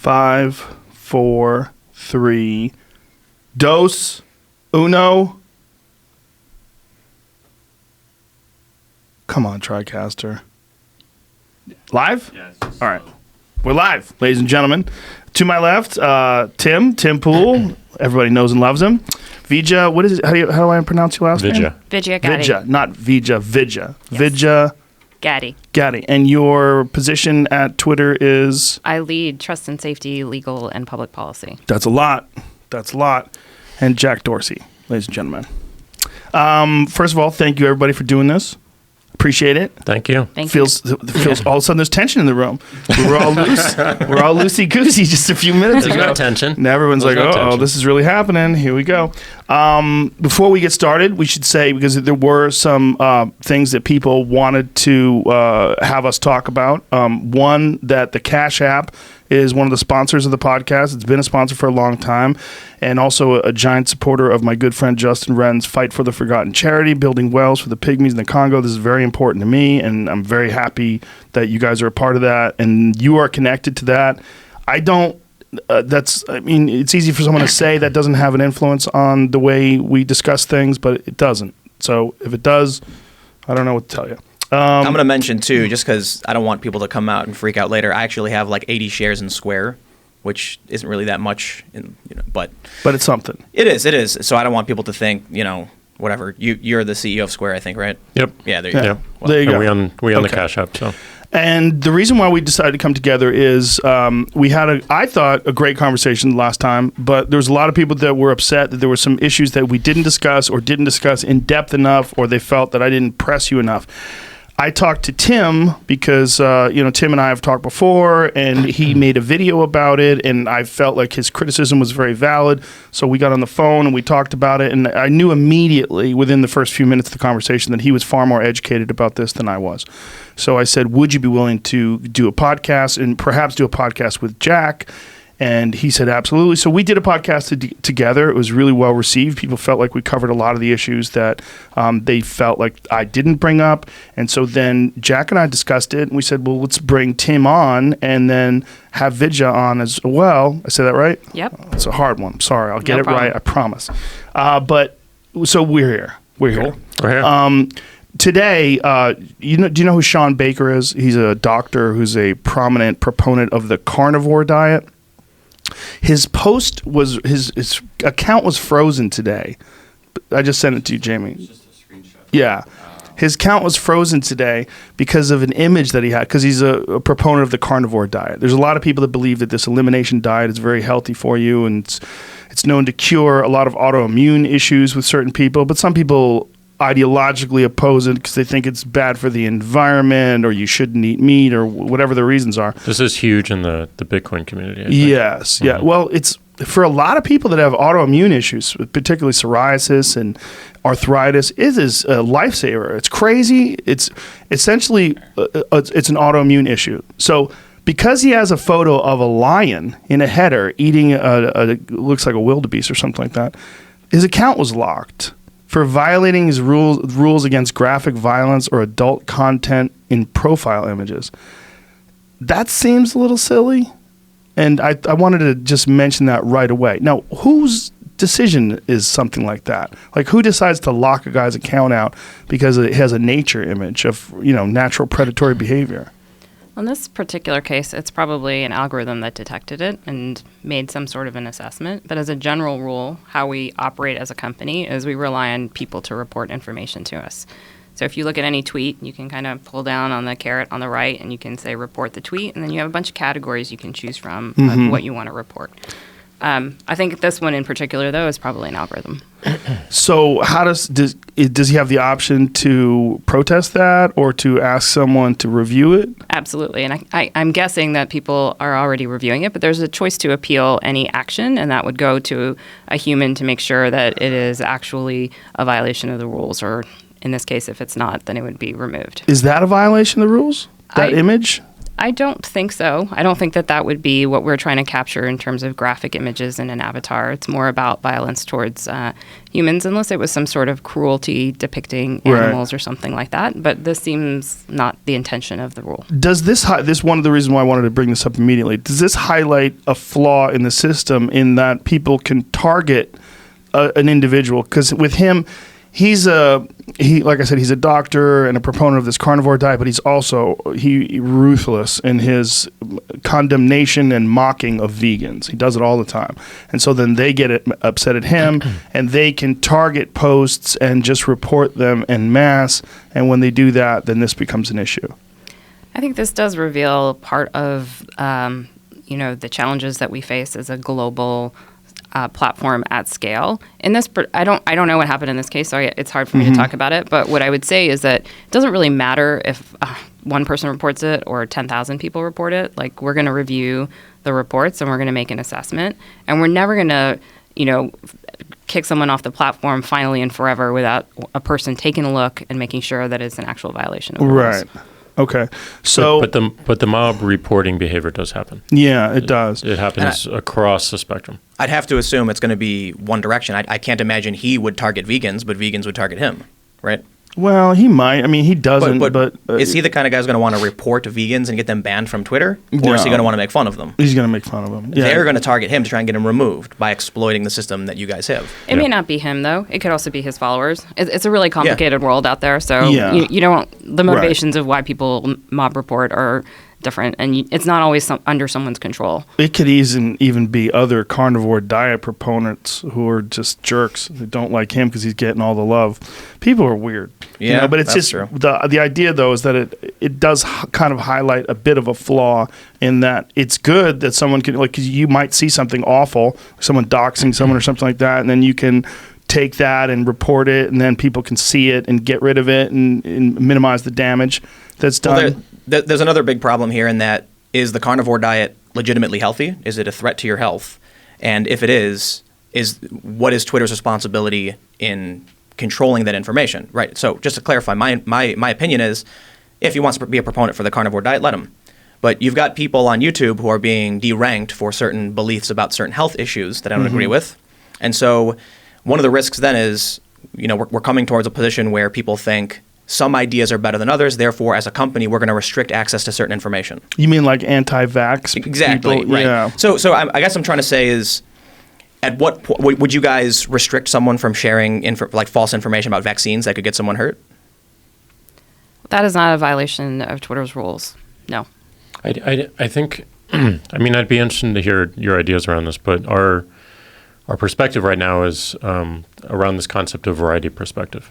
5, 4, 3. Dos, uno. Come on, TriCaster. Live? Yes. All right. We're live, ladies and gentlemen. To my left, Tim Poole. Everybody knows and loves him. Vija, what is it? How do I pronounce your last name? Vijaya Gatti. Vija, not Vija. Vija. Yes. Vija Gatti. And your position at Twitter is? I lead trust and safety, legal, and public policy. That's a lot. And Jack Dorsey, ladies and gentlemen. First of all, thank you everybody for doing this. Appreciate it. Thank you. Feels all of a sudden there's tension in the room. We're all loose. We're all loosey goosey just a few minutes There's ago. no tension. And everyone's There's like, no oh, tension. this is really happening. Here we go. Before we get started, we should say, because there were some things that people wanted to have us talk about. One, that the Cash App is one of the sponsors of the podcast. It's been a sponsor for a long time, and also a giant supporter of my good friend Justin Wren's Fight for the Forgotten charity, building wells for the pygmies in the Congo. This is very important to me, and I'm very happy that you guys are a part of that, and you are connected to that. It's easy for someone to say that doesn't have an influence on the way we discuss things, but it doesn't. So if it does, I don't know what to tell you. I'm going to mention, too, just because I don't want people to come out and freak out later, I actually have like 80 shares in Square, which isn't really that much, but it's something. It is. So I don't want people to think, whatever. You're the CEO of Square, I think, right? Yep. Yeah, there you go. Well, There you go. We own the Okay. Cash App, so. And the reason why we decided to come together is we had, I thought, a great conversation last time, but there was a lot of people that were upset that there were some issues that we didn't discuss in depth enough, or they felt that I didn't press you enough. I talked to Tim because, Tim and I have talked before, and he made a video about it, and I felt like his criticism was very valid. So we got on the phone and we talked about it, and I knew immediately within the first few minutes of the conversation that he was far more educated about this than I was. So I said, would you be willing to do a podcast and perhaps do a podcast with Jack? And he said, absolutely. So we did a podcast together. It was really well received. People felt like we covered a lot of the issues that they felt like I didn't bring up. And so then Jack and I discussed it, and we said, well, let's bring Tim on and then have Vija on as well. I said that right? Yep. It's a hard one. Sorry. I'll get No it problem. right. I promise. But so we're here. We're here. We're here. Today, do you know who Sean Baker is? He's a doctor who's a prominent proponent of the carnivore diet. His post was his account was frozen today. I just sent it to you, Jamie. It's just a screenshot. Yeah. His account was frozen today because of an image that he had, because he's a proponent of the carnivore diet. There's a lot of people that believe that this elimination diet is very healthy for you, and it's known to cure a lot of autoimmune issues with certain people, but some people ideologically oppose it because they think it's bad for the environment, or you shouldn't eat meat, or whatever the reasons are. This is huge in the Bitcoin community, I think. Yes. Yeah. Well, it's for a lot of people that have autoimmune issues, particularly psoriasis and arthritis. It is a lifesaver. It's crazy. It's essentially it's an autoimmune issue. So because he has a photo of a lion in a header eating looks like a wildebeest or something like that, his account was locked for violating his rules against graphic violence or adult content in profile images. That seems a little silly, and I wanted to just mention that right away. Now, whose decision is something like that? Like, who decides to lock a guy's account out because it has a nature image of, natural predatory behavior? In this particular case, it's probably an algorithm that detected it and made some sort of an assessment. But as a general rule, how we operate as a company is we rely on people to report information to us. So if you look at any tweet, you can kind of pull down on the caret on the right, and you can say report the tweet, and then you have a bunch of categories you can choose from of what you want to report. I think this one in particular, though, is probably an algorithm. So how does he have the option to protest that or to ask someone to review it? Absolutely. And I'm guessing that people are already reviewing it, but there's a choice to appeal any action, and that would go to a human to make sure that it is actually a violation of the rules, or in this case, if it's not, then it would be removed. Is that a violation of the rules? That image? I don't think so. I don't think that that would be what we're trying to capture in terms of graphic images in an avatar. It's more about violence towards humans, unless it was some sort of cruelty depicting animals or something like that. But this seems not the intention of the rule. Does this one of the reasons why I wanted to bring this up immediately? Does this highlight a flaw in the system in that people can target an individual? Because with him, like I said, he's a doctor and a proponent of this carnivore diet, but he's also ruthless in his condemnation and mocking of vegans. He does it all the time. And so then they get upset at him, and they can target posts and just report them en masse. And when they do that, then this becomes an issue. I think this does reveal part of, the challenges that we face as a global platform at scale. In this, I don't know what happened in this case, so it's hard for me to talk about it. But what I would say is that it doesn't really matter if one person reports it or 10,000 people report it. Like, we're going to review the reports and we're going to make an assessment, and we're never going to, kick someone off the platform finally and forever without a person taking a look and making sure that it's an actual violation of the rules. Right. Okay. So, but the mob reporting behavior does happen. Yeah, it does. It happens across the spectrum. I'd have to assume it's going to be one direction. I can't imagine he would target vegans, but vegans would target him, right? Well, he might. I mean, he doesn't. But is he the kind of guy who's going to want to report to vegans and get them banned from Twitter, or No. is he going to want to make fun of them? He's going to make fun of him. Yeah. They're going to target him to try and get him removed by exploiting the system that you guys have. It may not be him, though. It could also be his followers. It's a really complicated world out there. So Yeah. you don't. The motivations of why people mob report are different, and it's not always under someone's control. It could even be other carnivore diet proponents who are just jerks. They don't like him because he's getting all the love. People are weird. Yeah, but it's that's just true. the idea, though, is that it does kind of highlight a bit of a flaw in that it's good that someone can, like, 'cause you might see something awful, someone doxing someone or something like that, and then you can take that and report it, and then people can see it and get rid of it and minimize the damage that's done. Well, there's another big problem here in that, is the carnivore diet legitimately healthy? Is it a threat to your health? And if it is what is Twitter's responsibility in controlling that information? Right. So just to clarify, my opinion is, if he wants to be a proponent for the carnivore diet, let him. But you've got people on YouTube who are being deranked for certain beliefs about certain health issues that I don't agree with. And so one of the risks then is, we're coming towards a position where people think some ideas are better than others. Therefore, as a company, we're going to restrict access to certain information. You mean like anti-vax Exactly. people? Right. Yeah. So I guess I'm trying to say is, at what point would you guys restrict someone from sharing false information about vaccines that could get someone hurt? That is not a violation of Twitter's rules. No. I think, I'd be interested to hear your ideas around this, but our perspective right now is around this concept of variety perspective.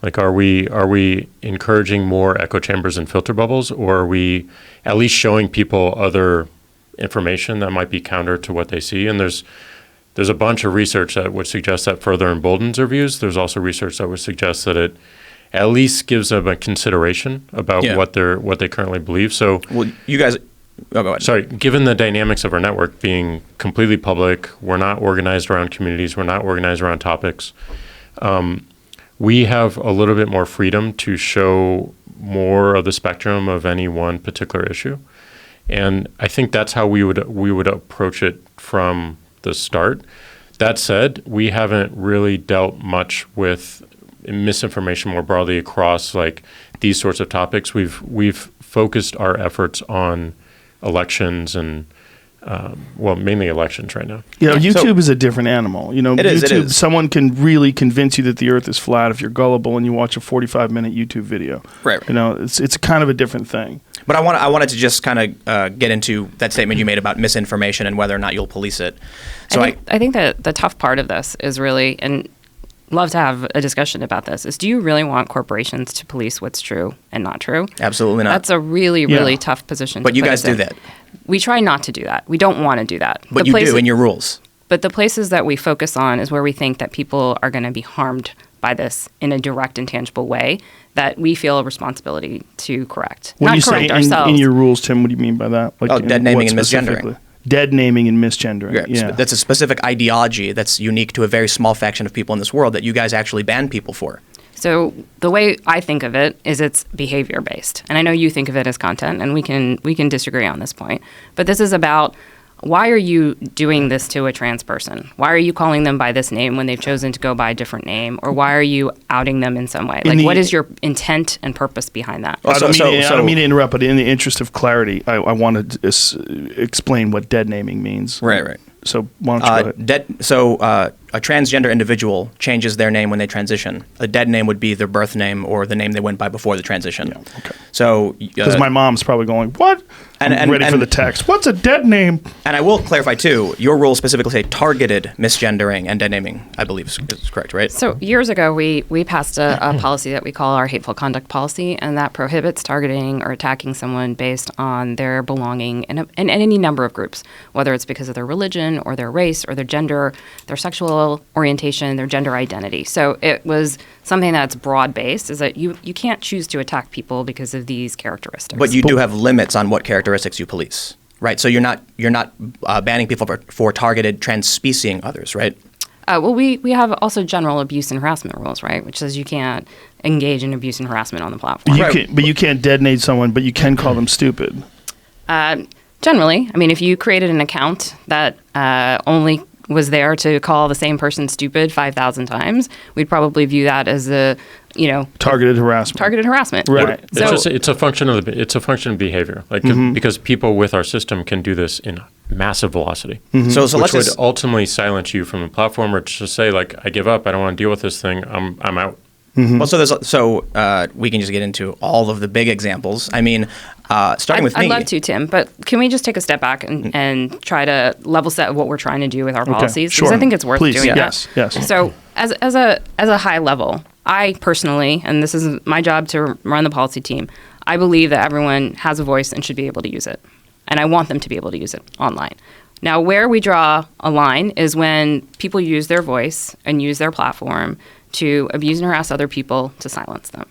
Like, are we encouraging more echo chambers and filter bubbles, or are we at least showing people other information that might be counter to what they see? And there's a bunch of research that would suggest that further emboldens their views. There's also research that would suggest that it at least gives them a consideration about what they currently believe. So, well, you guys. Oh, go ahead. Sorry, given the dynamics of our network being completely public, we're not organized around communities, we're not organized around topics. We have a little bit more freedom to show more of the spectrum of any one particular issue. And I think that's how we would approach it from the start. That said, we haven't really dealt much with misinformation more broadly across like these sorts of topics. We've focused our efforts on elections and mainly elections right now. YouTube is a different animal. It is, YouTube, someone can really convince you that the earth is flat if you're gullible and you watch a 45-minute YouTube video. Right. It's kind of a different thing. But I wanted to just kind of get into that statement you made about misinformation and whether or not you'll police it. So I think that the tough part of this is really, and love to have a discussion about this, is do you really want corporations to police what's true and not true? Absolutely not. That's a really, really tough position. But you guys do that. We try not to do that. We don't want to do that. But you do in your rules. But the places that we focus on is where we think that people are going to be harmed by this in a direct and tangible way that we feel a responsibility to correct. When not you correct say ourselves. in your rules, Tim, what do you mean by that? Like, dead naming what and misgendering. specifically? Dead naming and misgendering. Yeah. That's a specific ideology that's unique to a very small faction of people in this world that you guys actually ban people for. So the way I think of it is it's behavior based. And I know you think of it as content, and we can disagree on this point. But this is about, why are you doing this to a trans person? Why are you calling them by this name when they've chosen to go by a different name? Or why are you outing them in some way? Like, what is your intent and purpose behind that? I don't mean to interrupt, but in the interest of clarity, I want to explain what dead naming means. Right. So why don't you go ahead? A transgender individual changes their name when they transition. A dead name would be their birth name or the name they went by before the transition. Yeah, okay. So because my mom's probably going, what? I'm ready for the text. What's a dead name? And I will clarify too, your rules specifically say targeted misgendering and dead naming, I believe is correct, right? So years ago, we passed a policy that we call our hateful conduct policy, and that prohibits targeting or attacking someone based on their belonging in any number of groups, whether it's because of their religion or their race or their gender, their sexual orientation, their gender identity. So it was something that's broad-based, is that you can't choose to attack people because of these characteristics. But you do have limits on what characteristics you police, right? So you're not banning people for targeted trans-speciesing others, right? Well, we have also general abuse and harassment rules, right? Which says you can't engage in abuse and harassment on the platform. But you can't detonate someone, but you can call them stupid. Generally, I mean, if you created an account that only was there to call the same person stupid 5,000 times, we'd probably view that as targeted harassment. Right. It's a function of behavior, like because people with our system can do this in massive velocity. So which would ultimately silence you from the platform, or just say, like, I give up, I don't want to deal with this thing, I'm out. Well, so we can just get into all of the big examples. I mean, starting with me. I'd love to, Tim, but can we just take a step back and try to level set what we're trying to do with our policies? Sure. Because I think it's worth doing that. Yes. So as a high level, I personally, and this is my job to run the policy team, I believe that everyone has a voice and should be able to use it. And I want them to be able to use it online. Now, where we draw a line is when people use their voice and use their platform to abuse and harass other people to silence them.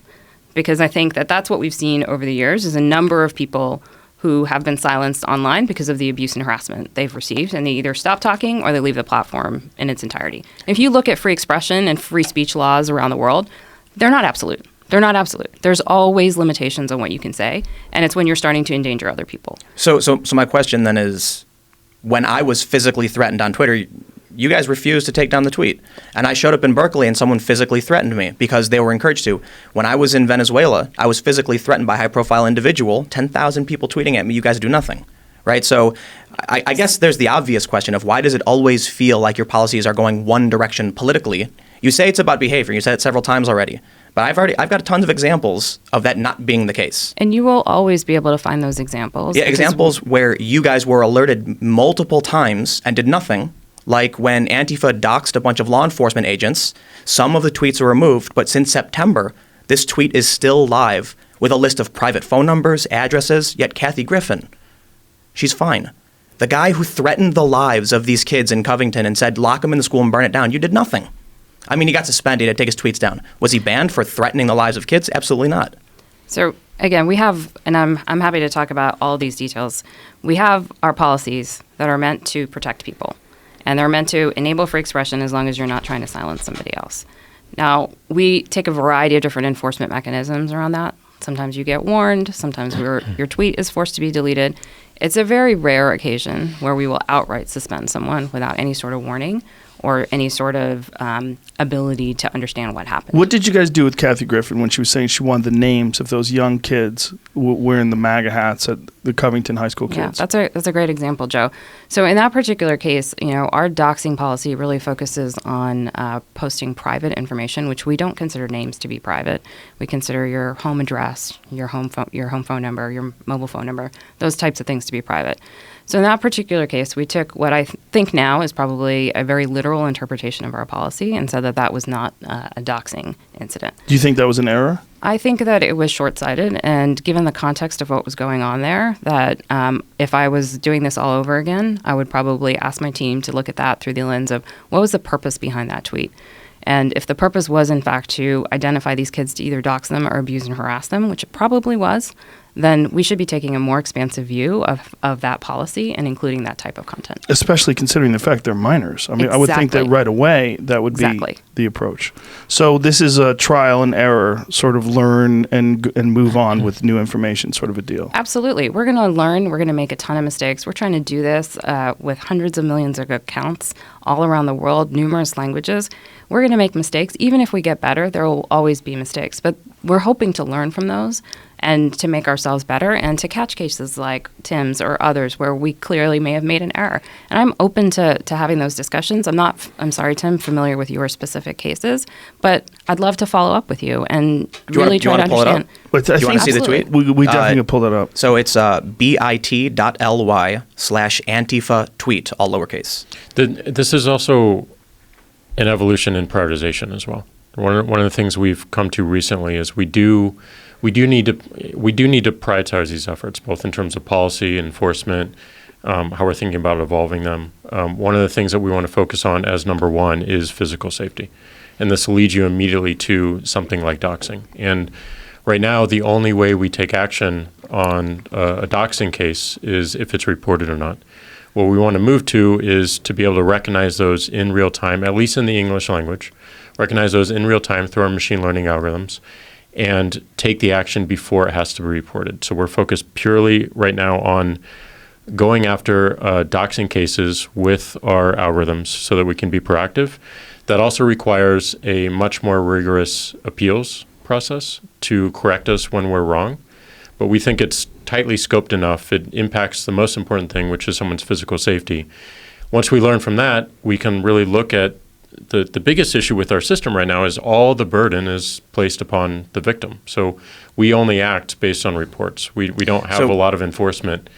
Because I think that that's what we've seen over the years, is a number of people who have been silenced online because of the abuse and harassment they've received, and they either stop talking or they leave the platform in its entirety. If you look at free expression and free speech laws around the world, they're not absolute. There's always limitations on what you can say, and it's when you're starting to endanger other people. So my question then is, when I was physically threatened on Twitter, you guys refused to take down the tweet. And I showed up in Berkeley and someone physically threatened me because they were encouraged to. When I was in Venezuela, I was physically threatened by a high-profile individual, 10,000 people tweeting at me, you guys do nothing, right? So I guess there's the obvious question of, why does it always feel like your policies are going one direction politically? You say it's about behavior. You said it several times already. But I've got tons of examples of that not being the case. And you will always be able to find those examples. Yeah, examples where you guys were alerted multiple times and did nothing. Like when Antifa doxed a bunch of law enforcement agents, some of the tweets were removed, but since September, this tweet is still live with a list of private phone numbers, addresses, yet Kathy Griffin, she's fine. The guy who threatened the lives of these kids in Covington and said, lock them in the school and burn it down, you did nothing. I mean, he got suspended, he had to take his tweets down. Was he banned for threatening the lives of kids? Absolutely not. So again, we have, and I'm happy to talk about all these details, we have our policies that are meant to protect people. And they're meant to enable free expression as long as you're not trying to silence somebody else. Now, we take a variety of different enforcement mechanisms around that. Sometimes you get warned. Sometimes your tweet is forced to be deleted. It's a very rare occasion where we will outright suspend someone without any sort of warning or any sort of ability to understand what happened. What did you guys do with Kathy Griffin when she was saying she wanted the names of those young kids wearing the MAGA hats at the Covington High School kids? Yeah, that's a great example, Joe. So in that particular case, our doxing policy really focuses on posting private information, which we don't consider names to be private. We consider your home address, your home phone number, your mobile phone number, those types of things to be private. So in that particular case, we took what I think now is probably a very literal interpretation of our policy and said that that was not a doxing incident. Do you think that was an error? I think that it was short-sighted, and given the context of what was going on there, that if I was doing this all over again, I would probably ask my team to look at that through the lens of what was the purpose behind that tweet. And if the purpose was, in fact, to identify these kids to either dox them or abuse and harass them, which it probably was, then we should be taking a more expansive view of that policy and including that type of content. Especially considering the fact they're minors. I mean, I would think that Exactly. right away that would be Exactly. the approach. So this is a trial and error, sort of learn and move on with new information sort of a deal. Absolutely. We're going to learn. We're going to make a ton of mistakes. We're trying to do this with hundreds of millions of accounts all around the world, numerous languages. We're going to make mistakes. Even if we get better, there will always be mistakes. But we're hoping to learn from those and to make ourselves better and to catch cases like Tim's or others where we clearly may have made an error. And I'm open to having those discussions. I'm sorry, Tim, familiar with your specific cases, but I'd love to follow up with you and Do you really wanna try to pull it up? understand. But Do you want to see the Absolutely. tweet? we definitely can pull that up. So it's bit.ly/Antifa tweet, all lowercase. This is also an evolution in prioritization as well. One of the things we've come to recently is we do need to prioritize these efforts, both in terms of policy, enforcement, how we're thinking about evolving them. One of the things that we want to focus on as number one is physical safety. And this leads you immediately to something like doxing. And right now, the only way we take action on a doxing case is if it's reported or not. What we want to move to is to be able to recognize those in real time, at least in the English language, recognize those in real time through our machine learning algorithms, and take the action before it has to be reported. So we're focused purely right now on going after doxing cases with our algorithms so that we can be proactive. That also requires a much more rigorous appeals process to correct us when we're wrong. But we think it's tightly scoped enough. It impacts the most important thing, which is someone's physical safety. Once we learn from that, we can really look at the biggest issue with our system right now is all the burden is placed upon the victim. So we only act based on reports. We don't have a lot of enforcement,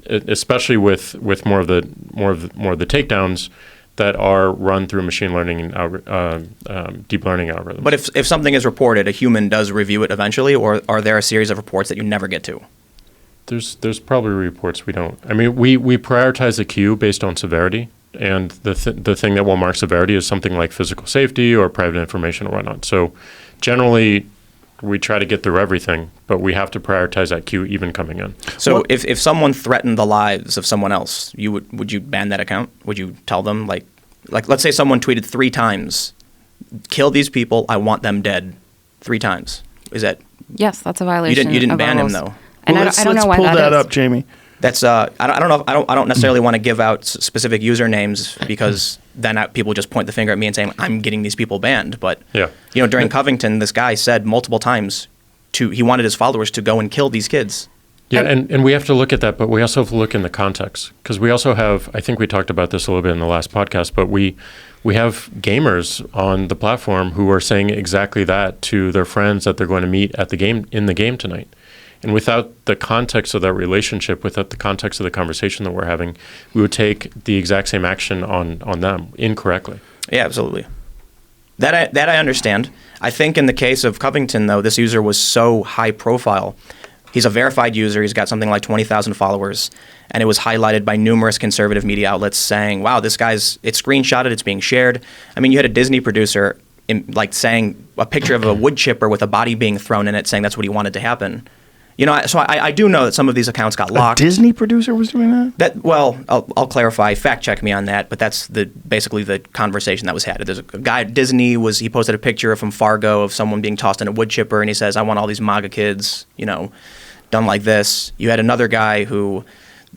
especially with more of the takedowns that are run through machine learning and deep learning algorithms. But if something is reported, a human does review it eventually, or are there a series of reports that you never get to? There's probably reports we don't. I mean, we prioritize the queue based on severity, and the thing that will mark severity is something like physical safety or private information or whatnot. So generally, we try to get through everything, but we have to prioritize that queue even coming in. So if someone threatened the lives of someone else, would you ban that account? Would you tell them like let's say someone tweeted 3 times, "Kill these people, I want them dead," 3 times? Is that Yes, that's a violation. you didn't of our ban him rules. though? And Well, I don't know why pull that is. up, Jamie. That's I don't know. I don't necessarily want to give out specific usernames because then people just point the finger at me and saying I'm getting these people banned. But Yeah. during Covington, this guy said multiple times he wanted his followers to go and kill these kids. Yeah, and we have to look at that, but we also have to look in the context because we also have. I think we talked about this a little bit in the last podcast, but we have gamers on the platform who are saying exactly that to their friends that they're going to meet at the game tonight. And without the context of that relationship, without the context of the conversation that we're having, we would take the exact same action on them incorrectly. Yeah, absolutely. That I understand. I think in the case of Covington, though, this user was so high profile. He's a verified user. He's got something like 20,000 followers. And it was highlighted by numerous conservative media outlets saying, wow, it's screenshotted, it's being shared. I mean, you had a Disney producer saying a picture of a wood chipper with a body being thrown in it, saying that's what he wanted to happen. So I do know that some of these accounts got locked. A Disney producer was doing that? I'll clarify. Fact check me on that. But that's basically the conversation that was had. There's a guy at Disney he posted a picture from Fargo of someone being tossed in a wood chipper, and he says, "I want all these MAGA kids, done like this." You had another guy who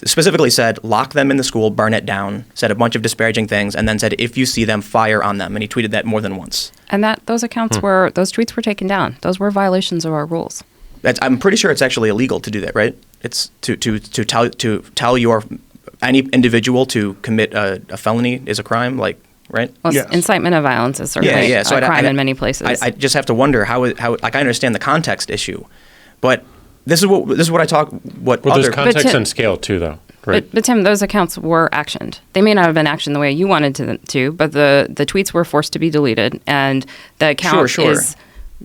specifically said, "Lock them in the school, burn it down." Said a bunch of disparaging things, and then said, "If you see them, fire on them." And he tweeted that more than once. And those tweets were taken down. Those were violations of our rules. I'm pretty sure it's actually illegal to do that, right? It's to tell any individual to commit a felony is a crime, right? Well, Yes. Incitement of violence is certainly So a crime in many places. I just have to wonder how I understand the context issue, but this is what I talk. Well, there's context Tim- and scale too, though. Right. But Tim, those accounts were actioned. They may not have been actioned the way you wanted to, but the tweets were forced to be deleted, and the account Sure. is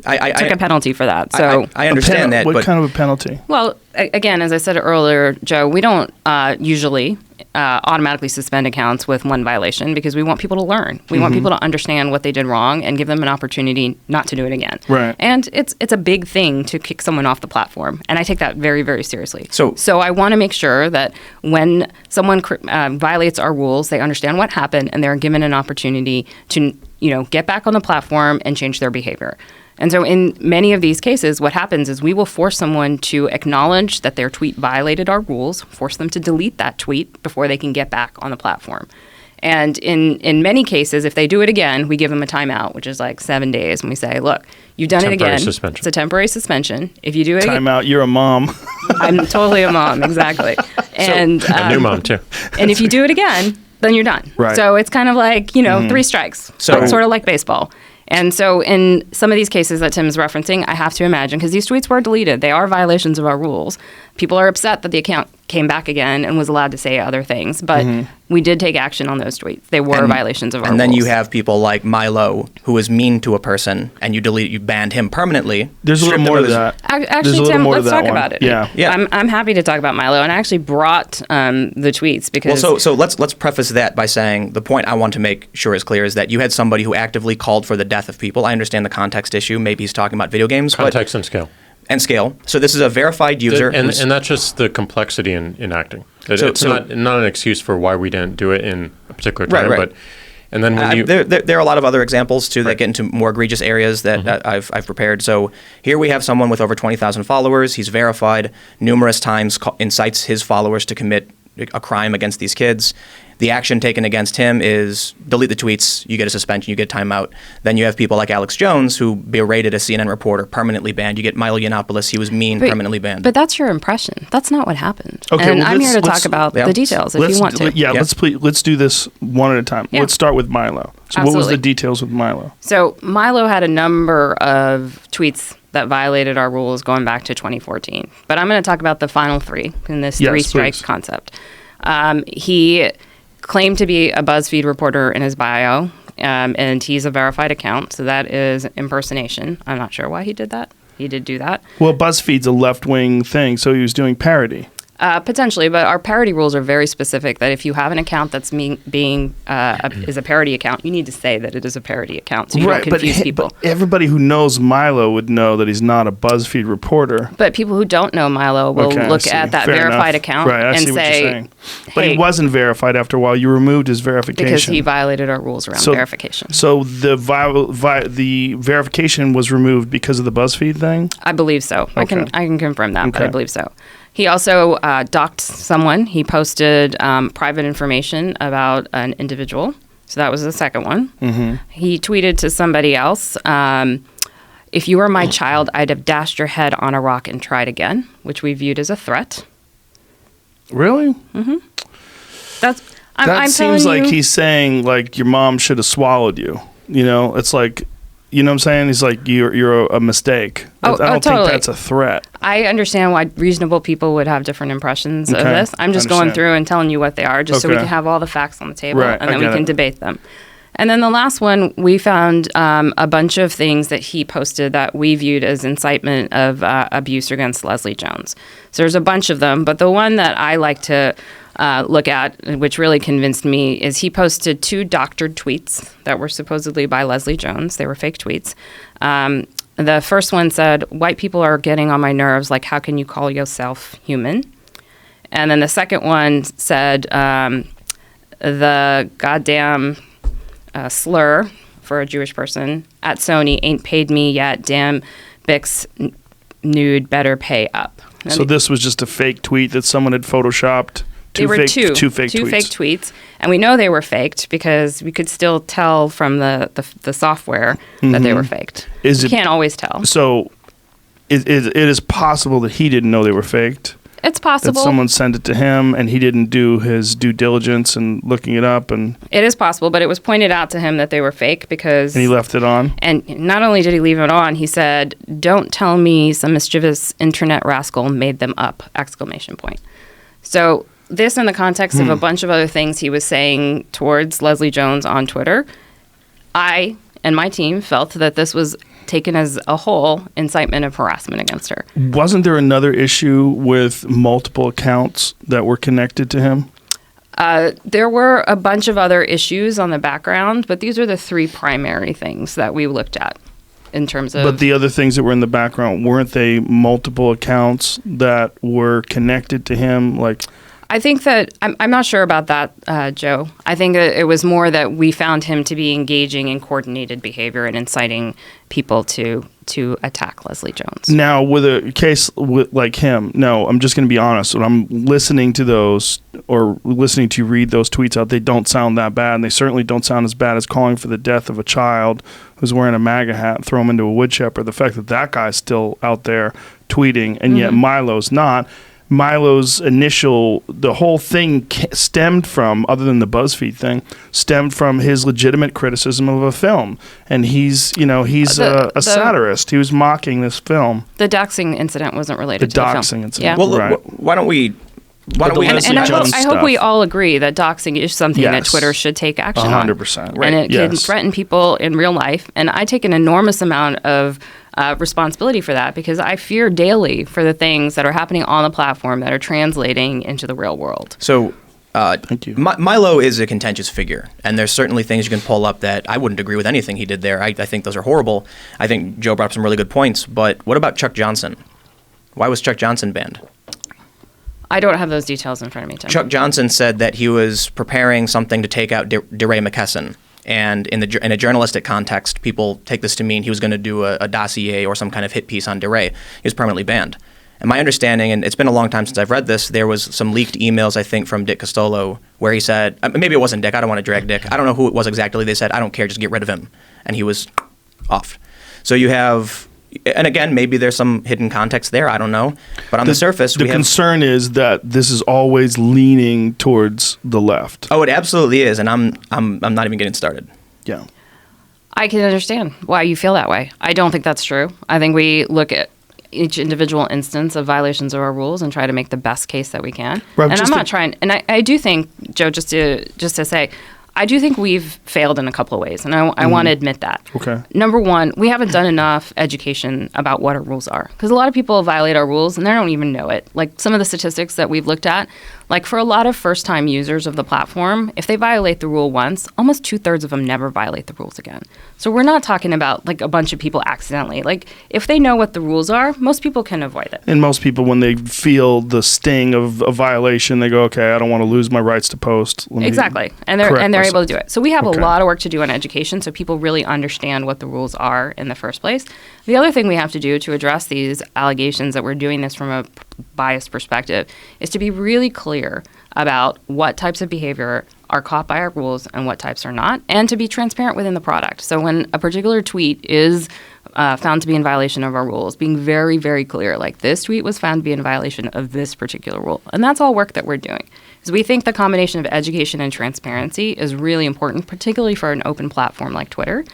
took a penalty for that. So I understand that, What but kind of a penalty? well, again, as I said earlier, Joe, we don't usually automatically suspend accounts with one violation because we want people to learn. We want people to understand what they did wrong and give them an opportunity not to do it again. Right. And it's a big thing to kick someone off the platform, and I take that very, very seriously. So I want to make sure that when someone violates our rules, they understand what happened and they're given an opportunity to get back on the platform and change their behavior. And so in many of these cases, what happens is we will force someone to acknowledge that their tweet violated our rules, force them to delete that tweet before they can get back on the platform. And in many cases, if they do it again, we give them a timeout, which is like 7 days. And we say, look, you've done it again. Suspension. It's a temporary suspension. If you do it again. Timeout. You're a mom. I'm totally a mom, exactly. And A new mom, too. and if you do it again, then you're done. Right. So it's kind of like, 3 strikes. So- It's sort of like baseball. And so in some of these cases that Tim is referencing, I have to imagine, because these tweets were deleted, they are violations of our rules. People are upset that the account came back again and was allowed to say other things. But we did take action on those tweets. They were violations of our rules. And then you have people like Milo, who was mean to a person, and you banned him permanently. There's a little stripped him more of to his- that. There's a Actually, little Tim, more to let's that talk one. about it. Yeah. Yeah. I'm happy to talk about Milo, and I actually brought the tweets because. Well, so let's preface that by saying the point I want to make sure is clear is that you had somebody who actively called for the death of people. I understand the context issue. Maybe he's talking about video games, Context and scale. and scale. So this is a verified user. And who's- that's just the complexity in acting. It's So- not an excuse for why we didn't do it in a particular time. Right. But and then when you there are a lot of other examples too that get into more egregious areas that I've prepared. So here we have someone with over 20,000 followers. He's verified numerous times, incites his followers to commit a crime against these kids. The action taken against him is delete the tweets, you get a suspension, you get timeout. Then you have people like Alex Jones, who berated a CNN reporter, permanently banned. You get Milo Yiannopoulos, he was mean, permanently banned. But that's your impression. That's not what happened. Okay, and well, I'm here to let's- talk about yeah. the details if you want to. Yeah, Yeah. let's do this one at a time. Yeah. Let's start with Milo. So what was Absolutely. the details with Milo? So Milo had a number of tweets that violated our rules going back to 2014. But I'm going to talk about the final 3 in this Yes, 3 strikes please. concept. He claimed to be a BuzzFeed reporter in his bio, and he's a verified account, so that is impersonation. I'm not sure why he did that. He did do that. Well, BuzzFeed's a left-wing thing, so he was doing parody. Potentially, but our parody rules are very specific that if you have an account that's is a parody account, you need to say that it is a parody account so you don't confuse people. But everybody who knows Milo would know that he's not a BuzzFeed reporter. But people who don't know Milo will Okay, I look see. at that Fair verified enough. account Right, I and see what you're say, saying. But he hey, wasn't verified after a while. You removed his verification. because he violated our rules around verification. So the the verification was removed because of the BuzzFeed thing? I believe so. I Okay. can confirm that, but I Okay. believe so. He also doxed someone. He posted private information about an individual. So that was the second one. Mm-hmm. He tweeted to somebody else, if you were my child, I'd have dashed your head on a rock and tried again, which we viewed as a threat. Really? That's That I'm seems telling like you, he's saying like your mom should have swallowed you. You know, it's like, you know what I'm saying? He's like, you're a mistake. Oh, I don't totally. think that's a threat. I understand why reasonable people would have different impressions of Okay, this. I'm just going understand. through and telling you what they are, just so we Okay. can have all the facts on the table, Right, and I then we get can it. debate them. And then the last one, we found a bunch of things that he posted that we viewed as incitement of abuse against Leslie Jones. So there's a bunch of them, but the one that I like to look at, which really convinced me, is he posted 2 doctored tweets that were supposedly by Leslie Jones. They were fake tweets. The first one said, "White people are getting on my nerves, like how can you call yourself human?" And then the second one said, "The goddamn slur for a Jewish person at Sony ain't paid me yet. Damn, Bix nude better pay up." And So this was just a fake tweet that someone had photoshopped. they were two fake tweets. fake tweets, and we know they were faked because we could still tell from the software that they were faked. Is You it- can't always tell. So it is possible that he didn't know they were faked. It's That possible. someone sent it to him and he didn't do his due diligence and looking it up and It is possible, but it was pointed out to him that they were fake because. he left it on. And not only did he leave it on, he said, "Don't tell me some mischievous internet rascal made them up!" Exclamation point. So this in the context of a bunch of other things he was saying towards Leslie Jones on Twitter, I and my team felt that this was taken as a whole, incitement of harassment against her. Wasn't there another issue with multiple accounts that were connected to him? There were a bunch of other issues on the background, but these are the three primary things that we looked at in terms of. But the other things that were in the background, weren't they multiple accounts that were connected to him? Like, I think that I'm not sure about that, Joe. I think that it was more that we found him to be engaging in coordinated behavior and inciting people to attack Leslie Jones. now with a case like him, no, I'm just going to be honest. When I'm listening to those or listening to you read those tweets out, they don't sound that bad. And they certainly don't sound as bad as calling for the death of a child who's wearing a MAGA hat and throw him into a wood chipper. The fact that that guy's still out there tweeting and yet Milo's not. Milo's the whole thing stemmed from, other than the BuzzFeed thing, stemmed from his legitimate criticism of a film. And he's a satirist. He was mocking this film. The doxing incident wasn't related to the film. Doxing incident. Yeah. Well, Right. why don't we? And I Jones hope we stuff. all agree that doxing is something that Yes. Twitter should take action on. 100%. And it can Yes. threaten people in real life. And I take an enormous amount of responsibility for that because I fear daily for the things that are happening on the platform that are translating into the real world. So, Thank you. Milo is a contentious figure, and there's certainly things you can pull up that I wouldn't agree with anything he did there. I think those are horrible. I think Joe brought up some really good points, but what about Chuck Johnson? Why was Chuck Johnson banned? I don't have those details in front of me, Tim. Chuck Johnson said that he was preparing something to take out DeRay McKesson. And in a journalistic context, people take this to mean he was going to do a dossier or some kind of hit piece on DeRay. He was permanently banned. And my understanding, and it's been a long time since I've read this, there was some leaked emails, I think, from Dick Costolo where he said, maybe it wasn't Dick, I don't want to drag Dick. I don't know who it was exactly. They said, I don't care, just get rid of him. And he was off. So you have, and again, maybe there's some hidden context there, I don't know. But on the surface, the we have... concern is that this is always leaning towards the left. Oh, it absolutely is, and I'm not even getting started. Yeah. I can understand why you feel that way. I don't think that's true. I think we look at each individual instance of violations of our rules and try to make the best case that we can. Right, and I'm just not trying. And I do think, Joe, just to say, I do think we've failed in a couple of ways, and I want to admit that. Okay. Number one, we haven't done enough education about what our rules are, because a lot of people violate our rules and they don't even know it. Like some of the statistics that we've looked at, like for a lot of first-time users of the platform, if they violate the rule once, almost 2/3 of them never violate the rules again. So we're not talking about like a bunch of people accidentally. Like if they know what the rules are, most people can avoid it. And most people, when they feel the sting of a violation, they go, okay, I don't want to lose my rights to post. Let me Exactly. And they're correct able to myself. do it. So we have Okay. a lot of work to do on education so people really understand what the rules are in the first place. The other thing we have to do to address these allegations that we're doing this from a biased perspective is to be really clear about what types of behavior are caught by our rules and what types are not, and to be transparent within the product. So when a particular tweet is found to be in violation of our rules, being very, very clear, like this tweet was found to be in violation of this particular rule. And that's all work that we're doing. Because we think the combination of education and transparency is really important, particularly for an open platform like Twitter.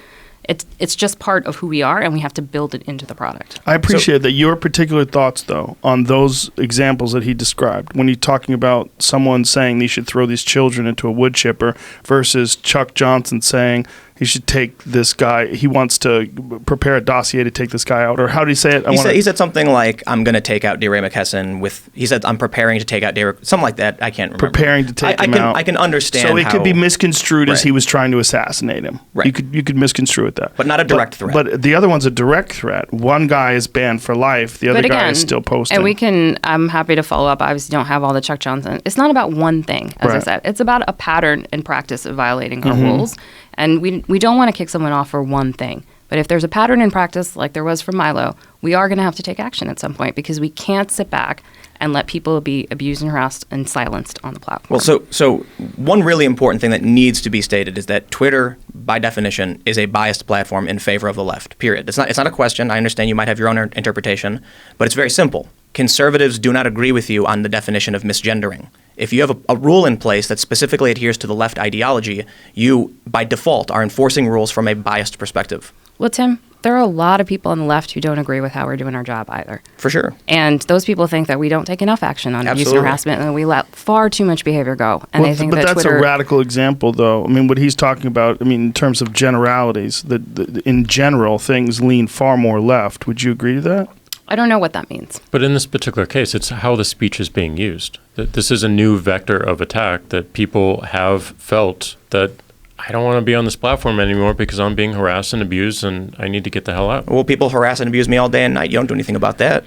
It's just part of who we are, and we have to build it into the product. I appreciate that. Your particular thoughts, though, on those examples that he described, when you're talking about someone saying they should throw these children into a wood chipper versus Chuck Johnson saying he should take this guy, he wants to prepare a dossier to take this guy out, or how did he say it? He said something like, I'm going to take out DeRay McKesson he said, I'm preparing to take out DeRay, something like that. I can't remember. Preparing to take him out. I can understand So it could be misconstrued as Right. he was trying to assassinate him. Right. You could misconstrue it that. But not a direct threat. But the other one's a direct threat. One guy is banned for life. The other guy is still posting. And I'm happy to follow up. I obviously don't have all the Chuck Johnson. It's not about one thing, as I Right. said. It's about a pattern and practice of violating our rules. And we don't want to kick someone off for one thing. But if there's a pattern in practice, like there was for Milo, we are going to have to take action at some point because we can't sit back and let people be abused and harassed and silenced on the platform. Well, so one really important thing that needs to be stated is that Twitter, by definition, is a biased platform in favor of the left, period. It's not a question. I understand you might have your own interpretation, but it's very simple. Conservatives do not agree with you on the definition of misgendering. If you have a rule in place that specifically adheres to the left ideology, you, by default, are enforcing rules from a biased perspective. Well, Tim, there are a lot of people on the left who don't agree with how we're doing our job either. For sure. And those people think that we don't take enough action on abuse and Absolutely. harassment, and we let far too much behavior go. And they think but that that's Twitter, a radical example, though. I mean, what he's talking about, I mean, in terms of generalities, that in general, things lean far more left. Would you agree to that? I don't know what that means. But in this particular case, it's how the speech is being used. That this is a new vector of attack that people have felt that I don't want to be on this platform anymore because I'm being harassed and abused and I need to get the hell out. Well, people harass and abuse me all day and night. You don't do anything about that.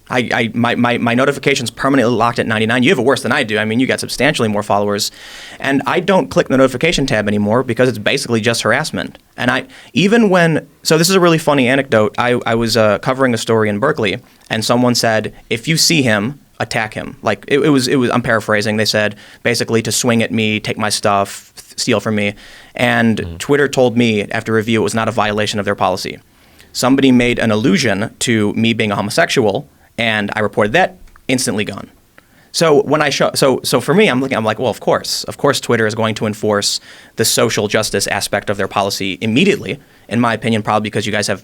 My notifications permanently locked at 99. You have it worse than I do. I mean, you got substantially more followers. And I don't click the notification tab anymore because it's basically just harassment. And so this is a really funny anecdote. I was covering a story in Berkeley, and someone said, if you see him, attack him. Like, it was, I'm paraphrasing. They said, basically, to swing at me, take my stuff, steal from me. And Twitter told me, after review, it was not a violation of their policy. Somebody made an allusion to me being a homosexual, and I reported that, instantly gone. So when so for me, I'm like, well, of course Twitter is going to enforce the social justice aspect of their policy immediately. In my opinion, probably because you guys have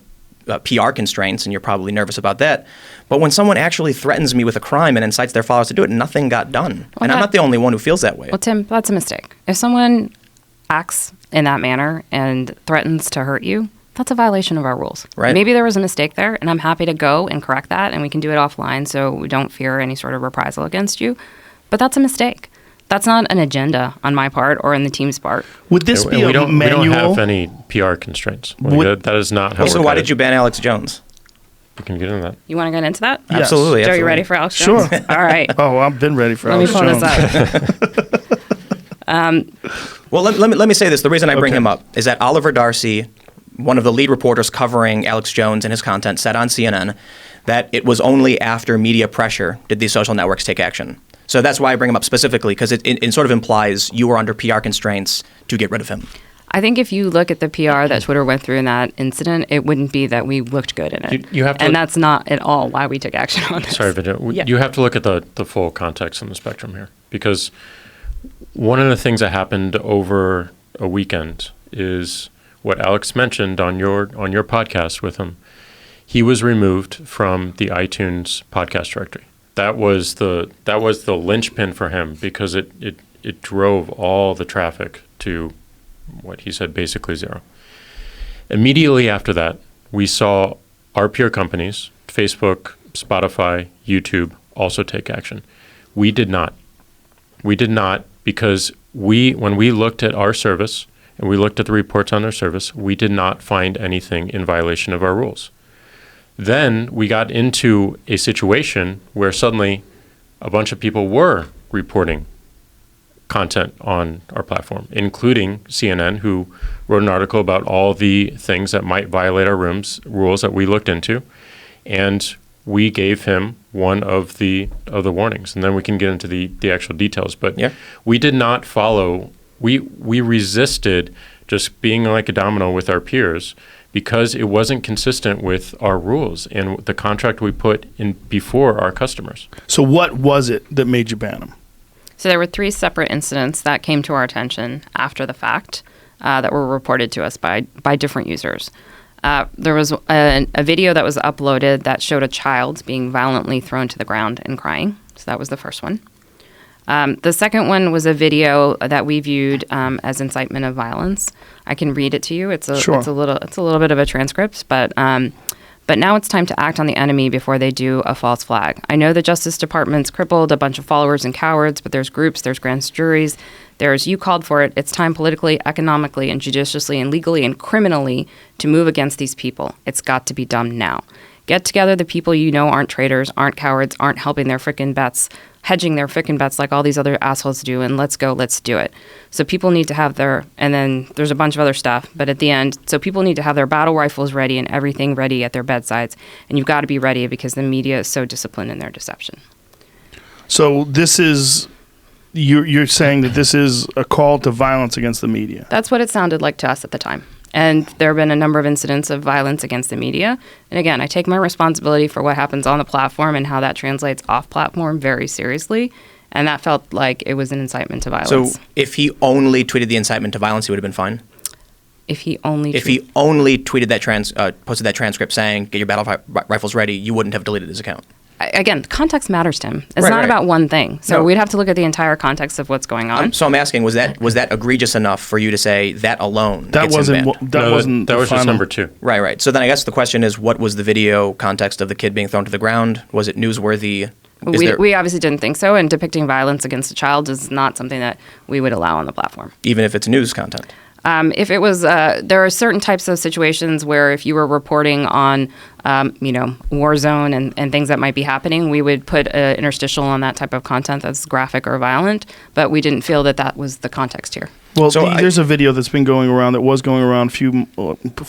PR constraints and you're probably nervous about that. But when someone actually threatens me with a crime and incites their followers to do it, nothing got done. Well, and I'm not the only one who feels that way. Well, Tim, that's a mistake. If someone acts in that manner and threatens to hurt you, that's a violation of our rules. Right. Maybe there was a mistake there, and I'm happy to go and correct that, and we can do it offline so we don't fear any sort of reprisal against you. But that's a mistake. That's not an agenda on my part or on the team's part. Would this be we a don't manual? have any PR constraints. That is not how So we're why guided. did you ban Alex Jones? We can get into that. You want to get into that? Yes. Absolutely. Joe, absolutely. you ready for Alex Sure. Jones? All right. Oh, I've been ready for Let me Alex pull Jones. this up. Well, let me say this. The reason I bring Okay. him up is that Oliver Darcy, one of the lead reporters covering Alex Jones and his content, said on CNN that it was only after media pressure did these social networks take action. So that's why I bring him up specifically, because it sort of implies you were under PR constraints to get rid of him. I think if you look at the PR that Twitter went through in that incident, it wouldn't be that we looked good in it. You have to and look- that's not at all why we took action on this. Sorry, Vijay. Yeah. You have to look at the full context and the spectrum here, because one of the things that happened over a weekend is what Alex mentioned on your podcast with him. He was removed from the iTunes podcast directory. That was the linchpin for him, because it drove all the traffic to what he said basically zero. Immediately after that, we saw our peer companies, Facebook, Spotify, YouTube, also take action. We did not. We did not, because when we looked at our service and we looked at the reports on their service, we did not find anything in violation of our rules. Then we got into a situation where suddenly a bunch of people were reporting content on our platform, including CNN, who wrote an article about all the things that might violate our rules that we looked into, and we gave him one of the warnings, and then we can get into the actual details. But Yeah. we did not follow. We resisted just being like a domino with our peers, because it wasn't consistent with our rules and the contract we put in before our customers. So what was it that made you ban him? So there were 3 separate incidents that came to our attention after the fact that were reported to us by different users. There was a video that was uploaded that showed a child being violently thrown to the ground and crying. So that was the first one. The second one was a video that we viewed as incitement of violence. I can read it to you. Sure. It's a little bit of a transcript, but now it's time to act on the enemy before they do a false flag. I know the Justice Department's crippled a bunch of followers and cowards, but there's groups, there's grand juries, you called for it. It's time politically, economically, and judiciously, and legally, and criminally to move against these people. It's got to be done now. Get together the people you know aren't traitors, aren't cowards, aren't hedging their frickin' bets like all these other assholes do, and let's go, let's do it. So people need to have and then there's a bunch of other stuff, but at the end, so people need to have their battle rifles ready and everything ready at their bedsides, and you've got to be ready because the media is so disciplined in their deception. So this is, you're saying that this is a call to violence against the media. That's what it sounded like to us at the time. And there have been a number of incidents of violence against the media. And again, I take my responsibility for what happens on the platform and how that translates off platform very seriously. And that felt like it was an incitement to violence. So if he only tweeted the incitement to violence, he would have been fine? If he only If he only tweeted that posted that transcript saying, "Get your battle rifles ready," you wouldn't have deleted his account. again, context matters to him. It's Right, not right. about one thing. So No. we'd have to look at the entire context of what's going on. So I'm asking, was that egregious enough for you to say that alone That gets him wasn't banned? wh- that wasn't that the was just final- number 2. Right. So then I guess the question is, what was the video context of the kid being thrown to the ground? Was it newsworthy? Is there, We obviously didn't think so, and depicting violence against a child is not something that we would allow on the platform. even if it's news content? If it was, there are certain types of situations where if you were reporting on, war zone and things that might be happening, we would put an interstitial on that type of content that's graphic or violent. But we didn't feel that that was the context here. Well, So there's a video that's been going around, that was going around 4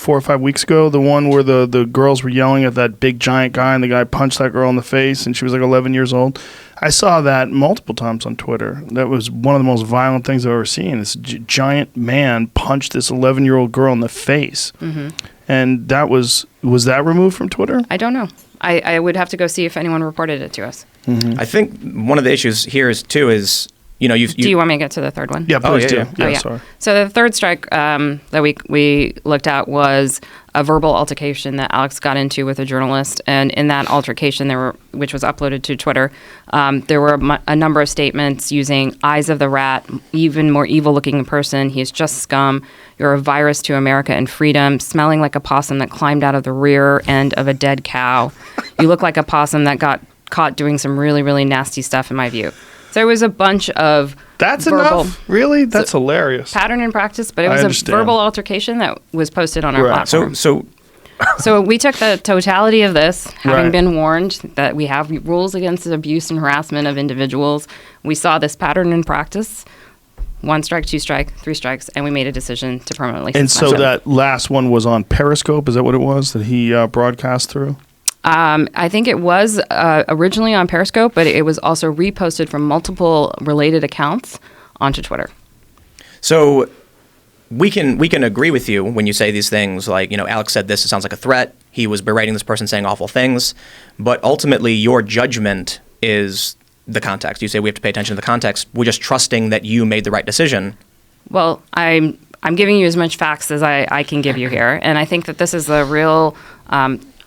or 5 weeks ago. The one where the girls were yelling at that big giant guy, and the guy punched that girl in the face, and she was like 11 years old. I saw that multiple times on Twitter. That was one of the most violent things I've ever seen. This giant man punched this 11-year-old girl in the face. Mm-hmm. And that was that removed from Twitter? I don't know. I would have to go see if anyone reported it to us. I think one of the issues here is do you want me to get to the third one? Yeah, please yeah, do. yeah. Yeah, Oh, yeah. sorry. So the third strike that we looked at was a verbal altercation that Alex got into with a journalist, and in that altercation, which was uploaded to Twitter, there were a number of statements using "eyes of the rat," "even more evil-looking person," "he is just scum," "you're a virus to America and freedom," "smelling like a possum that climbed out of the rear end of a dead cow," "you look like a possum that got caught doing some really, really nasty stuff," in my view. So it was a bunch of That's verbal enough? Really? That's hilarious. pattern in practice, but it I was a understand. verbal altercation that was posted on our Right. platform. So So we took the totality of this, having Right. been warned that we have rules against the abuse and harassment of individuals. We saw this pattern in practice. 1 strike, 2 strike, 3 strikes, and we made a decision to permanently And so suspend him. that last one was on Periscope. Is that what it was that he broadcast through? I think it was originally on Periscope, but it was also reposted from multiple related accounts onto Twitter. So we can agree with you when you say these things like, Alex said this, it sounds like a threat. He was berating this person, saying awful things. But ultimately, your judgment is the context. You say we have to pay attention to the context. We're just trusting that you made the right decision. Well, I'm giving you as much facts as I can give you here, and I think that this is a real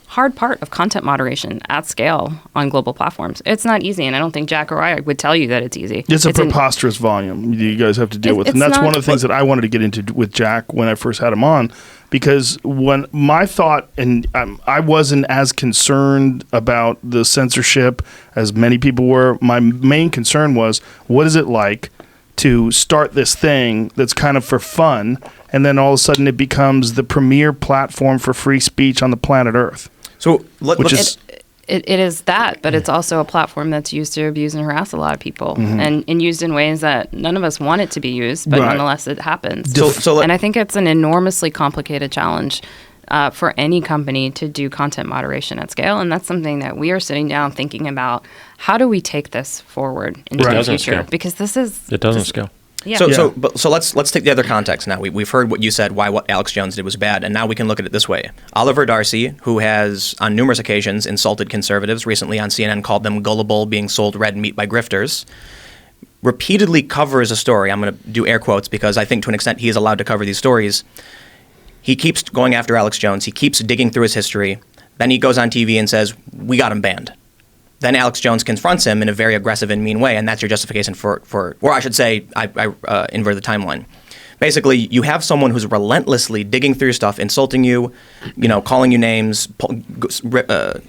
hard part of content moderation at scale on global platforms. It's not easy, and I don't think Jack or I would tell you that it's easy. It's a an- preposterous volume you guys have to deal with. It's And that's not- one of the things that I wanted to get into with Jack when I first had him on, because when my thought, and I wasn't as concerned about the censorship as many people were, my main concern was, what is it like to start this thing that's kind of for fun, and then all of a sudden it becomes the premier platform for free speech on the planet Earth? So Which let's is- It is that, but it's also a platform that's used to abuse and harass a lot of people, Mm-hmm. and used in ways that none of us want it to be used, but Right. nonetheless it happens. So And I think it's an enormously complicated challenge for any company to do content moderation at scale, and that's something that we are sitting down thinking about. How do we take this forward into Right. the It doesn't future? scale. Because this is It doesn't scale. yeah. So let's take the other context now. We've heard what you said, why what Alex Jones did was bad, and now we can look at it this way. Oliver Darcy, who has on numerous occasions insulted conservatives, recently on CNN called them gullible, being sold red meat by grifters, repeatedly covers a story. I'm going to do air quotes because I think to an extent he is allowed to cover these stories. He keeps going after Alex Jones. He keeps digging through his history. Then he goes on TV and says, "We got him banned." Then Alex Jones confronts him in a very aggressive and mean way, and that's your justification for or I should say, I inverted the timeline. Basically, you have someone who's relentlessly digging through your stuff, insulting you, calling you names,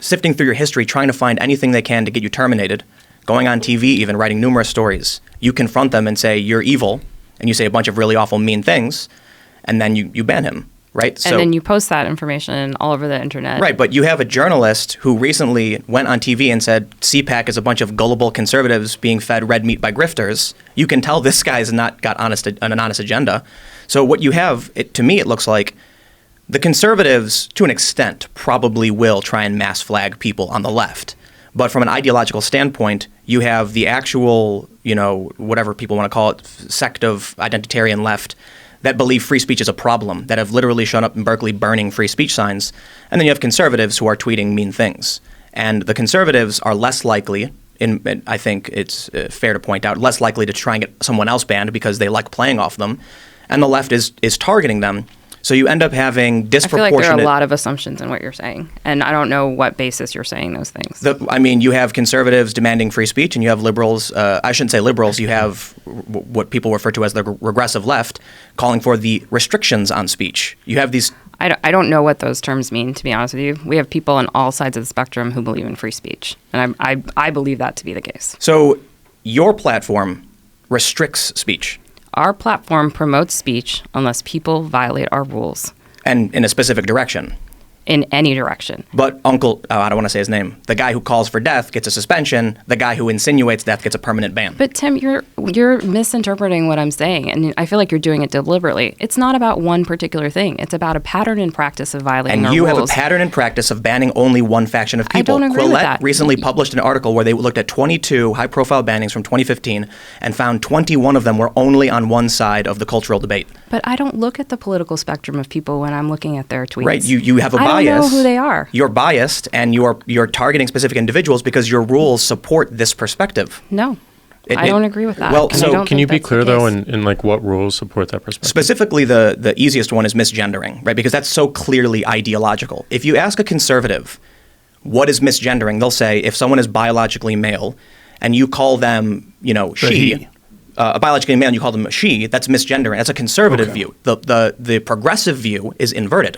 sifting through your history, trying to find anything they can to get you terminated, going on TV, even writing numerous stories. You confront them and say, "You're evil," and you say a bunch of really awful, mean things, and then you ban him, right? and then you post that information all over the internet. Right, but you have a journalist who recently went on TV and said CPAC is a bunch of gullible conservatives being fed red meat by grifters. You can tell this guy's not got an honest agenda. So what you have, to me, it looks like the conservatives, to an extent, probably will try and mass flag people on the left. But from an ideological standpoint, you have the actual, whatever people want to call it, sect of identitarian left that believe free speech is a problem, that have literally shown up in Berkeley burning free speech signs. And then you have conservatives who are tweeting mean things. And the conservatives are less likely, I think it's fair to point out, less likely to try and get someone else banned because they like playing off them. And the left is targeting them. So you end up having I feel disproportionate. like there are a lot of assumptions in what you're saying, and I don't know what basis you're saying those things. You have conservatives demanding free speech, and you have liberals. I shouldn't say liberals. You have what people refer to as the regressive left, calling for the restrictions on speech. You have these. I don't know what those terms mean, to be honest with you. We have people on all sides of the spectrum who believe in free speech, and I believe that to be the case. So your platform restricts speech. Our platform promotes speech unless people violate our rules And in a specific direction. in any direction. But I don't want to say his name. The guy who calls for death gets a suspension. The guy who insinuates death gets a permanent ban. But Tim, you're misinterpreting what I'm saying, and I feel like you're doing it deliberately. It's not about one particular thing. It's about a pattern and practice of violating our And you rules. have a pattern and practice of banning only one faction of people. don't agree with Quillette that. recently published an article where they looked at 22 high-profile bannings from 2015 and found 21 of them were only on one side of the cultural debate. But I don't look at the political spectrum of people when I'm looking at their tweets. Right? You have a bias. I don't know who they are. You're biased, and you're targeting specific individuals because your rules support this perspective. No, It- I don't agree with that. well, and I so don't Can think you be that's the clear, though, case. in like what rules support that perspective? Specifically, the easiest one is misgendering, right? Because that's so clearly ideological. If you ask a conservative, what is misgendering? They'll say if someone is biologically male and you call them, she, he. biologically male and you call them a she, that's misgendering. That's a conservative Okay. view. The progressive view is inverted.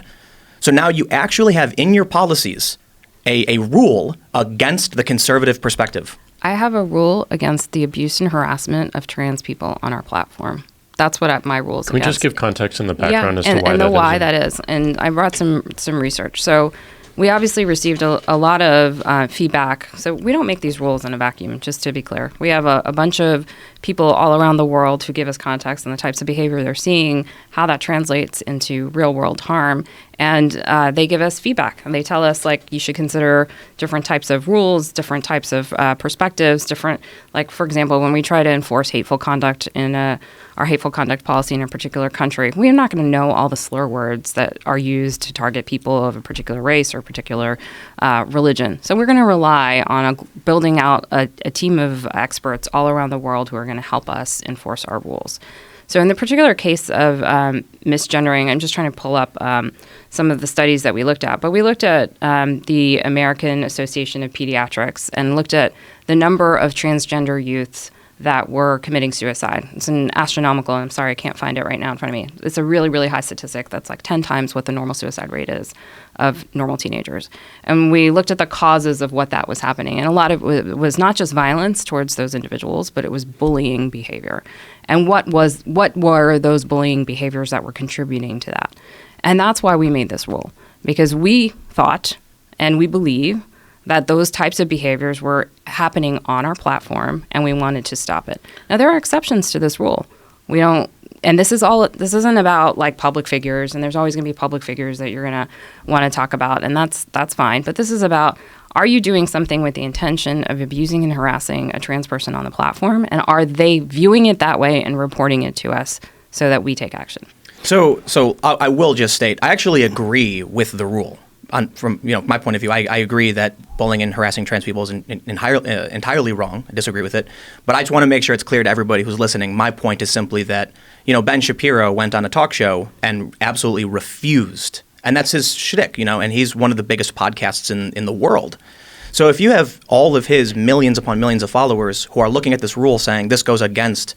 So now you actually have in your policies a rule against the conservative perspective. I have a rule against the abuse and harassment of trans people on our platform. That's what my rules Can we against. just give context in the background as to and why the that why is? that is. And I brought some research. So we obviously received a lot of feedback. So we don't make these rules in a vacuum, just to be clear. We have a bunch of people all around the world who give us context on the types of behavior they're seeing, how that translates into real world harm. And they give us feedback. And they tell us, you should consider different types of rules, different types of perspectives, for example, when we try to enforce hateful conduct in our hateful conduct policy in a particular country, we're not going to know all the slur words that are used to target people of a particular race or a particular religion. So we're going to rely on building out a team of experts all around the world who are going to help us enforce our rules. So in the particular case of misgendering, I'm just trying to pull up some of the studies that we looked at. But we looked at the American Association of Pediatrics and looked at the number of transgender youths that were committing suicide. It's an astronomical, I'm sorry, I can't find it right now in front of me. It's a really, really high statistic. That's 10 times what the normal suicide rate is of normal teenagers. And we looked at the causes of what that was happening. And a lot of it was not just violence towards those individuals, but it was bullying behavior. And what were those bullying behaviors that were contributing to that? And that's why we made this rule, because we thought and we believe that those types of behaviors were happening on our platform, and we wanted to stop it. Now, there are exceptions to this rule. We don't, and this isn't about public figures, and there's always going to be public figures that you're going to want to talk about, and that's fine. But this is about, are you doing something with the intention of abusing and harassing a trans person on the platform, and are they viewing it that way and reporting it to us so that we take action? So I will just state, I actually agree with the rule. From my point of view, I agree that bullying and harassing trans people is entirely wrong. I disagree with it. But I just want to make sure it's clear to everybody who's listening. My point is simply that, Ben Shapiro went on a talk show and absolutely refused. And that's his shtick, and he's one of the biggest podcasts in the world. So if you have all of his millions upon millions of followers who are looking at this rule saying this goes against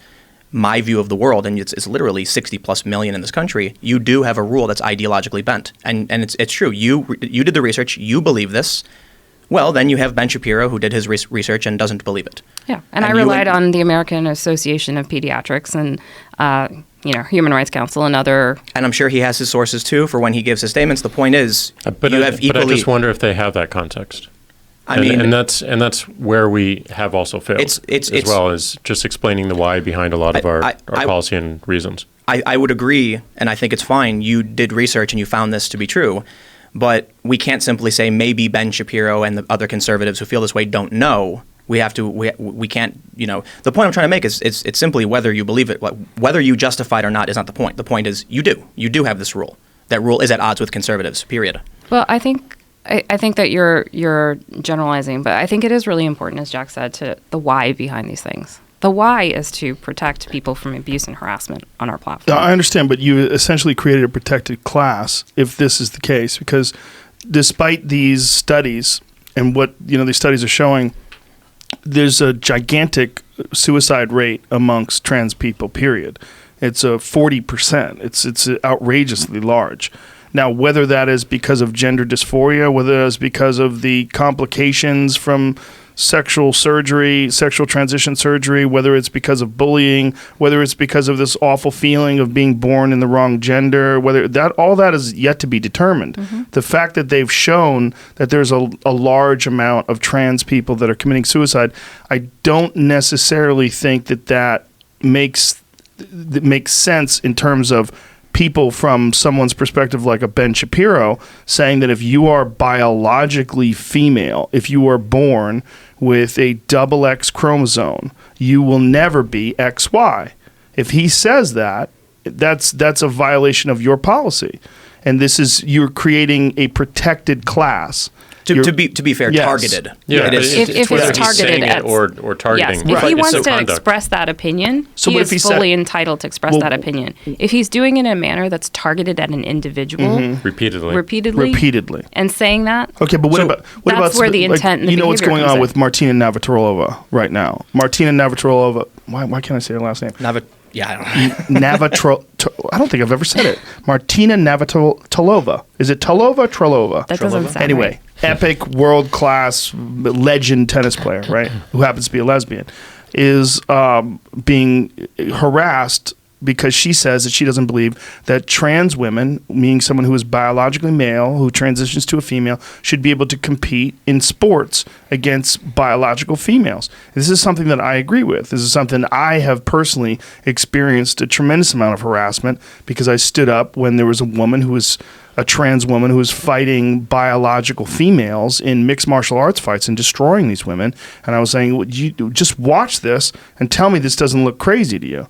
my view of the world, and it's literally 60 plus million in this country, you do have a rule that's ideologically bent. And it's true. You did the research. You believe this. Well, then you have Ben Shapiro who did his research and doesn't believe it. Yeah. And I relied on the American Association of Pediatrics and, Human Rights Council and other. And I'm sure he has his sources too for when he gives his statements. The point is, But I just wonder if they have that context. And that's where we have also failed, as well as just explaining the why behind a lot of our policy and reasons. I would agree, and I think it's fine. You did research and you found this to be true, but we can't simply say maybe Ben Shapiro and the other conservatives who feel this way don't know. We have to. We can't. The point I'm trying to make is it's simply whether you believe it, whether you justify it or not is not the point. The point is you do have this rule. That rule is at odds with conservatives. Period. Well, I think that you're generalizing, but I think it is really important, as Jack said, to the why behind these things. The why is to protect people from abuse and harassment on our platform. I understand, but you essentially created a protected class if this is the case, because despite these studies and what these studies are showing, there's a gigantic suicide rate amongst trans people, period. It's a 40%. It's outrageously large. Now, whether that is because of gender dysphoria, whether that is because of the complications from sexual surgery, sexual transition surgery, whether it's because of bullying, whether it's because of this awful feeling of being born in the wrong gender, all that is yet to be determined. The fact that they've shown that there's a large amount of trans people that are committing suicide, I don't necessarily think that makes sense in terms of people from someone's perspective, like a Ben Shapiro, saying that if you are biologically female, if you are born with a double X chromosome, you will never be XY. If he says that, that's a violation of your policy. And you're creating a protected class. To be fair, Yes. targeted. Yeah, It is. If it's whether he's targeted saying it at- or targeting. Yes, if he it's wants the to conduct. express that opinion, So he what is if he said- fully entitled to express Well- that opinion. If he's doing it in a manner that's targeted at an individual repeatedly. Repeatedly. and saying that, Okay, but what So about that's where the intent and the you know what's behavior going comes on in. with Martina Navratilova right now? Martina Navratilova. Why can't I say her last name? I don't know. I don't think I've ever said it. Martina Navratilova. Is it Talova? Trelova? that doesn't sound Anyway, right. epic world-class legend tennis player, right, who happens to be a lesbian, is being harassed because she says that she doesn't believe that trans women, meaning someone who is biologically male, who transitions to a female, should be able to compete in sports against biological females. This is something that I agree with. This is something I have personally experienced a tremendous amount of harassment because I stood up when there was a woman who was a trans woman who was fighting biological females in mixed martial arts fights and destroying these women. And I was saying, you just watch this and tell me this doesn't look crazy to you.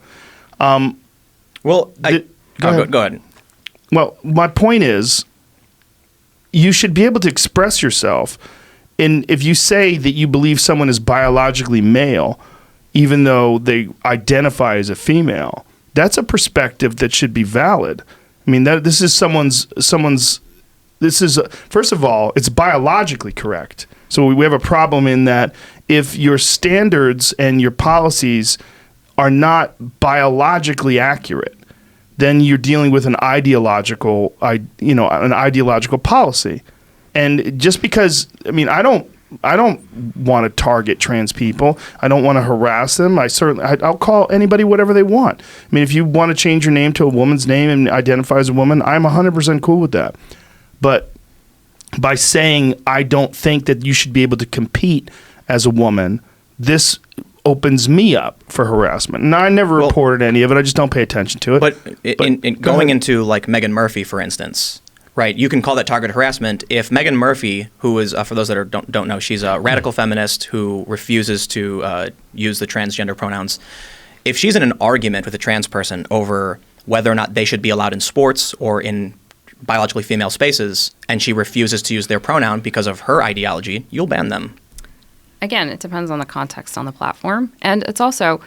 Well, Go ahead. go ahead. Well, my point is, you should be able to express yourself. And if you say that you believe someone is biologically male, even though they identify as a female, that's a perspective that should be valid. I mean, this is someone's. First of all, it's biologically correct. So we have a problem in that if your standards and your policies are not biologically accurate, then you're dealing with an ideological policy. And just because, I mean, I don't want to target trans people. I don't want to harass them. I'll call anybody whatever they want. I mean, if you want to change your name to a woman's name and identify as a woman, I'm 100% cool with that. But by saying I don't think that you should be able to compete as a woman, this opens me up for harassment. And I never reported any of it. I just don't pay attention to it. But in go going ahead. into like Meghan Murphy, for instance, right? You can call that targeted harassment if Meghan Murphy, who is, for those that don't know, she's a radical feminist who refuses to use the transgender pronouns. If she's in an argument with a trans person over whether or not they should be allowed in sports or in biologically female spaces, and she refuses to use their pronoun because of her ideology, you'll ban them. Again, it depends on the context on the platform, and it's also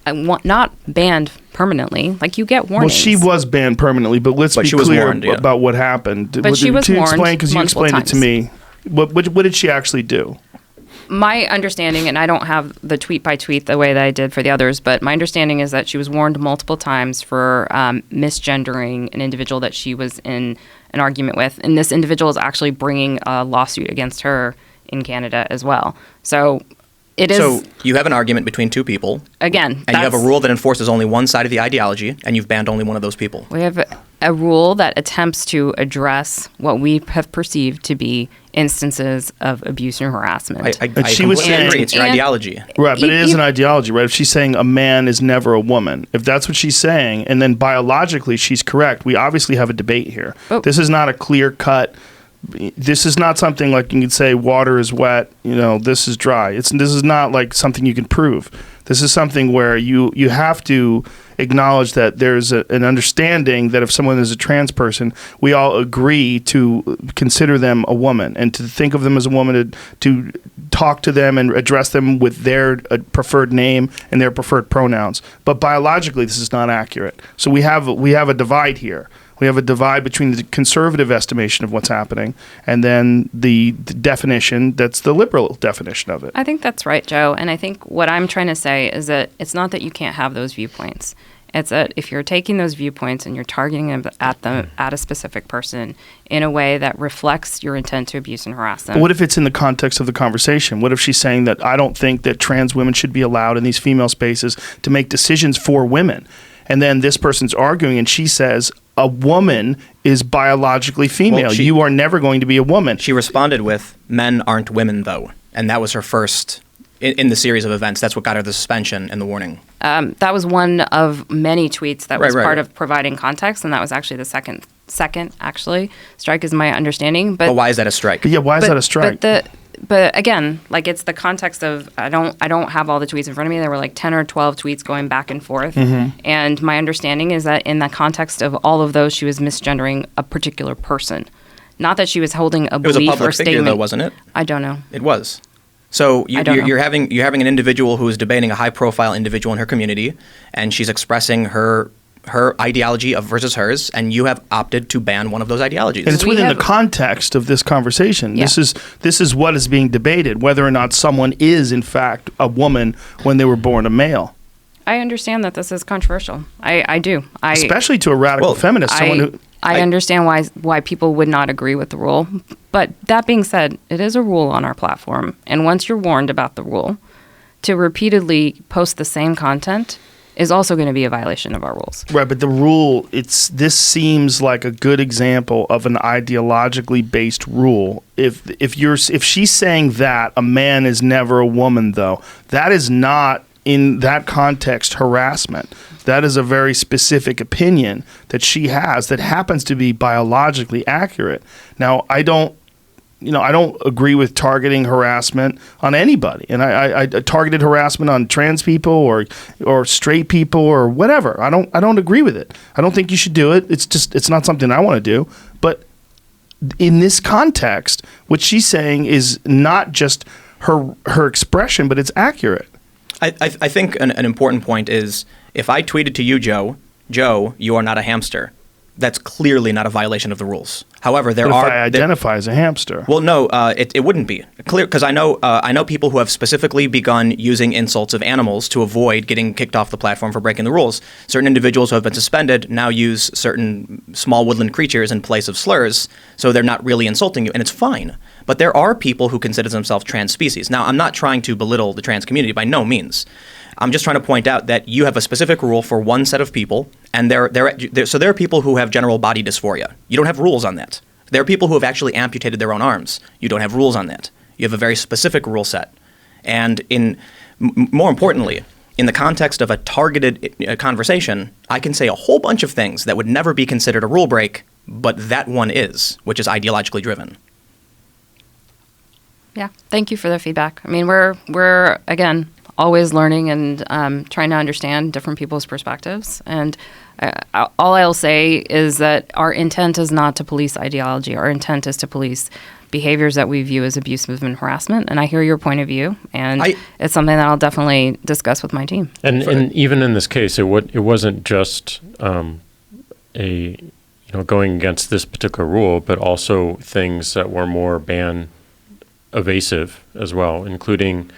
not banned permanently. Like, you get warnings. Well, she was banned permanently, but let's be she was clear warned, yeah. about what happened. But she was warned explain, because you multiple explained it to times. me. What did she actually do? My understanding, and I don't have the tweet by tweet the way that I did for the others, but my understanding is that she was warned multiple times for misgendering an individual that she was in an argument with. And this individual is actually bringing a lawsuit against her in Canada as well. So it is. So you have an argument between two people, Again, and you have a rule that enforces only one side of the ideology, and you've banned only one of those people. We have a rule that attempts to address what we have perceived to be instances of abuse and harassment. I she was completely saying- agree. It's your And- ideology. Right, but it is You- an ideology, right? If she's saying a man is never a woman, if that's what she's saying, and then biologically she's correct, we obviously have a debate here. But- This is not a clear cut. This is not something like you can say water is wet, this is dry. This is not like something you can prove. This is something where you have to acknowledge that there's an understanding that if someone is a trans person, we all agree to consider them a woman and to think of them as a woman, to talk to them and address them with their preferred name and their preferred pronouns. But biologically, this is not accurate. So we have a divide here. We have a divide between the conservative estimation of what's happening and then the definition that's the liberal definition of it. I think that's right, Joe. And I think what I'm trying to say is that it's not that you can't have those viewpoints. It's that if you're taking those viewpoints and you're targeting them at a specific person in a way that reflects your intent to abuse and harass them. But what if it's in the context of the conversation? What if she's saying that I don't think that trans women should be allowed in these female spaces to make decisions for women? And then this person's arguing and she says, a woman is biologically female. Well, You are never going to be a woman. She responded with, "Men aren't women, though." And that was her first, in the series of events, that's what got her the suspension and the warning. That was one of many tweets that was Right. part of providing context, and that was actually the second actually strike is my understanding. But why is that a strike? Yeah, why is that a strike? But again, like it's the context of I don't have all the tweets in front of me. There were like 10 or 12 tweets going back and forth, Mm-hmm. and my understanding is that in the context of all of those, she was misgendering a particular person, not that she was holding a It was a belief or public figure, statement. though, wasn't it? I don't know. It was. So I don't know. you're having an individual who is debating a high-profile individual in her community, and she's expressing her ideology versus hers, and you have opted to ban one of those ideologies. And it's We within have- the context of this conversation. Yeah. This is what is being debated, whether or not someone is in fact a woman when they were born a male. I understand that this is controversial. I do. Especially to a radical Well, feminist, someone who I understand why people would not agree with the rule. But that being said, it is a rule on our platform. And once you're warned about the rule, to repeatedly post the same content is also going to be a violation of our rules. Right, but the rule, this seems like a good example of an ideologically based rule. If she's saying that a man is never a woman, though, that is not in that context harassment. That is a very specific opinion that she has that happens to be biologically accurate. Now, I don't agree with targeting harassment on anybody, and I targeted harassment on trans people or straight people or whatever. I don't agree with it. I don't think you should do it. It's not something I want to do. But in this context, what she's saying is not just her expression, but it's accurate. I think an important point is if I tweeted to you, Joe, you are not a hamster. That's clearly not a violation of the rules. However, But if I identify as a hamster. Well, no, it wouldn't be clear because I know people who have specifically begun using insults of animals to avoid getting kicked off the platform for breaking the rules. Certain individuals who have been suspended now use certain small woodland creatures in place of slurs, so they're not really insulting you, and it's fine. But there are people who consider themselves trans species. Now, I'm not trying to belittle the trans community by no means. I'm just trying to point out that you have a specific rule for one set of people, and there are people who have general body dysphoria. You don't have rules on that. There are people who have actually amputated their own arms. You don't have rules on that. You have a very specific rule set. And more importantly, in the context of a targeted conversation, I can say a whole bunch of things that would never be considered a rule break, but that one is, which is ideologically driven. Yeah, thank you for the feedback. I mean, we're again always learning and trying to understand different people's perspectives. And all I'll say is that our intent is not to police ideology. Our intent is to police behaviors that we view as abusive and harassment. And I hear your point of view, and it's something that I'll definitely discuss with my team. And even in this case, it wasn't just going against this particular rule, but also things that were more ban evasive as well, including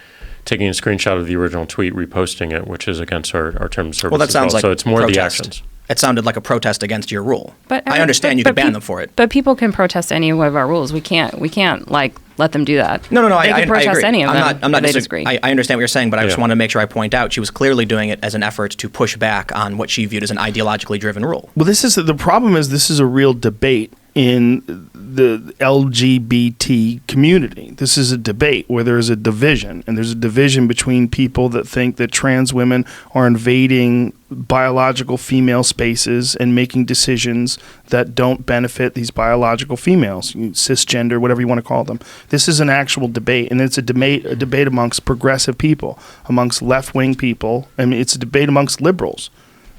taking a screenshot of the original tweet, reposting it, which is against our terms of service. Well, that sounds like so it's more protest. the actions. It sounded like a protest against your rule. But I understand you could ban them for it. But people can protest any of our rules. We can't like let them do that. No. They I can protest agree. any of them. I'm not if they disagree. I understand what you're saying, but I just Yeah. want to make sure I point out she was clearly doing it as an effort to push back on what she viewed as an ideologically driven rule. Well, the problem is this is a real debate in the LGBT community. This is a debate where there is a division, and there's a division between people that think that trans women are invading biological female spaces and making decisions that don't benefit these biological females, cisgender, whatever you want to call them. This is an actual debate, and it's a debate amongst progressive people, amongst left-wing people. I mean, it's a debate amongst liberals.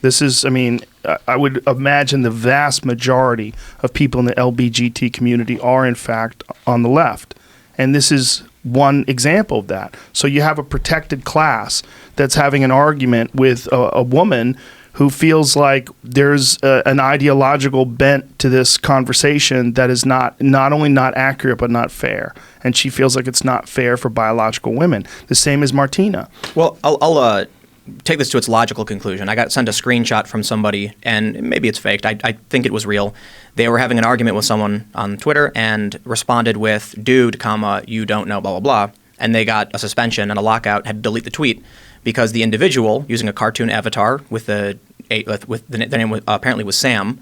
This is, I mean, I would imagine the vast majority of people in the LBGT community are, in fact, on the left. And this is one example of that. So you have a protected class that's having an argument with a woman who feels like there's an ideological bent to this conversation that is not only not accurate, but not fair. And she feels like it's not fair for biological women. The same as Martina. Well, I'll take this to its logical conclusion. I got sent a screenshot from somebody, and maybe it's faked. I think it was real. They were having an argument with someone on Twitter and responded with, dude, comma, you don't know, blah, blah, blah. And they got a suspension and a lockout, had to delete the tweet because the individual, using a cartoon avatar with their name apparently was Sam,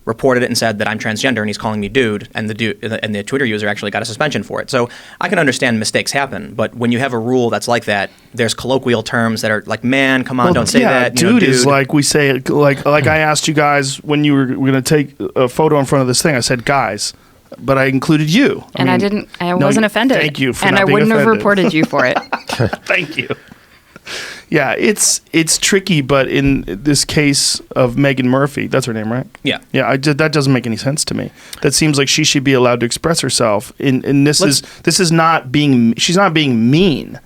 reported it and said that I'm transgender and he's calling me dude, and the Twitter user actually got a suspension for it. So I can understand mistakes happen, but when you have a rule that's like that, there's colloquial terms that are like, man, come on, don't say that. Dude is like we say, like I asked you guys when you were going to take a photo in front of this thing, I said, guys, but I included you. I wasn't offended. Thank you for and not I being wouldn't have offended. reported you for it. Thank you. Yeah, it's tricky, but in this case of Megan Murphy, that's her name, right? Yeah. Yeah, that doesn't make any sense to me. That seems like she should be allowed to express herself. And this is not being, she's not being mean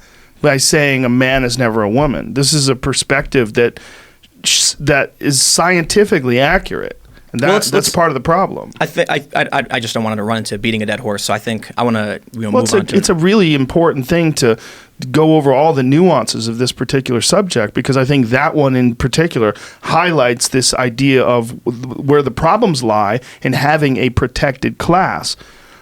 by saying a man is never a woman. This is a perspective that is scientifically accurate. And that's part of the problem. I just don't want to run into beating a dead horse, so I think I want to move on to it's a really important thing to go over all the nuances of this particular subject, because I think that one in particular highlights this idea of where the problems lie in having a protected class.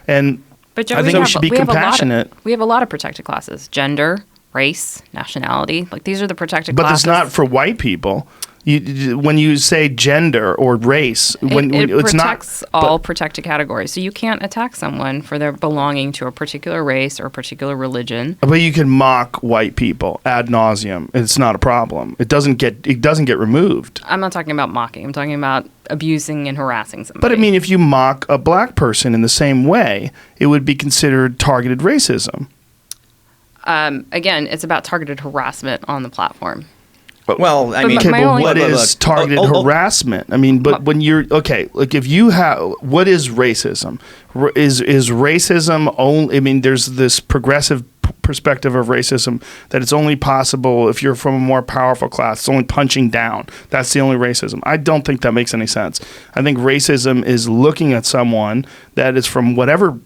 And But Joe, I think we should be compassionate. We have a lot of protected classes: gender, race, nationality. Like these are the protected But classes. it's not for white people. When you say gender or race, It it's protects not all protected categories. So you can't attack someone for their belonging to a particular race or a particular religion. But you can mock white people ad nauseum. It's not a problem. It doesn't get removed. I'm not talking about mocking. I'm talking about abusing and harassing somebody. But I mean, if you mock a black person in the same way, it would be considered targeted racism. Again, it's about targeted harassment on the platform. Well, I mean, Okay, but what look, is targeted harassment? I mean, but when you're like if you have, what is racism? Is racism only? I mean, there's this progressive perspective of racism that it's only possible if you're from a more powerful class. It's only punching down. That's the only racism. I don't think that makes any sense. I think racism is looking at someone that is from whatever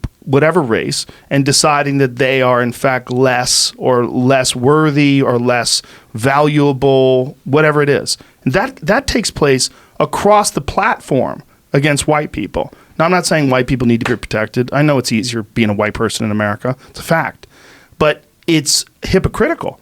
race and deciding that they are in fact less worthy or less valuable, whatever it is. And that takes place across the platform against white people. Now, I'm not saying white people need to be protected. I know it's easier being a white person in America. It's a fact. But it's hypocritical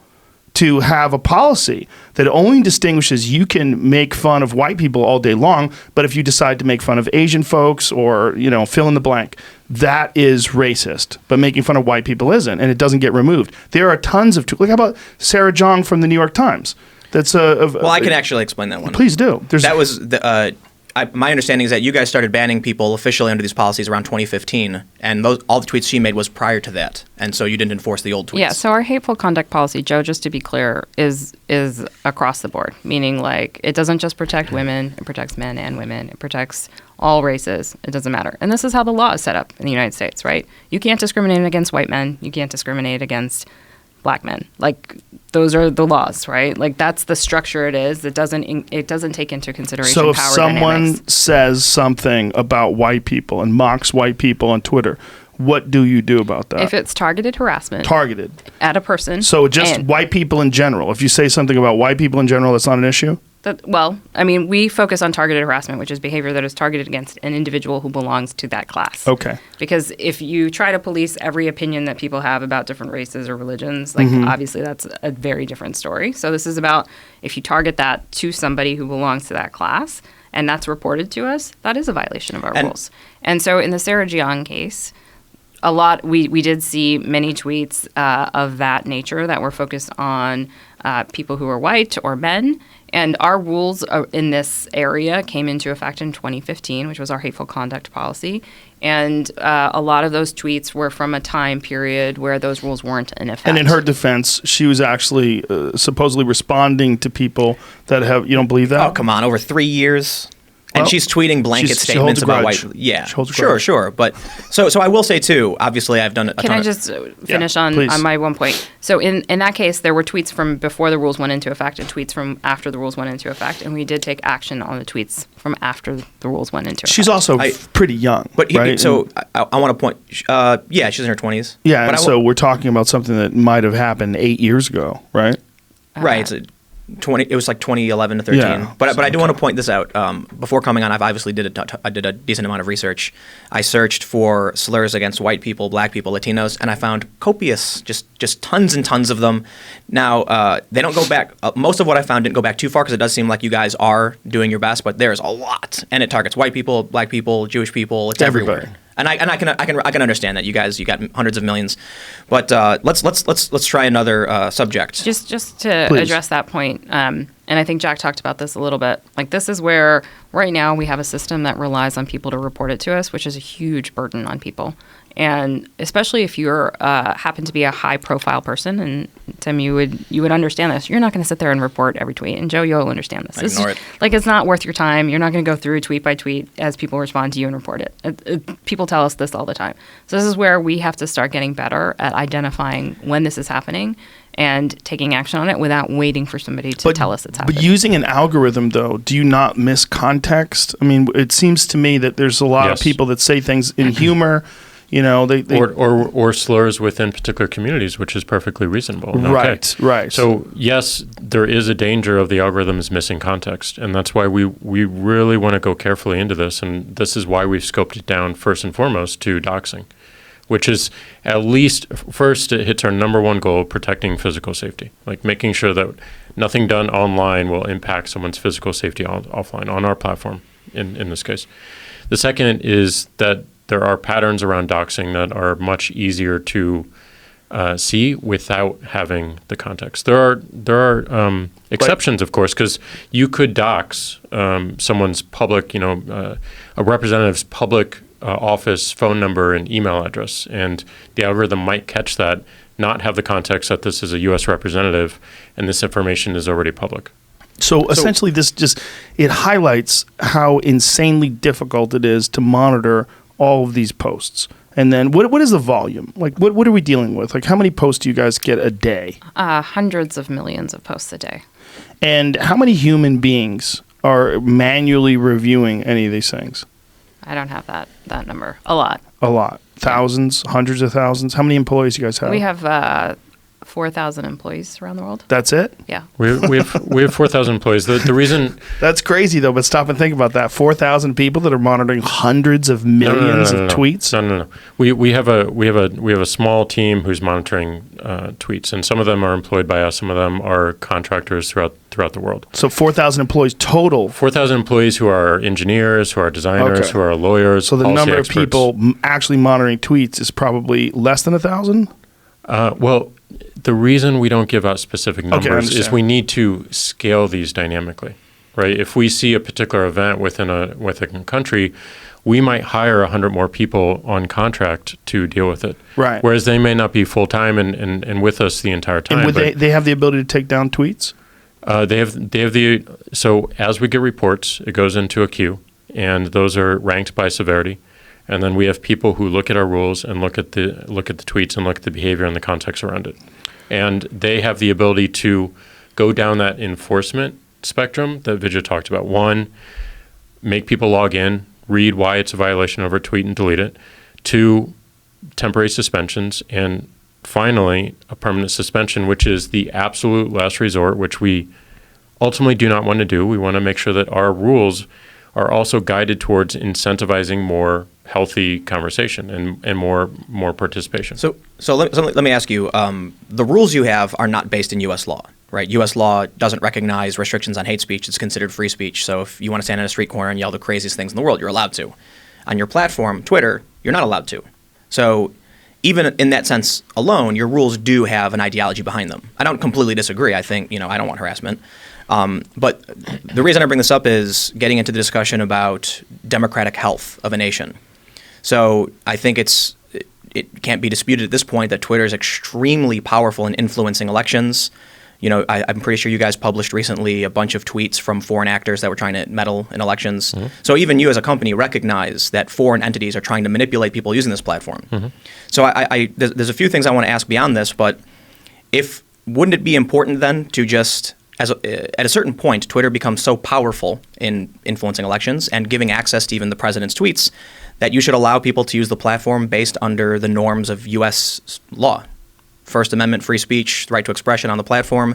to have a policy that only distinguishes you can make fun of white people all day long, but if you decide to make fun of Asian folks or, fill in the blank, that is racist. But making fun of white people isn't, and it doesn't get removed. There are tons of look, how about Sarah Jong from the New York Times? That's well, I can actually explain that one. Please do. That was my understanding is that you guys started banning people officially under these policies around 2015, and all the tweets she made was prior to that, and so you didn't enforce the old tweets. Yeah, so our hateful conduct policy, Joe, just to be clear, is across the board, meaning like it doesn't just protect women, it protects men and women, it protects all races, it doesn't matter. And this is how the law is set up in the United States, right? You can't discriminate against white men, you can't discriminate against black men. Like those are the laws, right? Like that's the structure it is. It doesn't take into consideration so if power someone dynamics. says something about white people and mocks white people on Twitter, what do you do about that? If it's targeted harassment Targeted. at a person. So just and- white people in general. If you say something about white people in general, that's not an issue? we focus on targeted harassment, which is behavior that is targeted against an individual who belongs to that class. Okay. Because if you try to police every opinion that people have about different races or religions, obviously that's a very different story. So this is about if you target that to somebody who belongs to that class and that's reported to us, that is a violation of our rules. And so in the Sarah Jiang case, a lot. We did see many tweets of that nature that were focused on people who are white or men. And our rules in this area came into effect in 2015, which was our hateful conduct policy. And a lot of those tweets were from a time period where those rules weren't in effect. And in her defense, she was actually supposedly responding to people that have, you don't believe that? Oh, come on, over 3 years. And Well, she's tweeting blanket she statements holds a about grudge. white. Yeah, She holds a sure, grudge. sure. But so I will say too. Obviously, I've done a Can ton I of- just finish please. on my one point? So in that case, there were tweets from before the rules went into effect and tweets from after the rules went into effect, and we did take action on the tweets from after the rules went into effect. She's also I- pretty young, But right? so I want to point. Yeah, she's in her 20s. Yeah, but and I so will- we're talking about something that might have happened 8 years ago, right? right. It's a 20. It was like 2011 to 13. Yeah, But I do want to okay. point this out. Before coming on, I've obviously I did a decent amount of research. I searched for slurs against white people, black people, Latinos, and I found copious, just tons and tons of them. Now they don't go back. Most of what I found didn't go back too far because it does seem like you guys are doing your best, but there's a lot, and it targets white people, black people, Jewish people. It's Everybody. everywhere. And I can understand that you guys, you got hundreds of millions, but let's try another subject. Just to Please. address that point, and I think Jack talked about this a little bit. Like, this is where right now we have a system that relies on people to report it to us, which is a huge burden on people. And especially if you're happen to be a high profile person, and Tim, you would understand this. You're not going to sit there and report every tweet. And Joe, you'll understand this. This ignore is- it. Like, it's not worth your time. You're not going to go through tweet by tweet as people respond to you and report it. People tell us this all the time. So this is where we have to start getting better at identifying when this is happening and taking action on it without waiting for somebody to tell us it's happening. But using an algorithm, though, do you not miss context? I mean, it seems to me that there's a lot Yes. of people that say things in humor. You know, they or slurs within particular communities, which is perfectly reasonable. and okay. Right. So yes, there is a danger of the algorithms missing context, and that's why we really want to go carefully into this, and this is why we've scoped it down first and foremost to doxing, which is at least first it hits our number one goal, protecting physical safety, like making sure that nothing done online will impact someone's physical safety offline on our platform in this case. The second is that there are patterns around doxing that are much easier to see without having the context. There are exceptions, of course, because you could dox someone's public, a representative's public office phone number and email address, and the algorithm might catch that, not have the context that this is a U.S. representative and this information is already public. So essentially, this it highlights how insanely difficult it is to monitor all of these posts. And then what is the volume? Like, what are we dealing with? Like, how many posts do you guys get a day? Hundreds of millions of posts a day. And how many human beings are manually reviewing any of these things? I don't have that number. A lot. A lot. Thousands, hundreds of thousands. How many employees do you guys have? We have 4,000 employees around the world. That's it? Yeah. We have 4,000 employees. The reason That's crazy, though. But stop and think about that. 4,000 people that are monitoring hundreds of millions of tweets. No. We have a small team who's monitoring tweets, and some of them are employed by us. Some of them are contractors throughout the world. So 4,000 employees total. 4,000 employees who are engineers, who are designers, Okay. who are lawyers. So the policy number experts. of people actually monitoring tweets is probably less than 1,000? Well, the reason we don't give out specific I numbers is understand. we need to scale these dynamically, right? If we see a particular event within a country, we might hire 100 more people on contract to deal with it. Right. Whereas they may not be full time and with us the entire time. And would but they have the ability to take down tweets? they have the so as we get reports, it goes into a queue, and those are ranked by severity. And then we have people who look at our rules and look at the tweets and look at the behavior and the context around it. And they have the ability to go down that enforcement spectrum that Vijay talked about. One, make people log in, read why it's a violation over a tweet and delete it. Two, temporary suspensions. And finally, a permanent suspension, which is the absolute last resort, which we ultimately do not want to do. We want to make sure that our rules are also guided towards incentivizing more healthy conversation and more participation. So let me ask you, the rules you have are not based in U.S. law, right? U.S. law doesn't recognize restrictions on hate speech. It's considered free speech. So if you want to stand in a street corner and yell the craziest things in the world, you're allowed to. On your platform, Twitter, you're not allowed to. So even in that sense alone, your rules do have an ideology behind them. I don't completely disagree. I think, I don't want harassment. But the reason I bring this up is getting into the discussion about democratic health of a nation. So I think it can't be disputed at this point that Twitter is extremely powerful in influencing elections. I'm pretty sure you guys published recently a bunch of tweets from foreign actors that were trying to meddle in elections. Mm-hmm. So even you as a company recognize that foreign entities are trying to manipulate people using this platform. Mm-hmm. So there's a few things I want to ask beyond this, but wouldn't it be important then to just, at a certain point, Twitter becomes so powerful in influencing elections and giving access to even the president's tweets that you should allow people to use the platform based under the norms of U.S. law? First Amendment, free speech, right to expression on the platform.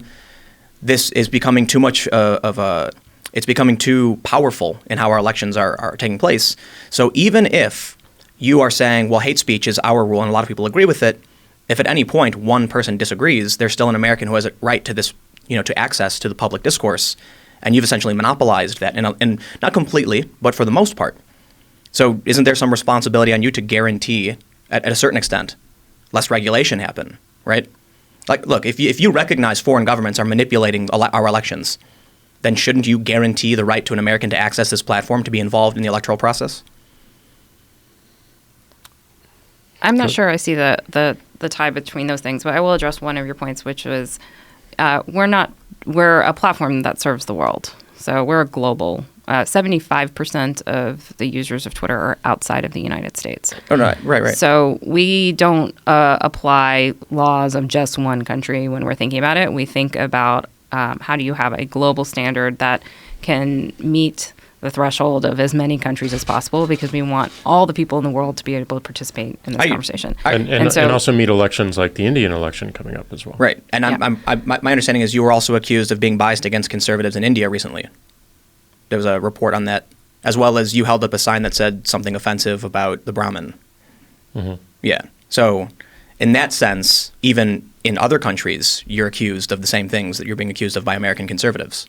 This is becoming too much it's becoming too powerful in how our elections are taking place. So even if you are saying, well, hate speech is our rule, and a lot of people agree with it, if at any point one person disagrees, there's still an American who has a right to this, to access to the public discourse, and you've essentially monopolized that, and not completely, but for the most part. So isn't there some responsibility on you to guarantee, at a certain extent, less regulation happen? Right? Like, look, if you recognize foreign governments are manipulating our elections, then shouldn't you guarantee the right to an American to access this platform to be involved in the electoral process? I'm not sure I see the tie between those things, but I will address one of your points, which was we're a platform that serves the world. So we're a global. 75% of the users of Twitter are outside of the United States. Oh, no, right. So we don't apply laws of just one country when we're thinking about it. We think about how do you have a global standard that can meet the threshold of as many countries as possible, because we want all the people in the world to be able to participate in this conversation. And also meet elections like the Indian election coming up as well. Right. And my understanding is you were also accused of being biased against conservatives in India recently. There was a report on that, as well as you held up a sign that said something offensive about the Brahmin. Mm-hmm. Yeah. So in that sense, even in other countries, you're accused of the same things that you're being accused of by American conservatives.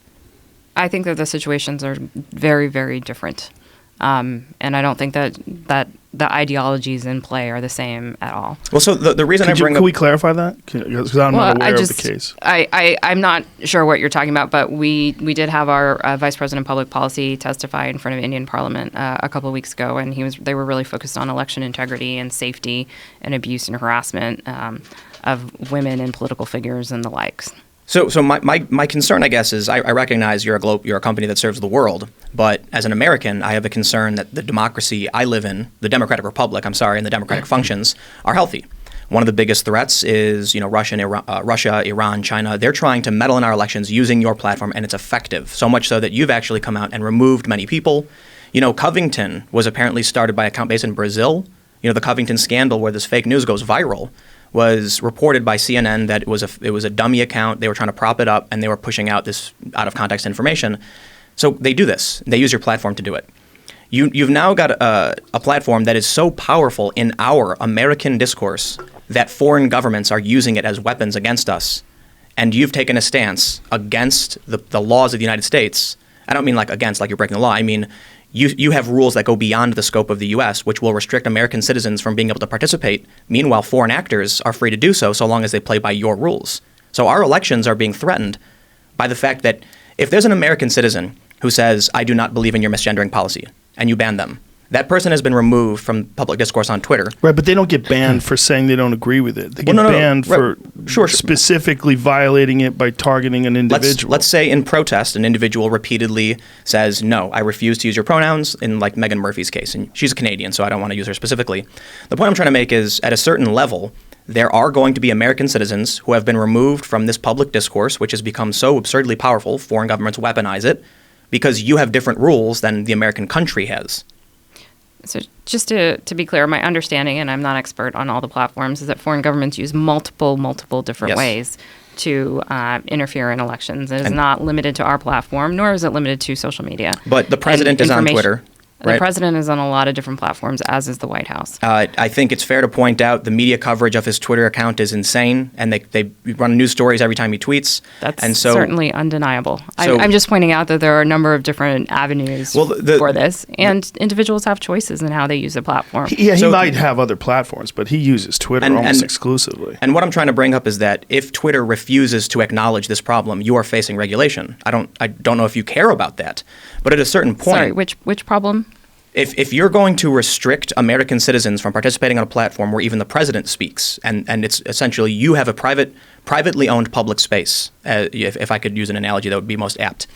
I think that the situations are very, very different. And I don't think that the ideologies in play are the same at all. Well, so the reason Can we clarify that? Because I'm not aware of the case. I'm not sure what you're talking about, but we did have our Vice President of Public Policy testify in front of Indian Parliament a couple of weeks ago, and they were really focused on election integrity and safety and abuse and harassment of women and political figures and the likes. So my concern, I guess, is I recognize you're a company that serves the world, but as an American, I have a concern that the democracy I live in, the Democratic Republic, and the democratic functions are healthy. One of the biggest threats is, Russia, Iran, China. They're trying to meddle in our elections using your platform, and it's effective. So much so that you've actually come out and removed many people. Covington was apparently started by an account based in Brazil. The Covington scandal, where this fake news goes viral, was reported by CNN that it was a dummy account. They were trying to prop it up, and they were pushing out this out of context information. So they do this. They use your platform to do it. You've now got a platform that is so powerful in our American discourse that foreign governments are using it as weapons against us. And you've taken a stance against the laws of the United States. I don't mean like you're breaking the law. I mean, you have rules that go beyond the scope of the U.S., which will restrict American citizens from being able to participate. Meanwhile, foreign actors are free to do so long as they play by your rules. So our elections are being threatened by the fact that if there's an American citizen who says, I do not believe in your misgendering policy, and you ban them, that person has been removed from public discourse on Twitter. Right, but they don't get banned for saying they don't agree with it. They get banned for specifically violating it by targeting an individual. Let's say in protest, an individual repeatedly says, no, I refuse to use your pronouns, in like Meghan Murphy's case. And she's a Canadian, so I don't want to use her specifically. The point I'm trying to make is, at a certain level, there are going to be American citizens who have been removed from this public discourse, which has become so absurdly powerful, foreign governments weaponize it, because you have different rules than the American country has. So just to be clear, my understanding, and I'm not expert on all the platforms, is that foreign governments use multiple different ways to interfere in elections. It is not limited to our platform, nor is it limited to social media. But the president is on Twitter. The right? president is on a lot of different platforms, as is the White House. I think it's fair to point out the media coverage of his Twitter account is insane, and they run news stories every time he tweets. That's and so, certainly undeniable. So- I'm just pointing out that there are a number of different avenues Well, for this, and individuals have choices in how they use the platform. Yeah, he So- might have other platforms, but he uses Twitter almost exclusively. And what I'm trying to bring up is that if Twitter refuses to acknowledge this problem, you are facing regulation. I don't know if you care about that, but at a certain point, Sorry, which problem? if you're going to restrict American citizens from participating on a platform where even the president speaks, and it's essentially you have a privately owned public space, if I could use an analogy that would be most apt,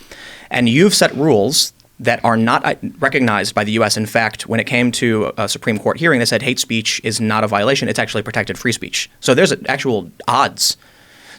and you've set rules that are not recognized by the U.S. In fact, when it came to a Supreme Court hearing, they said hate speech is not a violation. It's actually protected free speech. So there's actual odds.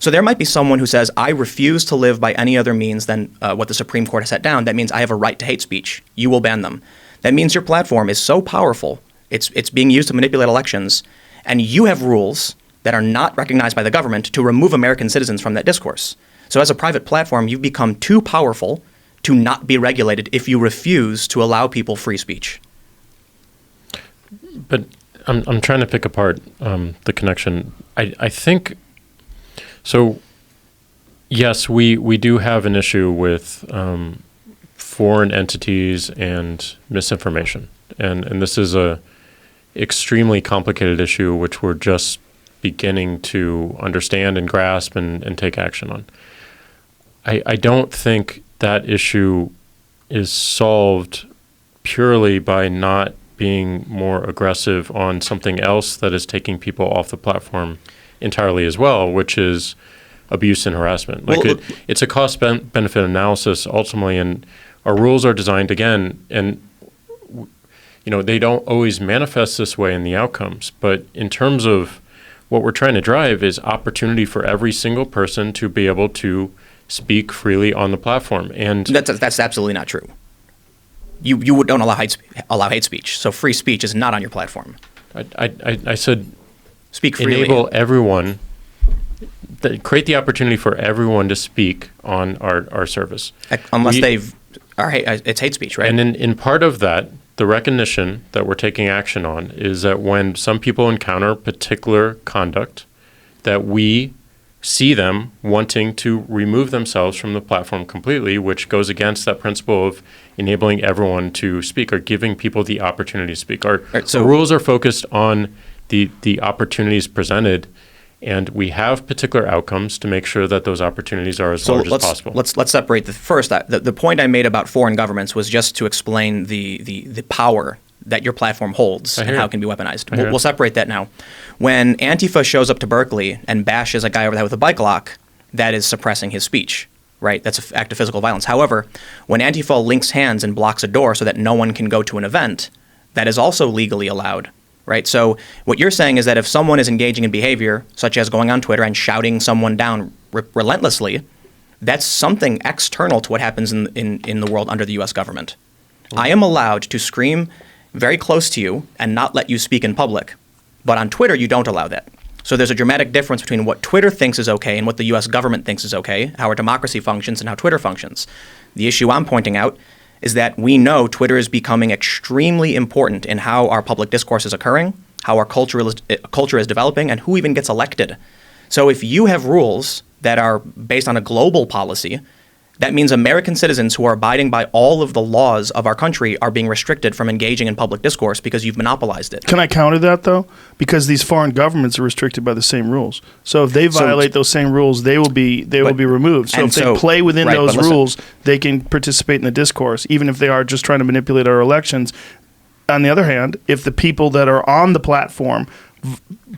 So there might be someone who says, I refuse to live by any other means than what the Supreme Court has set down. That means I have a right to hate speech. You will ban them. That means your platform is so powerful, it's being used to manipulate elections, and you have rules that are not recognized by the government to remove American citizens from that discourse. So as a private platform, you've become too powerful to not be regulated if you refuse to allow people free speech. But I'm trying to pick apart the connection. I think so. Yes, we do have an issue with foreign entities and misinformation, and this is a extremely complicated issue which we're just beginning to understand and grasp and take action on. I don't think that issue is solved purely by not being more aggressive on something else that is taking people off the platform entirely as well, which is abuse and harassment. It's a cost-benefit analysis ultimately, and our rules are designed again, and they don't always manifest this way in the outcomes, but in terms of what we're trying to drive is opportunity for every single person to be able to speak freely on the platform. And that's absolutely not true. You don't allow hate speech, so free speech is not on your platform. I said speak freely. Enable everyone, create the opportunity for everyone to speak on our service. Unless it's hate speech, right? And in part of that, the recognition that we're taking action on is that when some people encounter particular conduct, that we see them wanting to remove themselves from the platform completely, which goes against that principle of enabling everyone to speak or giving people the opportunity to speak. Our rules are focused on the opportunities presented, and we have particular outcomes to make sure that those opportunities are as large as possible. Let's separate the point I made about foreign governments was just to explain the power that your platform holds and how it can be weaponized. We'll separate that now. When Antifa shows up to Berkeley and bashes a guy over the head with a bike lock, that is suppressing his speech, right? That's an act of physical violence. However, when Antifa links hands and blocks a door so that no one can go to an event, that is also legally allowed, right? So what you're saying is that if someone is engaging in behavior, such as going on Twitter and shouting someone down relentlessly, that's something external to what happens in the world under the U.S. government. I am allowed to scream very close to you and not let you speak in public. But on Twitter, you don't allow that. So there's a dramatic difference between what Twitter thinks is okay and what the U.S. government thinks is okay, how our democracy functions and how Twitter functions. The issue I'm pointing out is that we know Twitter is becoming extremely important in how our public discourse is occurring, how our culture is developing, and who even gets elected. So if you have rules that are based on a global policy, that means American citizens who are abiding by all of the laws of our country are being restricted from engaging in public discourse because you've monopolized it. Can I counter that, though? Because these foreign governments are restricted by the same rules. So if they violate those same rules, they will be removed. So if they play within those rules, they can participate in the discourse, even if they are just trying to manipulate our elections. On the other hand, if the people that are on the platform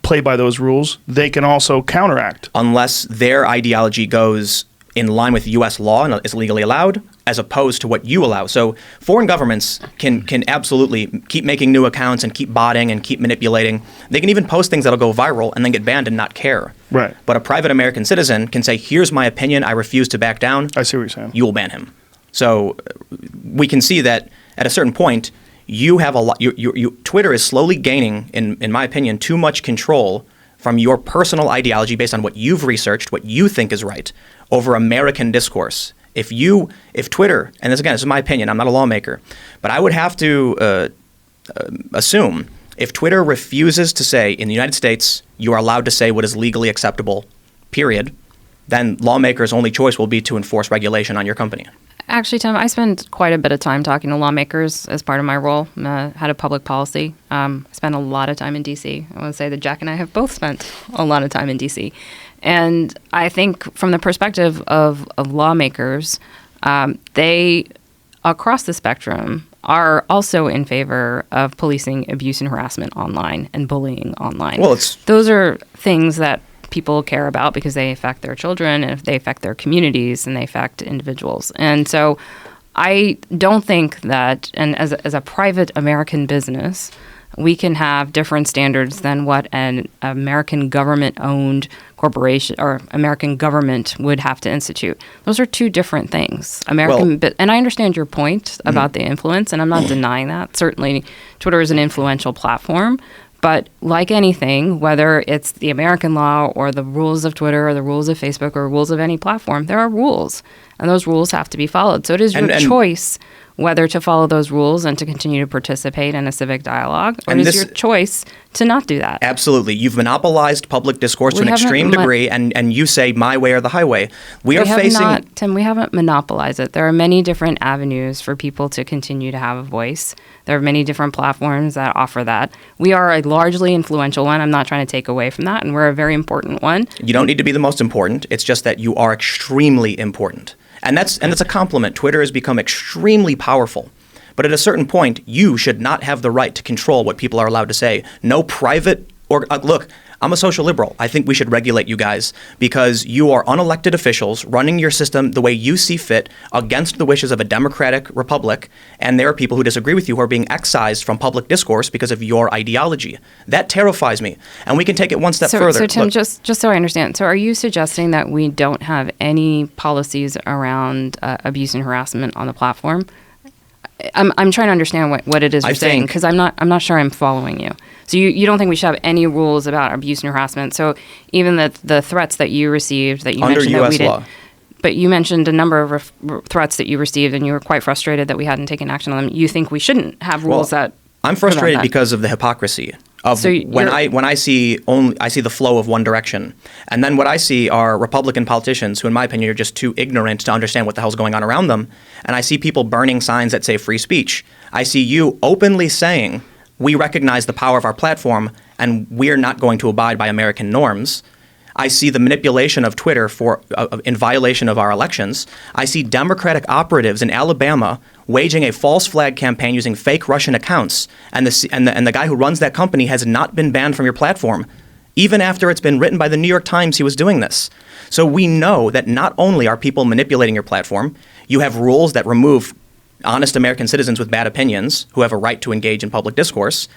play by those rules, they can also counteract. Unless their ideology goes in line with U.S. law and is legally allowed, as opposed to what you allow. So foreign governments can absolutely keep making new accounts and keep botting and keep manipulating. They can even post things that'll go viral and then get banned and not care. Right. But a private American citizen can say, here's my opinion, I refuse to back down. I see what you're saying. You will ban him. So we can see that at a certain point, you have a lot. Twitter is slowly gaining, in my opinion, too much control from your personal ideology based on what you've researched, what you think is right, over American discourse. If Twitter, and this is my opinion, I'm not a lawmaker, but I would have to assume if Twitter refuses to say in the United States you are allowed to say what is legally acceptable, period, then lawmakers' only choice will be to enforce regulation on your company. Actually, Tim, I spend quite a bit of time talking to lawmakers as part of my role. Head of public policy. I spend a lot of time in D.C. I want to say that Jack and I have both spent a lot of time in D.C. And I think from the perspective of lawmakers, they, across the spectrum, are also in favor of policing abuse and harassment online and bullying online. Well, those are things that people care about because they affect their children and if they affect their communities and they affect individuals. And so I don't think that, and as a private American business, we can have different standards than what an American government-owned corporation or American government would have to institute. Those are two different things. And I understand your point about the influence, and I'm not denying that. Certainly, Twitter is an influential platform. But like anything, whether it's the American law or the rules of Twitter or the rules of Facebook or rules of any platform, there are rules, and those rules have to be followed. So it is your choice whether to follow those rules and to continue to participate in a civic dialogue, or it is your choice to not do that. Absolutely. You've monopolized public discourse to an extreme degree, and you say my way or the highway. Tim, we haven't monopolized it. There are many different avenues for people to continue to have a voice. There are many different platforms that offer that. We are a largely influential one. I'm not trying to take away from that, and we're a very important one. You don't need to be the most important. It's just that you are extremely important. And that's a compliment. Twitter has become extremely powerful. But at a certain point, you should not have the right to control what people are allowed to say. No private look, I'm a social liberal. I think we should regulate you guys because you are unelected officials running your system the way you see fit against the wishes of a democratic republic, and there are people who disagree with you who are being excised from public discourse because of your ideology. That terrifies me. And we can take it one step further. So Tim, just so I understand, so are you suggesting that we don't have any policies around abuse and harassment on the platform? I'm trying to understand what it is you're saying because I'm not sure I'm following you. So you don't think we should have any rules about abuse and harassment? So even the threats that you received that you under mentioned US that we law. did, but you mentioned a number of threats that you received and you were quite frustrated that we hadn't taken action on them. You think we shouldn't have rules that? I'm frustrated because of the hypocrisy of when I see the flow of one direction, and then what I see are Republican politicians who, in my opinion, are just too ignorant to understand what the hell's going on around them. And I see people burning signs that say free speech. I see you openly saying we recognize the power of our platform and we're not going to abide by American norms. I see the manipulation of Twitter in violation of our elections. I see Democratic operatives in Alabama waging a false flag campaign using fake Russian accounts, and the guy who runs that company has not been banned from your platform. Even after it's been written by the New York Times he was doing this. So we know that not only are people manipulating your platform, you have rules that remove honest American citizens with bad opinions who have a right to engage in public discourse,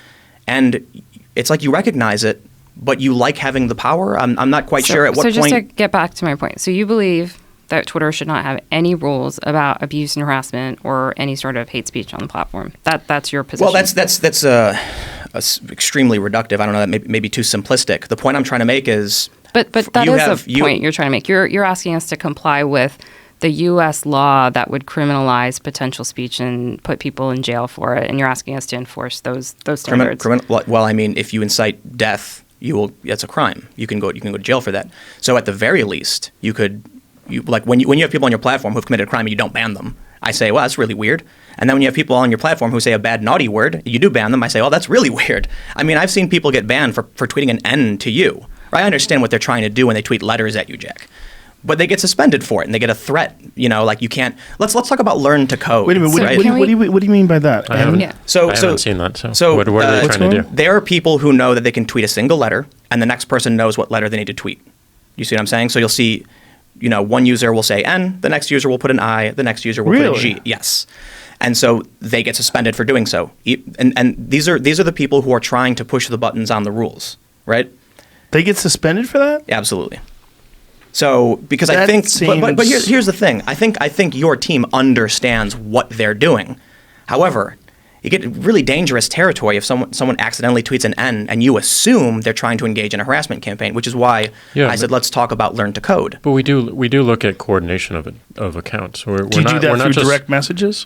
and it's like you recognize it, but you like having the power? I'm not quite sure at what point... So just to get back to my point, so you believe that Twitter should not have any rules about abuse and harassment or any sort of hate speech on the platform. That's your position. Well, that's extremely reductive. I don't know, that may be too simplistic. The point I'm trying to make is... But that is the point you're trying to make. You're asking us to comply with the U.S. law that would criminalize potential speech and put people in jail for it, and you're asking us to enforce those standards. Well, I mean, if you incite death... That's a crime. You can go to jail for that. So at the very least, when you have people on your platform who've committed a crime and you don't ban them, I say, well, that's really weird. And then when you have people on your platform who say a bad naughty word, you do ban them. I say, oh, that's really weird. I mean, I've seen people get banned for tweeting an N to you. I understand what they're trying to do when they tweet letters at you, Jack. But they get suspended for it, and they get a threat. Like you can't. Let's talk about learn to code. Wait a minute. Right? What do you mean by that? I haven't So seen that. So what are they trying to do? There are people who know that they can tweet a single letter, and the next person knows what letter they need to tweet. You see what I'm saying? So you'll see, one user will say N, the next user will put an I, the next user will put a G. Yes. And so they get suspended for doing so. And these are the people who are trying to push the buttons on the rules, right? They get suspended for that? Absolutely. So, because that I think, seems... but here's the thing. I think your team understands what they're doing. However, you get really dangerous territory if someone accidentally tweets an N and you assume they're trying to engage in a harassment campaign, which is why I said let's talk about learn to code. But we do look at coordination of accounts. We're Do you not, do we're that not through just, direct messages?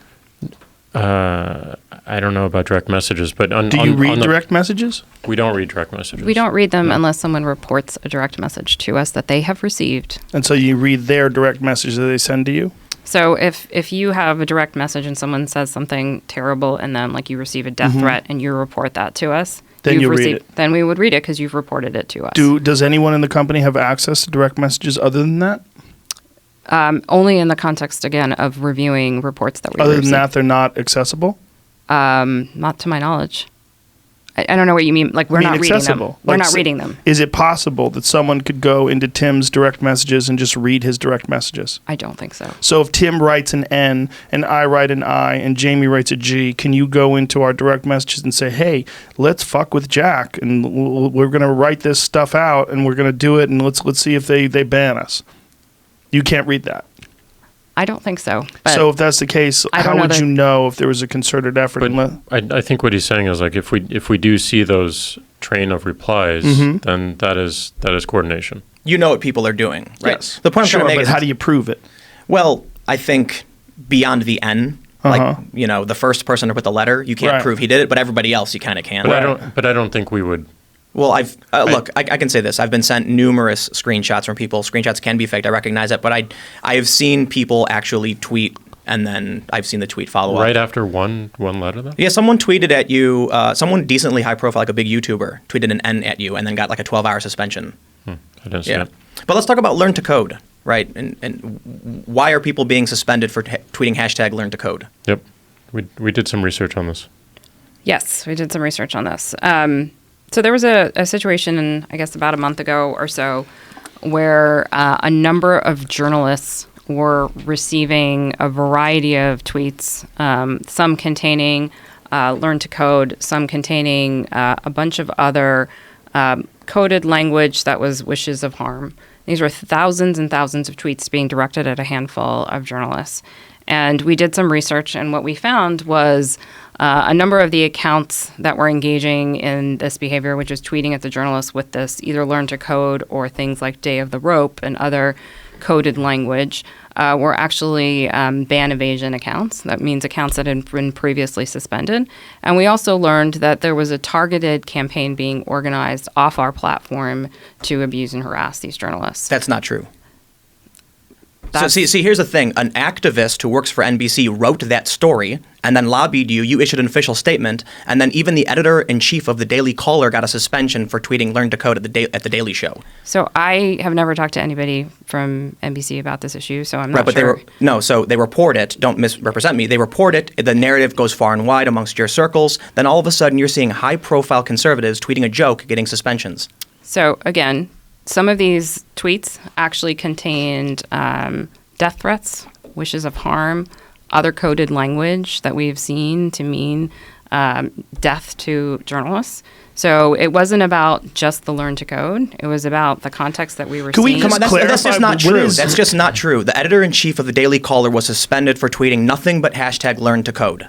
I don't know about direct messages, but Do you read direct messages? We don't read direct messages. We don't read them unless someone reports a direct message to us that they have received. And so you read their direct message that they send to you? So if you have a direct message and someone says something terrible and then like you receive a death threat and you report that to us, Then you read it. Then we would read it because you've reported it to us. Does anyone in the company have access to direct messages other than that? Only in the context, again, of reviewing reports that we Other receive. than that, they're not accessible? Not to my knowledge. I don't know what you mean. Like, we're I mean, not reading them. accessible. We're Like, not reading them. Is it possible that someone could go into Tim's direct messages and just read his direct messages? I don't think so. So if Tim writes an N and I write an I and Jamie writes a G, can you go into our direct messages and say, hey, let's fuck with Jack and we're going to write this stuff out and we're going to do it and let's see if they ban us? You can't read that. I don't think so. But So if that's the case, I don't how know would that- you know if there was a concerted effort? But I think what he's saying is like if we do see those train of replies, then that is coordination. You know what people are doing, right? Yes. The point I'm Sure, trying to make but is how do you prove it? well, I think beyond the N, like the first person to put the letter, you can't Right. prove he did it, but everybody else you kind of can. But I don't think we would. Well, I can say this. I've been sent numerous screenshots from people. Screenshots can be faked. I recognize it, but I have seen people actually tweet, and then I've seen the tweet follow up. Right after one letter, though? Yeah, someone tweeted at you. Someone decently high profile, like a big YouTuber, tweeted an N at you, and then got like a 12-hour suspension. I didn't see Yeah, it. but let's talk about learn to code, right? And why are people being suspended for tweeting hashtag learn to code? Yep. We did some research on this. yes, we did some research on this. So there was a situation, I guess about a month ago or so, where a number of journalists were receiving a variety of tweets, some containing learn to code, some containing a bunch of other coded language that was wishes of harm. These were thousands and thousands of tweets being directed at a handful of journalists. And we did some research, and what we found was a number of the accounts that were engaging in this behavior, which is tweeting at the journalists with this either learn to code or things like Day of the Rope and other coded language, were actually ban evasion accounts. That means accounts that had been previously suspended. And we also learned that there was a targeted campaign being organized off our platform to abuse and harass these journalists. That's not true. So see, here's the thing. An activist who works for NBC wrote that story and then lobbied you. You issued an official statement, and then even the editor-in-chief of the Daily Caller got a suspension for tweeting "Learn to Code" at the Daily Show. So I have never talked to anybody from NBC about this issue, so I'm not Right, but sure. so they report it. Don't misrepresent me. They report it. The narrative goes far and wide amongst your circles. Then all of a sudden, you're seeing high-profile conservatives tweeting a joke, getting suspensions. So again, some of these tweets actually contained death threats, wishes of harm, other coded language that we've seen to mean death to journalists. So it wasn't about just the learn to code. It was about the context that we were Can we seeing. Come on, that's clarify just not what true. is- That's just not true. The editor-in-chief of the Daily Caller was suspended for tweeting nothing but hashtag Learn to Code.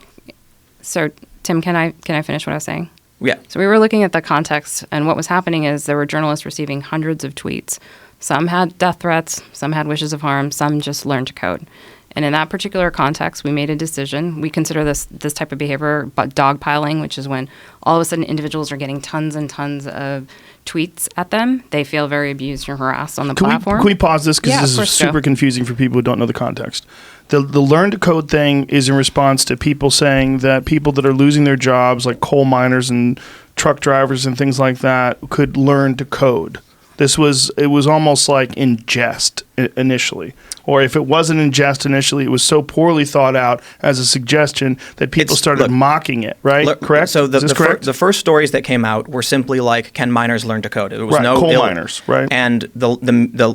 So Tim, can I finish what I was saying? Yeah. So we were looking at the context, and what was happening is there were journalists receiving hundreds of tweets. Some had death threats, some had wishes of harm, some just learned to code. And in that particular context, we made a decision. We consider this type of behavior dogpiling, which is when all of a sudden individuals are getting tons and tons of tweets at them. They feel very abused and harassed on the platform. Can we pause this because Yeah, this of is course, super Joe. confusing for people who don't know the context. The learn to code thing is in response to people saying that people that are losing their jobs, like coal miners and truck drivers and things like that, could learn to code. It was almost like in jest initially. Or if it wasn't in jest initially, it was so poorly thought out as a suggestion that people started mocking it, right? Correct? So Is this correct? the first stories that came out were simply like, can miners learn to code? It was Right, no coal ill- miners, right. And the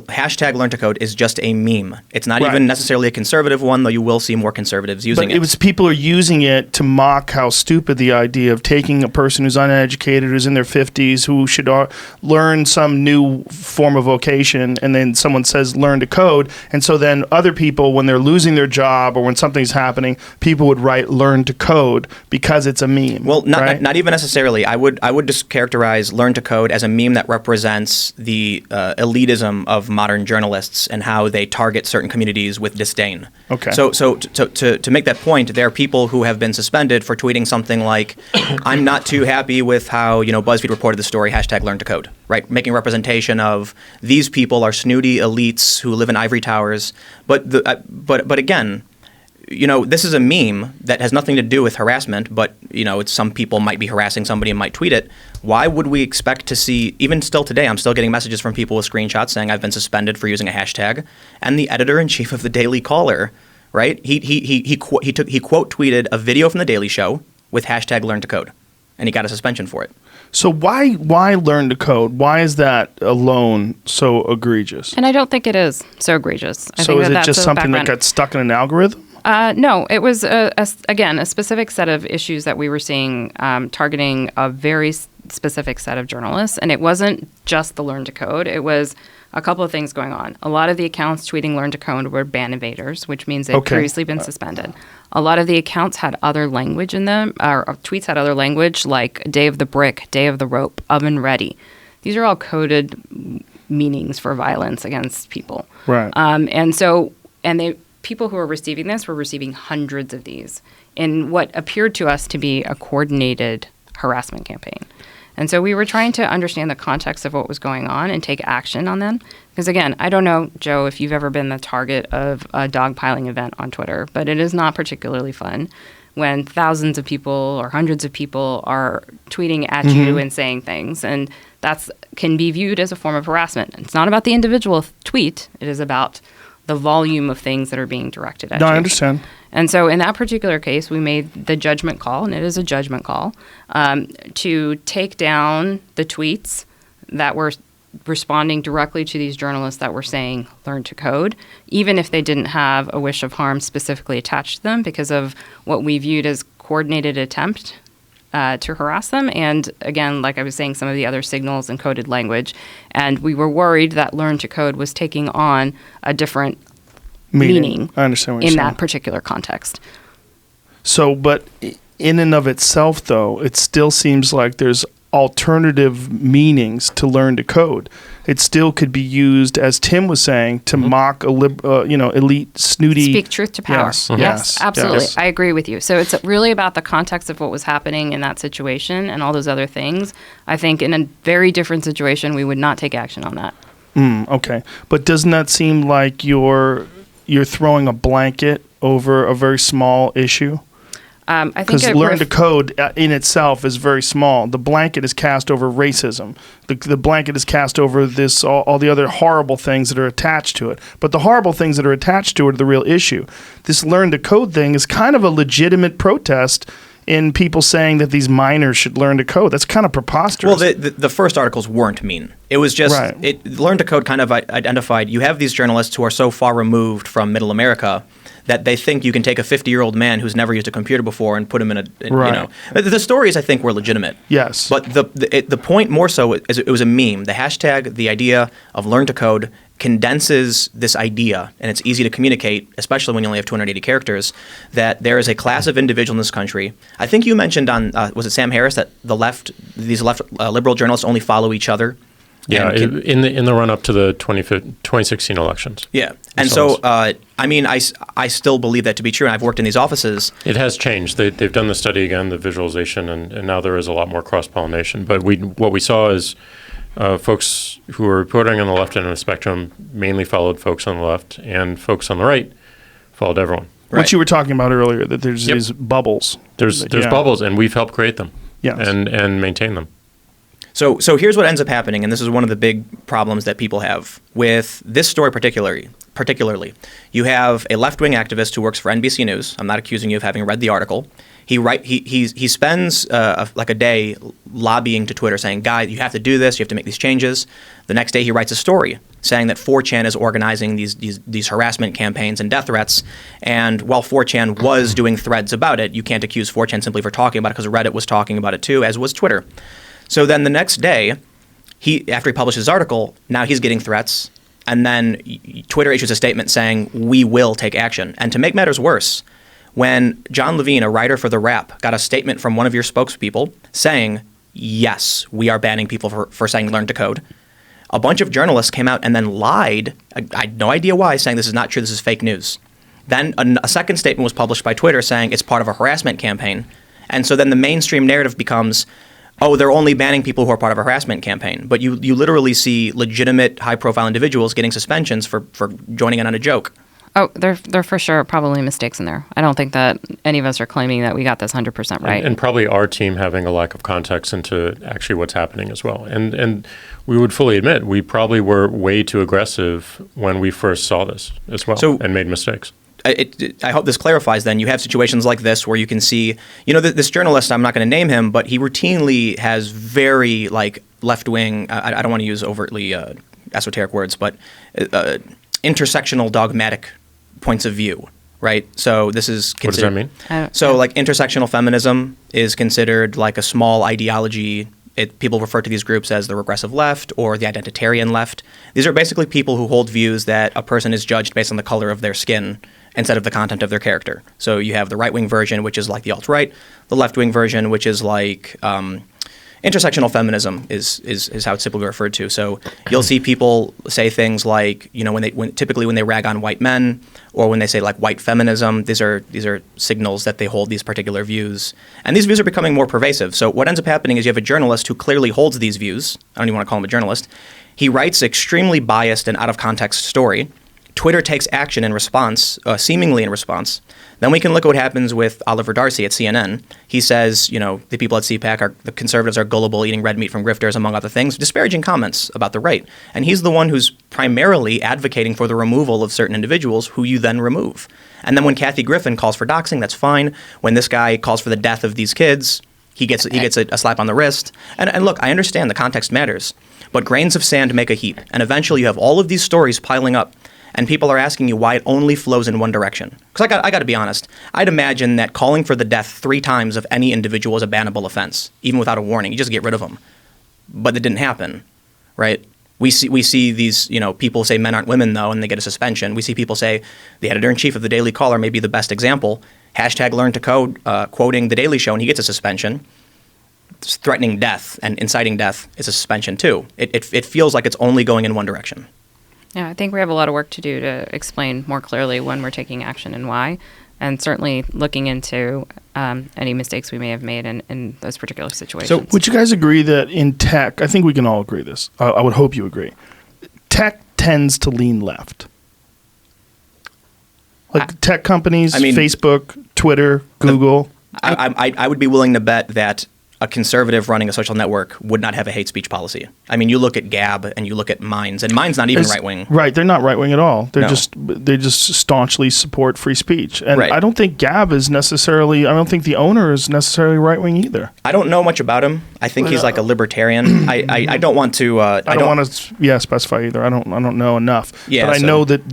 hashtag learn to code is just a meme. It's not Right. even necessarily a conservative one, though you will see more conservatives using But it was people are using it to mock how stupid the idea of taking a person who's uneducated, who's in their 50s, who should learn some new form of vocation, and then someone says learn to code, and so then other people, when they're losing their job or when something's happening, people would write learn to code because it's a meme. Well, right? not even necessarily. I would just characterize learn to code as a meme that represents the elitism of modern journalists and how they target certain communities with disdain. Okay. So to make that point, there are people who have been suspended for tweeting something like, "I'm not too happy with how BuzzFeed reported the story. #learn to code." Right, making representation of these people are snooty elites who live in ivory towers. But again, this is a meme that has nothing to do with harassment, but, it's some people might be harassing somebody and might tweet it. Why would we expect to see, even still today, I'm still getting messages from people with screenshots saying I've been suspended for using a hashtag, and the editor-in-chief of the Daily Caller, right? He quote tweeted a video from the Daily Show with #learn to code, and he got a suspension for it. So why learn to code? Why is that alone so egregious? And I don't think it is so egregious. I So think is it that's just a something that background. got stuck in an algorithm? No, it was, again, a specific set of issues that we were seeing targeting a very specific set of journalists. And it wasn't just the learn to code. It was a couple of things going on. A lot of the accounts tweeting learn to code were ban evaders, which means they've previously been suspended. A lot of the accounts had other language in them, or tweets had other language like day of the brick, day of the rope, oven ready. These are all coded meanings for violence against people. Right. People who were receiving this were receiving hundreds of these in what appeared to us to be a coordinated harassment campaign. And so we were trying to understand the context of what was going on and take action on them. Because again, I don't know, Joe, if you've ever been the target of a dogpiling event on Twitter, but it is not particularly fun when thousands of people or hundreds of people are tweeting at you and saying things. And that can be viewed as a form of harassment. It's not about the individual tweet. It is about the volume of things that are being directed at you. No, I understand. And so in that particular case, we made the judgment call, and it is a judgment call, to take down the tweets that were responding directly to these journalists that were saying learn to code, even if they didn't have a wish of harm specifically attached to them because of what we viewed as coordinated attempt to harass them. And again, like I was saying, some of the other signals and coded language. And we were worried that learn to code was taking on a different meaning I understand what you're in saying. that particular context. So, but in and of itself, though, it still seems like there's alternative meanings to learn to code. It still could be used, as Tim was saying, to mock elite, snooty. Speak truth to power. Yes, Yes, absolutely. yes. I agree with you. So it's really about the context of what was happening in that situation and all those other things. I think in a very different situation, we would not take action on that. Okay, but doesn't that seem like you're throwing a blanket over a very small issue? I think Because it learn to code in itself is very small. The blanket is cast over racism. The blanket is cast over this all the other horrible things that are attached to it. But the horrible things that are attached to it are the real issue. This learn to code thing is kind of a legitimate protest in people saying that these minors should learn to code. That's kind of preposterous. Well, the first articles weren't mean. It was just Right. Learn to Code kind of identified you have these journalists who are so far removed from middle America that they think you can take a 50-year-old man who's never used a computer before and put him Right. The stories I think were legitimate. Yes. But the point more so is it was a meme. The hashtag, the idea of Learn to Code condenses this idea, and it's easy to communicate, especially when you only have 280 characters, that there is a class of individual in this country. I think you mentioned on, was it Sam Harris, that these liberal journalists only follow each other? Yeah, And in the run up to the 2016 elections. Yeah. And so, I still believe that to be true, and I've worked in these offices. It has changed. They've done the study again, the visualization, and now there is a lot more cross-pollination. But what we saw is folks who were reporting on the left end of the spectrum mainly followed folks on the left, and folks on the right followed everyone. What you were talking about earlier, that there's Yep. these bubbles. There's Yeah. bubbles, and we've helped create them Yes. and maintain them. So here's what ends up happening, and this is one of the big problems that people have with this story particularly. You have a left-wing activist who works for NBC News. I'm not accusing you of having read the article. He spends like a day lobbying to Twitter saying, guys, you have to do this, you have to make these changes. The next day he writes a story saying that 4chan is organizing these harassment campaigns and death threats. And while 4chan was doing threads about it, you can't accuse 4chan simply for talking about it because Reddit was talking about it too, as was Twitter. So then the next day, after he published his article, now he's getting threats. And then Twitter issues a statement saying, we will take action. And to make matters worse, when John Levine, a writer for The Wrap, got a statement from one of your spokespeople saying, yes, we are banning people for saying learn to code, a bunch of journalists came out and then lied. I had no idea why, saying this is not true, this is fake news. Then a second statement was published by Twitter saying it's part of a harassment campaign. And so then the mainstream narrative becomes, oh, they're only banning people who are part of a harassment campaign. But you literally see legitimate, high-profile individuals getting suspensions for joining in on a joke. Oh, there for sure probably mistakes in there. I don't think that any of us are claiming that we got this 100% right. And probably our team having a lack of context into actually what's happening as well. And we would fully admit we probably were way too aggressive when we first saw this as well, and made mistakes. I hope this clarifies then. You have situations like this where you can see, this journalist, I'm not going to name him, but he routinely has very left-wing, I don't want to use overtly esoteric words, but intersectional dogmatic points of view, right? So this is considered. What does that mean? So intersectional feminism is considered like a small ideology. People refer to these groups as the regressive left or the identitarian left. These are basically people who hold views that a person is judged based on the color of their skin instead of the content of their character. So you have the right-wing version, which is like the alt-right, the left-wing version, which is like intersectional feminism is how it's typically referred to. So you'll see people say things like, typically when they rag on white men or when they say like white feminism, these are signals that they hold these particular views. And these views are becoming more pervasive. So what ends up happening is you have a journalist who clearly holds these views. I don't even want to call him a journalist. He writes extremely biased and out of context story. Twitter takes action in response, seemingly in response. Then we can look at what happens with Oliver Darcy at CNN. He says, the people at CPAC, the conservatives are gullible, eating red meat from grifters, among other things, disparaging comments about the right. And he's the one who's primarily advocating for the removal of certain individuals who you then remove. And then when Kathy Griffin calls for doxing, that's fine. When this guy calls for the death of these kids, he gets a slap on the wrist. And look, I understand the context matters, but grains of sand make a heap. And eventually you have all of these stories piling up. And people are asking you why it only flows in one direction. Because I got to be honest, I'd imagine that calling for the death 3 times of any individual is a bannable offense, even without a warning. You just get rid of them. But it didn't happen, right? We see these, people say men aren't women, though, and they get a suspension. We see people say the editor-in-chief of the Daily Caller may be the best example. #learn to code, quoting The Daily Show, and he gets a suspension. Threatening death and inciting death is a suspension, too. It feels like it's only going in one direction. Yeah, I think we have a lot of work to do to explain more clearly when we're taking action and why, and certainly looking into any mistakes we may have made in those particular situations. So would you guys agree that in tech, I think we can all agree this, I would hope you agree, tech tends to lean left? Like tech companies, Facebook, Twitter, Google. I would be willing to bet that a conservative running a social network would not have a hate speech policy. You look at Gab and you look at Minds, and Minds not even right wing. Right, they're not right wing at all. They just staunchly support free speech, and I don't think Gab is necessarily. I don't think the owner is necessarily right wing either. I don't know much about him. I think he's like a libertarian. I don't want to. I don't want to specify either. I don't know enough. Yeah, but I know that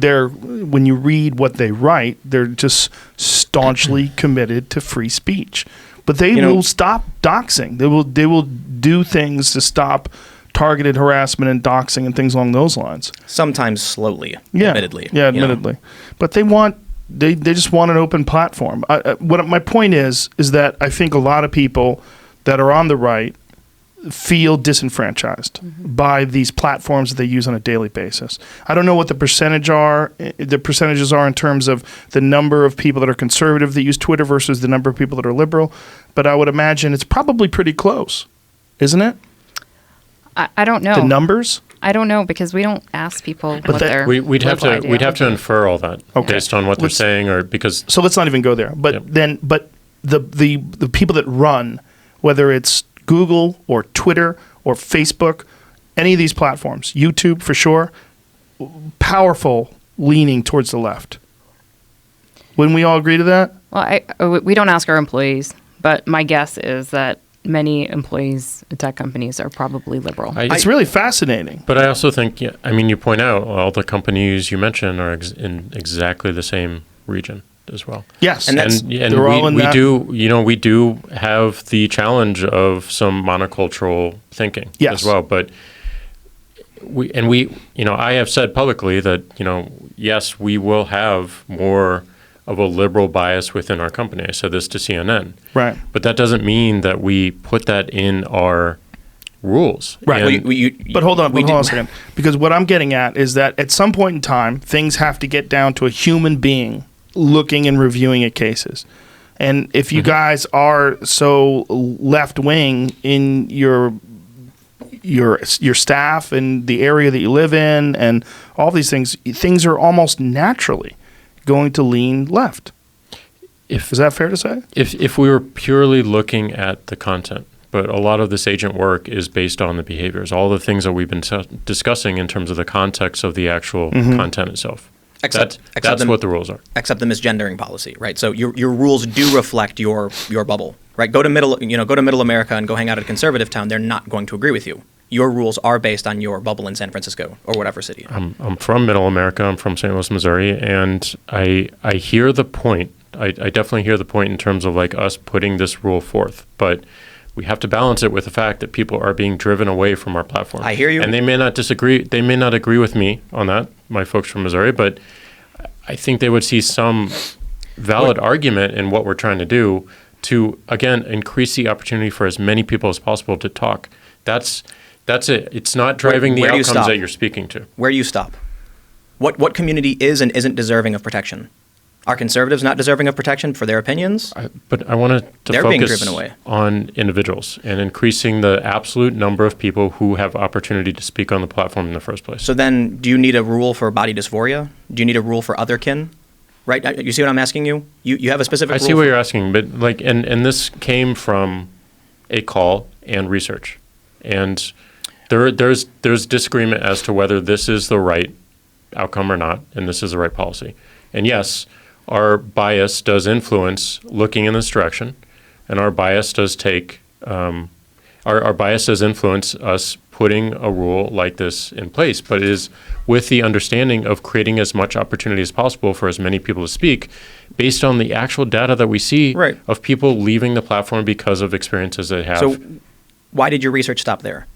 when you read what they write, they're just staunchly committed to free speech. But they will stop doxing. They will do things to stop targeted harassment and doxing and things along those lines. Sometimes slowly, admittedly. Yeah, admittedly. But they just want an open platform. What my point is that I think a lot of people that are on the right feel disenfranchised by these platforms that they use on a daily basis. I don't know what the percentages are in terms of the number of people that are conservative that use Twitter versus the number of people that are liberal, but I would imagine it's probably pretty close, isn't it? I don't know. The numbers? I don't know because we don't ask people what their we'd have to infer all that based on what they're saying, or because. So let's not even go there. But the people that run, whether it's Google or Twitter or Facebook, any of these platforms, YouTube for sure, powerful leaning towards the left. Wouldn't we all agree to that? Well, we don't ask our employees, but my guess is that many employees at tech companies are probably liberal. It's really fascinating. But I also think, you point out all the companies you mentioned are in exactly the same region as well. Yes, and we do have the challenge of some monocultural thinking as well. But I have said publicly that, yes, we will have more of a liberal bias within our company. I said this to CNN. Right. But that doesn't mean that we put that in our rules. Right. And But hold on a second. Because what I'm getting at is that at some point in time, things have to get down to a human being looking and reviewing at cases. And if you guys are so left wing in your staff and the area that you live in and all these things are almost naturally going to lean left. Is that fair to say? If we were purely looking at the content, but a lot of this agent work is based on the behaviors, all the things that we've been discussing in terms of the context of the actual content itself. That's what the rules are. Except the misgendering policy, right? So your rules do reflect your bubble, right? Go to middle America and go hang out at a conservative town. They're not going to agree with you. Your rules are based on your bubble in San Francisco or whatever city. I'm from Middle America. I'm from St. Louis, Missouri, and I hear the point. I definitely hear the point in terms of like us putting this rule forth, but we have to balance it with the fact that people are being driven away from our platform. I hear you. And they may not disagree. They may not agree with me on that, my folks from Missouri, but I think they would see some valid argument in what we're trying to do to, again, increase the opportunity for as many people as possible to talk. That's it. It's not driving the outcomes that you're speaking to. Where do you stop? What community is and isn't deserving of protection? Are conservatives not deserving of protection for their opinions? But I wanted to They're being focus driven away. on individuals and increasing the absolute number of people who have opportunity to speak on the platform in the first place. So then, do you need a rule for body dysphoria? Do you need a rule for otherkin? Right? You see what I'm asking you? You have a specific rule? I see what you're asking, but like, and this came from a call and research. And there's disagreement as to whether this is the right outcome or not, and this is the right policy. And yes, our bias does influence looking in this direction, and our bias does our bias does influence us putting a rule like this in place, but it is with the understanding of creating as much opportunity as possible for as many people to speak based on the actual data that we see of people leaving the platform because of experiences they have. So why did your research stop there?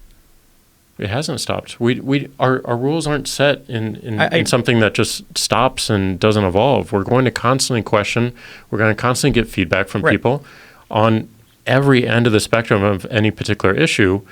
It hasn't stopped. Our rules aren't set in something that just stops and doesn't evolve. We're going to constantly question. We're going to constantly get feedback from people on every end of the spectrum of any particular issue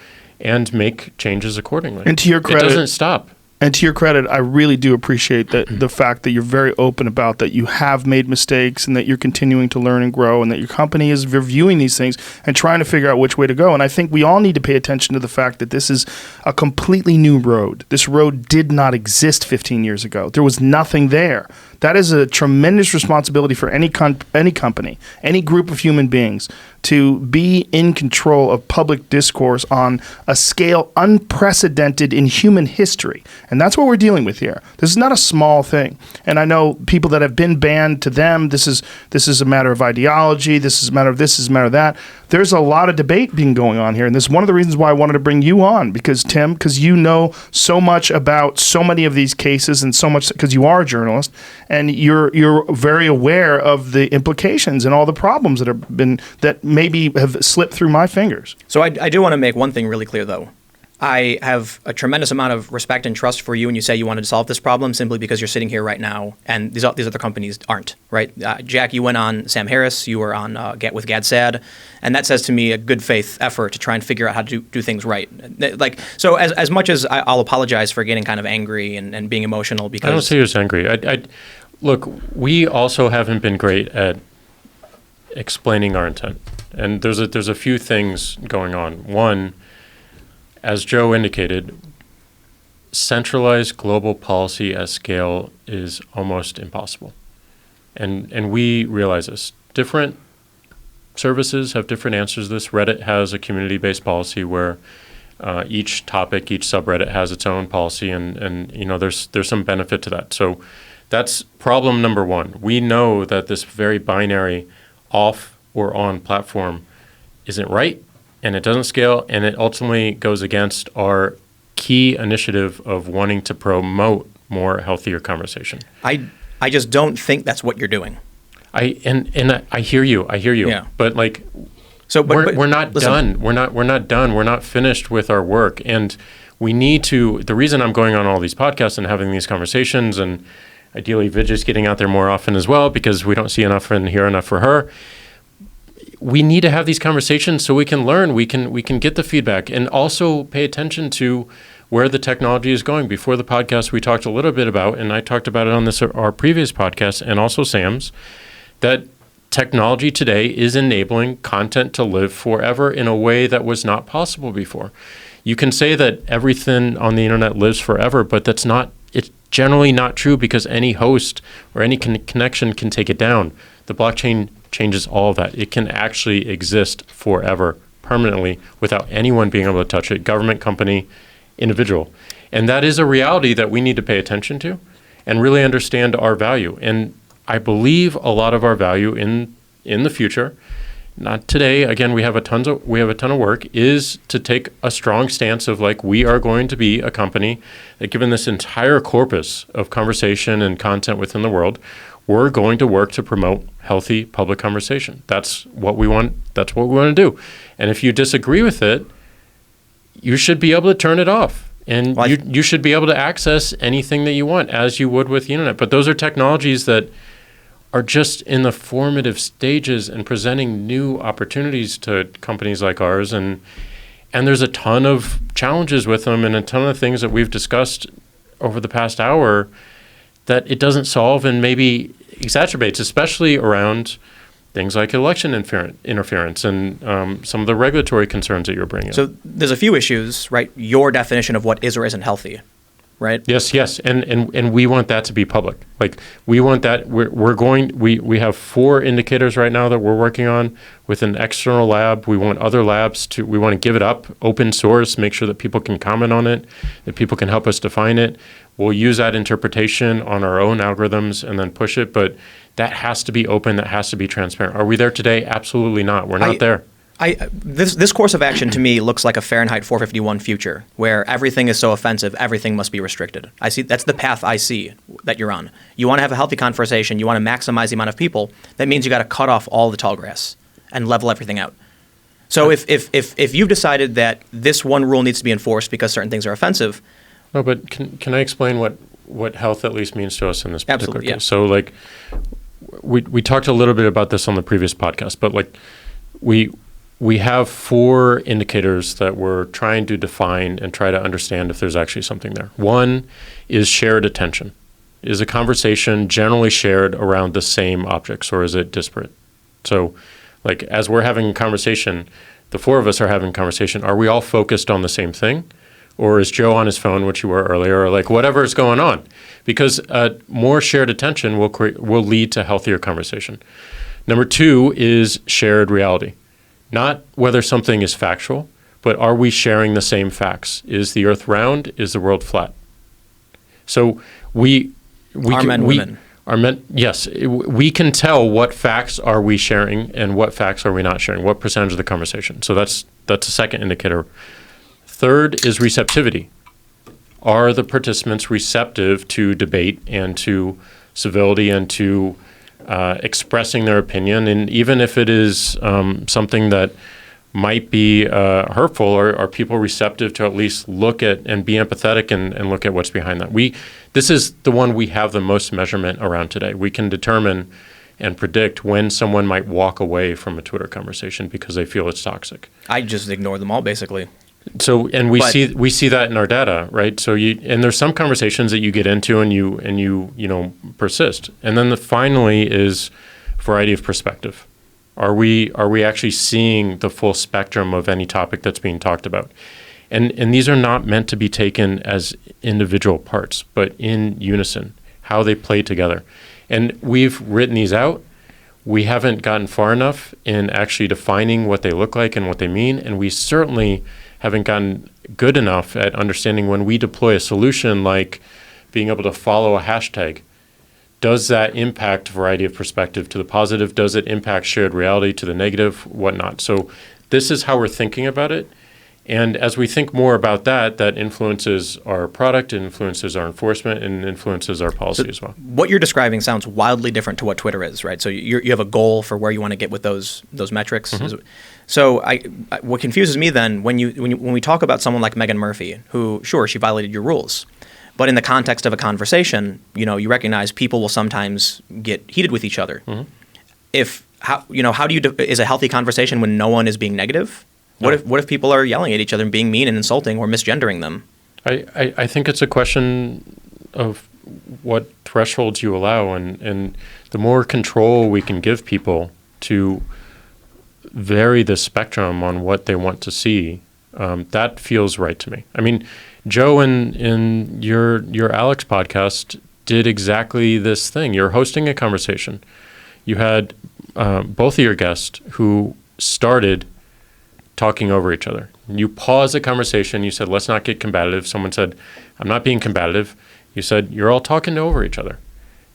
and make changes accordingly. And to your credit, it doesn't stop. And to your credit, I really do appreciate the fact that you're very open about that you have made mistakes and that you're continuing to learn and grow and that your company is reviewing these things and trying to figure out which way to go. And I think we all need to pay attention to the fact that this is a completely new road. This road did not exist 15 years ago. There was nothing there. That is a tremendous responsibility for any company, any group of human beings to be in control of public discourse on a scale unprecedented in human history. And that's what we're dealing with here. This is not a small thing. And I know people that have been banned, to them, this is a matter of ideology, this is a matter of this, is a matter of that. There's a lot of debate being going on here. And this is one of the reasons why I wanted to bring you on, because you know so much about so many of these cases and so much, because you are a journalist, and you're very aware of the implications and all the problems that maybe have slipped through my fingers. So I do want to make one thing really clear, though. I have a tremendous amount of respect and trust for you when you say you wanted to solve this problem simply because you're sitting here right now and these other companies aren't, right? Jack, you went on Sam Harris, you were on with Gad Saad, and that says to me a good faith effort to try and figure out how to do things right. So as much as I'll apologize for getting kind of angry and being emotional because... I don't say you're angry. Look, we also haven't been great at explaining our intent. And there's a few things going on. One, as Joe indicated, centralized global policy at scale is almost impossible. And we realize this. Different services have different answers to this. Reddit has a community-based policy where each topic, each subreddit has its own policy, and there's some benefit to that. So that's problem number one. We know that this very binary off or on platform isn't right, and it doesn't scale, and it ultimately goes against our key initiative of wanting to promote more healthier conversation. I just don't think that's what you're doing. I hear you. Yeah. But we're not done. We're not done. We're not finished with our work, and we need to, the reason I'm going on all these podcasts and having these conversations, and ideally Vidya's getting out there more often as well, because we don't see enough and hear enough for her. We need to have these conversations so we can learn, we can get the feedback, and also pay attention to where the technology is going. Before the podcast, we talked a little bit about, and I talked about it on our previous podcast and also Sam's, that technology today is enabling content to live forever in a way that was not possible before. You can say that everything on the internet lives forever, but it's generally not true, because any host or any connection can take it down. The blockchain changes all of that. It can actually exist forever, permanently, without anyone being able to touch it, government, company, individual. And that is a reality that we need to pay attention to and really understand our value. And I believe a lot of our value in the future, not today, again, we have a ton of work, is to take a strong stance of, like, we are going to be a company that, given this entire corpus of conversation and content within the world, we're going to work to promote healthy public conversation. That's what we want. That's what we want to do. And if you disagree with it, you should be able to turn it off. And you should be able to access anything that you want, as you would with the internet. But those are technologies that are just in the formative stages and presenting new opportunities to companies like ours. And there's a ton of challenges with them, and a ton of things that we've discussed over the past hour that it doesn't solve and maybe exacerbates, especially around things like election interference and some of the regulatory concerns that you're bringing up. So there's a few issues, right? Your definition of what is or isn't healthy, right? Yes. And we want that to be public. Like, we want that. We have 4 indicators right now that we're working on with an external lab. We want other labs we want to give it up, open source, make sure that people can comment on it, that people can help us define it. We'll use that interpretation on our own algorithms and then push it. But that has to be open. That has to be transparent. Are we there today? Absolutely not. We're not there. This course of action to me looks like a Fahrenheit 451 future, where everything is so offensive, everything must be restricted. I see that's the path I see that you're on. You want to have a healthy conversation. You want to maximize the amount of people. That means you got to cut off all the tall grass and level everything out. So if you've decided that this one rule needs to be enforced because certain things are offensive. No, but can I explain what health at least means to us in this particular case? Yeah. So, like, we talked a little bit about this on the previous podcast, but, like, we have 4 indicators that we're trying to define and try to understand if there's actually something there. One is shared attention. Is a conversation generally shared around the same objects, or is it disparate? So, like, as we're having a conversation, the 4 of us are having a conversation, are we all focused on the same thing? Or is Joe on his phone, which you were earlier, or, like, whatever is going on? Because more shared attention will lead to healthier conversation. Number 2 is shared reality. Not whether something is factual, but are we sharing the same facts? Is the earth round? Is the world flat? So women. Yes, we can tell what facts are we sharing and what facts are we not sharing, what percentage of the conversation. So that's a second indicator. Third is receptivity. Are the participants receptive to debate and to civility and to expressing their opinion? And even if it is something that might be hurtful, are people receptive to at least look at and be empathetic and look at what's behind that? This is the one we have the most measurement around today. We can determine and predict when someone might walk away from a Twitter conversation because they feel it's toxic. I just ignore them all, basically. So, and we see that in our data, right? So and there's some conversations that you get into and you persist. And then finally is variety of perspective. Are we actually seeing the full spectrum of any topic that's being talked about? And these are not meant to be taken as individual parts, but in unison, how they play together. And we've written these out. We haven't gotten far enough in actually defining what they look like and what they mean, and we certainly haven't gotten good enough at understanding when we deploy a solution like being able to follow a hashtag. Does that impact variety of perspective to the positive? Does it impact shared reality to the negative? Whatnot? So this is how we're thinking about it. And as we think more about that, that influences our product, influences our enforcement, and influences our policy as well. What you're describing sounds wildly different to what Twitter is, right? So you have a goal for where you want to get with those metrics. So what confuses me then when we talk about someone like Meghan Murphy, who sure she violated your rules, but in the context of a conversation, you recognize people will sometimes get heated with each other. How do you is a healthy conversation when no one is being negative? What if people are yelling at each other and being mean and insulting or misgendering them? I think it's a question of what thresholds you allow, and the more control we can give people to vary the spectrum on what they want to see, that feels right to me. I mean, Joe, in your Alex podcast, did exactly this thing. You're hosting a conversation. You had both of your guests who started talking over each other. You paused the conversation. You said, let's not get combative. Someone said, I'm not being combative. You said, you're all talking over each other.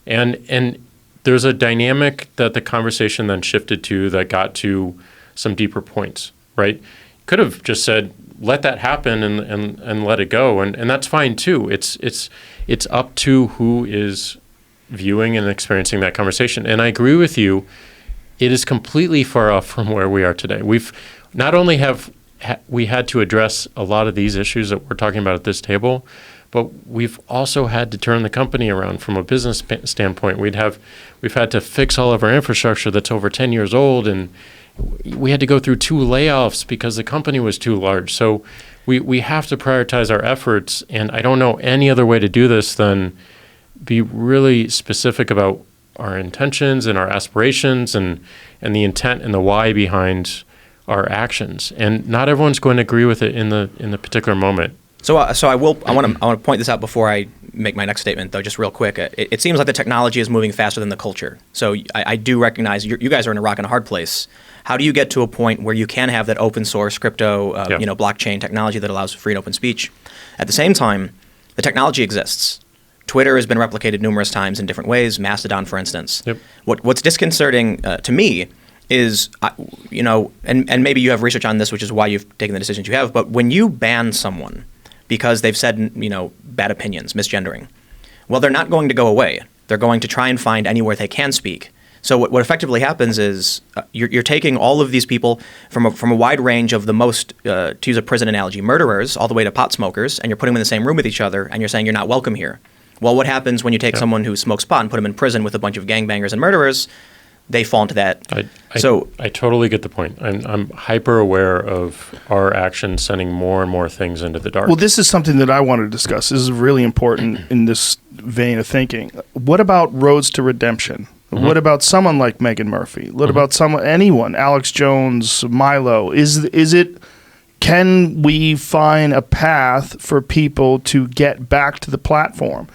And there's a dynamic that the conversation then shifted to that got to some deeper points, right? Could have just said, let that happen and let it go. And that's fine too. It's up to who is viewing and experiencing that conversation. And I agree with you. It is completely far off from where we are today. We've not only have we had to address a lot of these issues that we're talking about at this table, but we've also had to turn the company around from a business standpoint. We've had to fix all of our infrastructure that's over 10 years old, and we had to go through 2 layoffs because the company was too large. So we have to prioritize our efforts, and I don't know any other way to do this than be really specific about our intentions and our aspirations and the intent and the why behind our actions. And not everyone's going to agree with it in the particular moment. So I want to point this out before I make my next statement, though, just real quick. It seems like the technology is moving faster than the culture. So I do recognize you guys are in a rock and a hard place. How do you get to a point where you can have that open source crypto, blockchain technology that allows free and open speech? At the same time, the technology exists. Twitter has been replicated numerous times in different ways. Mastodon, for instance. Yep. What's disconcerting to me is, and maybe you have research on this, which is why you've taken the decisions you have. But when you ban someone because they've said, bad opinions, misgendering, well, they're not going to go away. They're going to try and find anywhere they can speak. So what effectively happens is you're taking all of these people from a wide range of the most, to use a prison analogy, murderers, all the way to pot smokers, and you're putting them in the same room with each other, and you're saying you're not welcome here. Well, what happens when you take someone who smokes pot and put them in prison with a bunch of gangbangers and murderers? They fall into that. I totally get the point. I'm hyper aware of our actions sending more and more things into the dark. Well, this is something that I want to discuss. This is really important in this vein of thinking. What about roads to redemption? Mm-hmm. What about someone like Meghan Murphy? What about anyone, Alex Jones, Milo? Can we find a path for people to get back to the platform?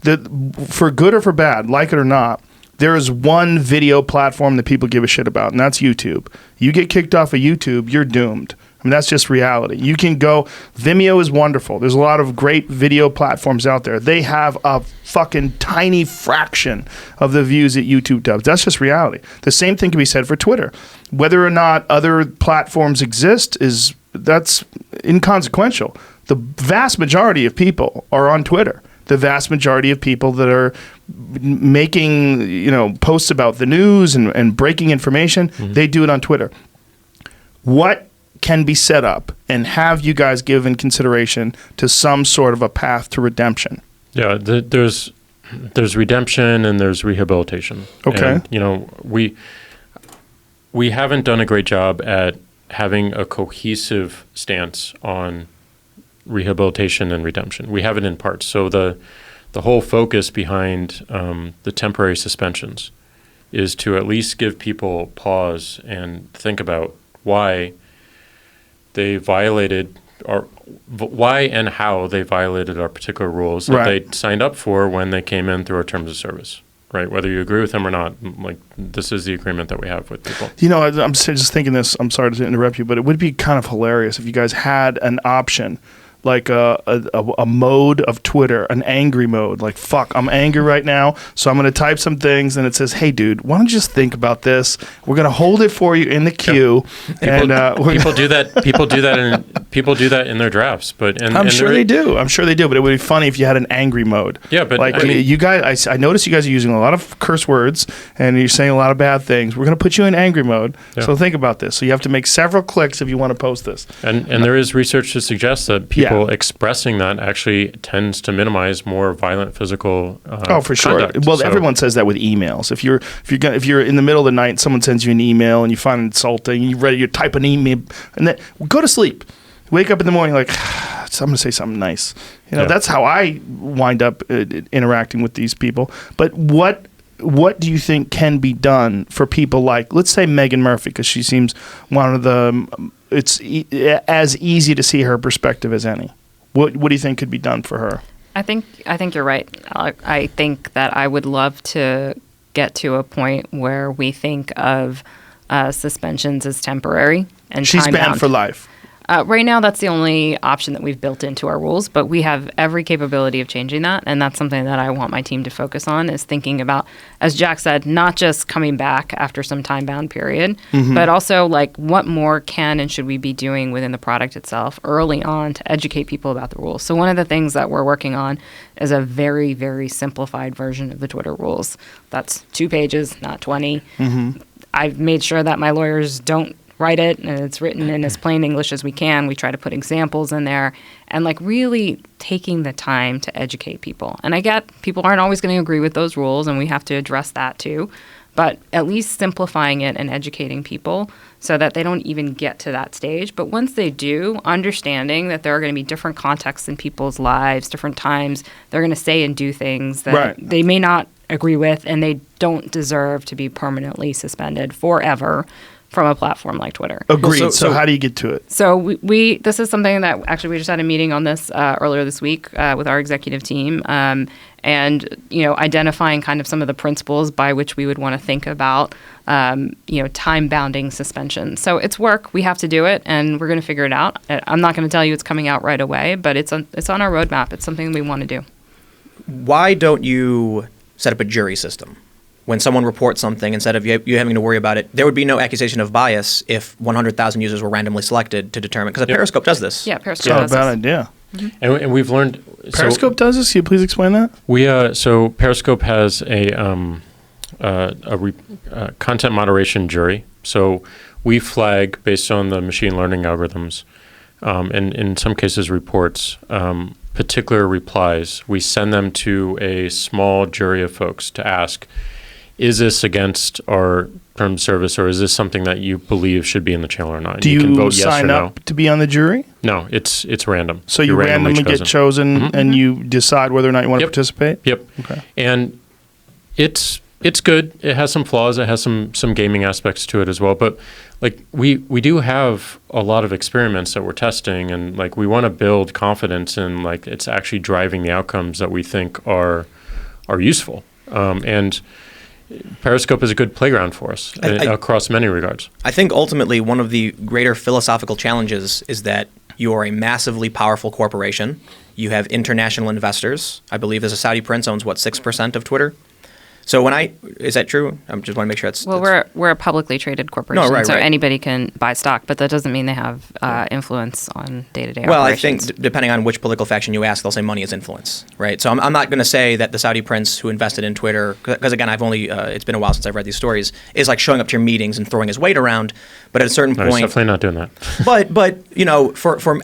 That, for good or for bad, like it or not, there is one video platform that people give a shit about, and that's YouTube. You get kicked off of YouTube, you're doomed. I mean, that's just reality. You can go, Vimeo is wonderful. There's a lot of great video platforms out there. They have a fucking tiny fraction of the views that YouTube does. That's just reality. The same thing can be said for Twitter. Whether or not other platforms exist that's inconsequential. The vast majority of people are on Twitter. The vast majority of people that are making, posts about the news and breaking information, they do it on Twitter. What can be set up, and have you guys given consideration to some sort of a path to redemption? Yeah, there's redemption and there's rehabilitation. Okay. And, we haven't done a great job at having a cohesive stance on rehabilitation and redemption. We have it in parts. So the whole focus behind the temporary suspensions is to at least give people pause and think about why they violated why and how they violated our particular rules that they signed up for when they came in through our terms of service. Right, whether you agree with them or not, like, this is the agreement that we have with people. I'm just thinking this. I'm sorry to interrupt you, but it would be kind of hilarious if you guys had an option, like a mode of Twitter, an angry mode. Like, fuck, I'm angry right now, so I'm going to type some things, and it says, hey, dude, why don't you just think about this? We're going to hold it for you in the queue. People do that. People do that people do that in their drafts, but I'm sure they do. I'm sure they do. But it would be funny if you had an angry mode. Yeah, but like I mean, you guys, I noticed you guys are using a lot of curse words and you're saying a lot of bad things. We're going to put you in angry mode. Yeah. So think about this. So you have to make several clicks if you want to post this. And there is research to suggest that people expressing that actually tends to minimize more violent physical for sure. conduct. Well, So- everyone says that with emails. If you're in the middle of the night, someone sends you an email and you find it insulting, you're ready to type an email, and then go to sleep. Wake up in the morning like, I'm going to say something nice. Yeah. That's how I wind up interacting with these people. But what do you think can be done for people like, let's say Meghan Murphy, because she seems one of the, it's as easy to see her perspective as any. What do you think could be done for her? I think you're right. I think that I would love to get to a point where we think of suspensions as temporary and She's time-bound. banned for life. Right now, that's the only option that we've built into our rules, but we have every capability of changing that, and that's something that I want my team to focus on, is thinking about, as Jack said, not just coming back after some time-bound period, but also like what more can and should we be doing within the product itself early on to educate people about the rules. So one of the things that we're working on is a very, very simplified version of the Twitter rules. That's 2 pages, not 20. I've made sure that my lawyers don't write it, and it's written in as plain English as we can. We try to put examples in there and like really taking the time to educate people. And I get people aren't always going to agree with those rules, and we have to address that too. But at least simplifying it and educating people so that they don't even get to that stage. But once they do, understanding that there are going to be different contexts in people's lives, different times, they're going to say and do things that they may not agree with, and they don't deserve to be permanently suspended forever from a platform like Twitter. Agreed. So how do you get to it? So we this is something that actually we just had a meeting on this earlier this week with our executive team, and identifying kind of some of the principles by which we would want to think about time bounding suspension. So it's work. We have to do it, and we're going to figure it out. I'm not going to tell you it's coming out right away, but it's on our roadmap. It's something we want to do. Why don't you set up a jury system? When someone reports something, instead of you having to worry about it, there would be no accusation of bias if 100,000 users were randomly selected to determine. Because Periscope does this. Yeah, Periscope It's not does a bad this. idea. And we've learned Periscope does this? Can you please explain that? So Periscope has a content moderation jury. So we flag based on the machine learning algorithms, and in some cases reports, particular replies. We send them to a small jury of folks to ask, is this against our terms of service, or is this something that you believe should be in the channel or not? Do you can vote yes sign or up to be on the jury? No, it's random. So you randomly get chosen, and you decide whether or not you want to participate? Yep. Okay. And it's good. It has some flaws. It has some gaming aspects to it as well. But like we do have a lot of experiments that we're testing, and like we want to build confidence in like it's actually driving the outcomes that we think are useful. And Periscope is a good playground for us across many regards. I think ultimately one of the greater philosophical challenges is that you are a massively powerful corporation. You have international investors. I believe there's a Saudi prince owns 6% of Twitter. So is that true? I just want to make sure that's... Well, we're a publicly traded corporation, right. Anybody can buy stock, but that doesn't mean they have influence on day-to-day Well, operations. I think depending on which political faction you ask, they'll say money is influence, right? So I'm not going to say that the Saudi prince who invested in Twitter, because again, I've only it's been a while since I've read these stories, is like showing up to your meetings and throwing his weight around. But at a certain No, he's point, definitely not doing that. but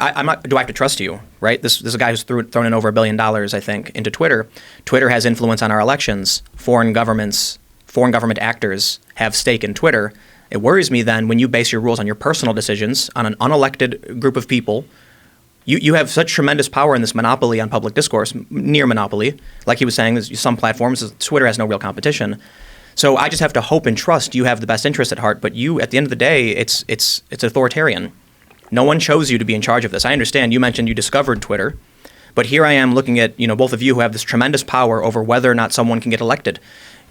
I'm not. Do I have to trust you? Right? This is a guy who's thrown in over $1 billion, I think, into Twitter. Twitter has influence on our elections. Foreign government actors have stake in Twitter. It worries me then when you base your rules on your personal decisions on an unelected group of people. You have such tremendous power in this monopoly on public discourse, near monopoly. Like he was saying, there's some platforms, Twitter has no real competition. So I just have to hope and trust you have the best interest at heart. But you, at the end of the day, it's authoritarian. No one chose you to be in charge of this. I understand you mentioned you discovered Twitter, but here I am looking at both of you who have this tremendous power over whether or not someone can get elected.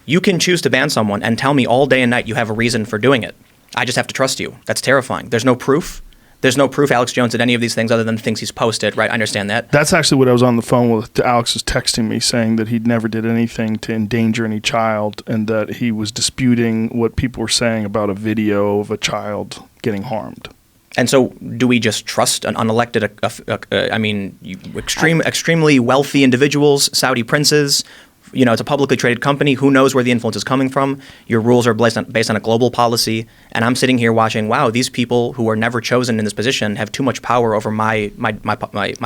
You can choose to ban someone and tell me all day and night you have a reason for doing it. I just have to trust you. That's terrifying. There's no proof. There's no proof Alex Jones did any of these things other than the things he's posted, right? I understand that. That's actually what I was on the phone with. Alex was texting me saying that he never did anything to endanger any child, and that he was disputing what people were saying about a video of a child getting harmed. And so, do we just trust an unelected, extremely wealthy individuals, Saudi princes? You know, it's a publicly traded company. Who knows where the influence is coming from? Your rules are based on a global policy. And I'm sitting here watching, wow, these people who were never chosen in this position have too much power over my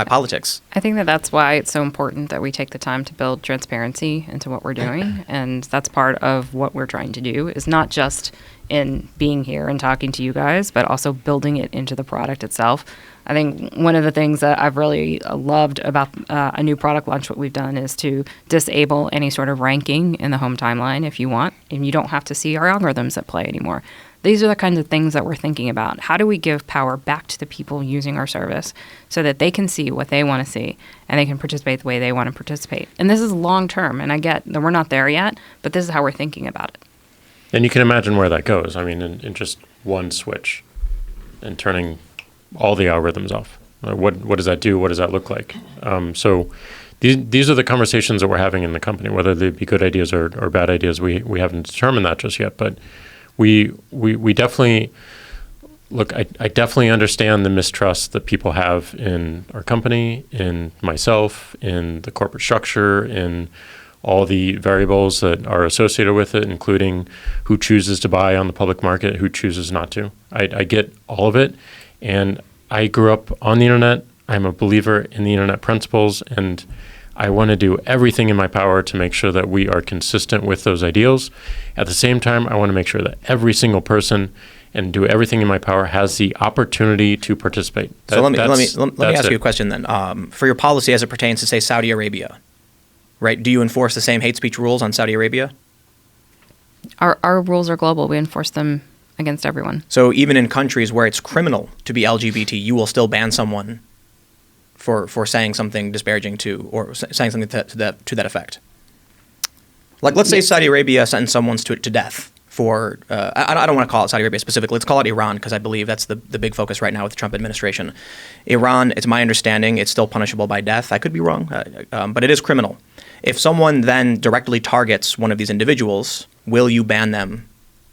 politics. I think that that's why it's so important that we take the time to build transparency into what we're doing. And that's part of what we're trying to do, is not just in being here and talking to you guys, but also building it into the product itself. I think one of the things that I've really loved about a new product launch, what we've done, is to disable any sort of ranking in the home timeline if you want, and you don't have to see our algorithms at play anymore. These are the kinds of things that we're thinking about. How do we give power back to the people using our service so that they can see what they want to see and they can participate the way they want to participate? And this is long term, and I get that we're not there yet, but this is how we're thinking about it. And you can imagine where that goes. I mean, in just one switch and turning all the algorithms off. What does that do? What does that look like? So these are the conversations that we're having in the company, whether they be good ideas or bad ideas. We haven't determined that just yet, but we definitely look. I definitely understand the mistrust that people have in our company, in myself, in the corporate structure, in all the variables that are associated with it, including who chooses to buy on the public market, who chooses not to. I get all of it. And I grew up on the internet. I'm a believer in the internet principles, and I want to do everything in my power to make sure that we are consistent with those ideals. At the same time, I want to make sure that every single person, and do everything in my power, has the opportunity to participate. So let me ask you a question then. For your policy as it pertains to, say, Saudi Arabia, right? Do you enforce the same hate speech rules on Saudi Arabia? Our rules are global. We enforce them against everyone. So even in countries where it's criminal to be LGBT, you will still ban someone for saying something disparaging to, or saying something to that effect. Like, let's say Saudi Arabia sentenced someone to death for, I don't want to call it Saudi Arabia specifically. Let's call it Iran, because I believe that's the big focus right now with the Trump administration. Iran, it's my understanding, it's still punishable by death. I could be wrong, but it is criminal. If someone then directly targets one of these individuals, will you ban them?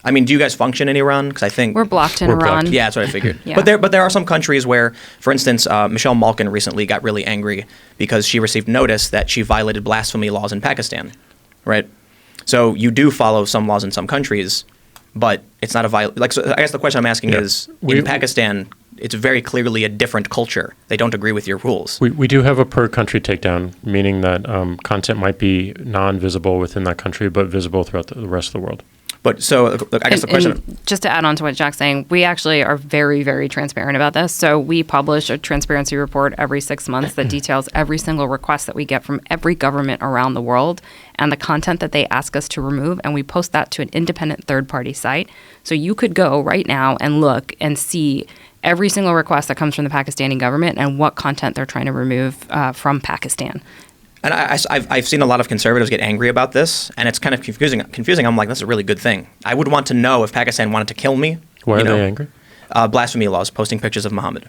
I mean, do you guys function in Iran? Because I think we're blocked in Iran. Blocked. Yeah, that's what I figured. Yeah. But there are some countries where, for instance, Michelle Malkin recently got really angry because she received notice that she violated blasphemy laws in Pakistan, right? So you do follow some laws in some countries, but it's not a so I guess the question I'm asking is, in Pakistan, it's very clearly a different culture. They don't agree with your rules. We do have a per country takedown, meaning that content might be non-visible within that country, but visible throughout the rest of the world. But so I guess the question... And just to add on to what Jack's saying, we actually are very, very transparent about this. So we publish a transparency report every 6 months that details every single request that we get from every government around the world and the content that they ask us to remove. And we post that to an independent third-party site. So you could go right now and look and see every single request that comes from the Pakistani government and what content they're trying to remove from Pakistan. And I've seen a lot of conservatives get angry about this, and it's kind of confusing. I'm like, that's a really good thing. I would want to know if Pakistan wanted to kill me. Why are they angry? Blasphemy laws, posting pictures of Muhammad.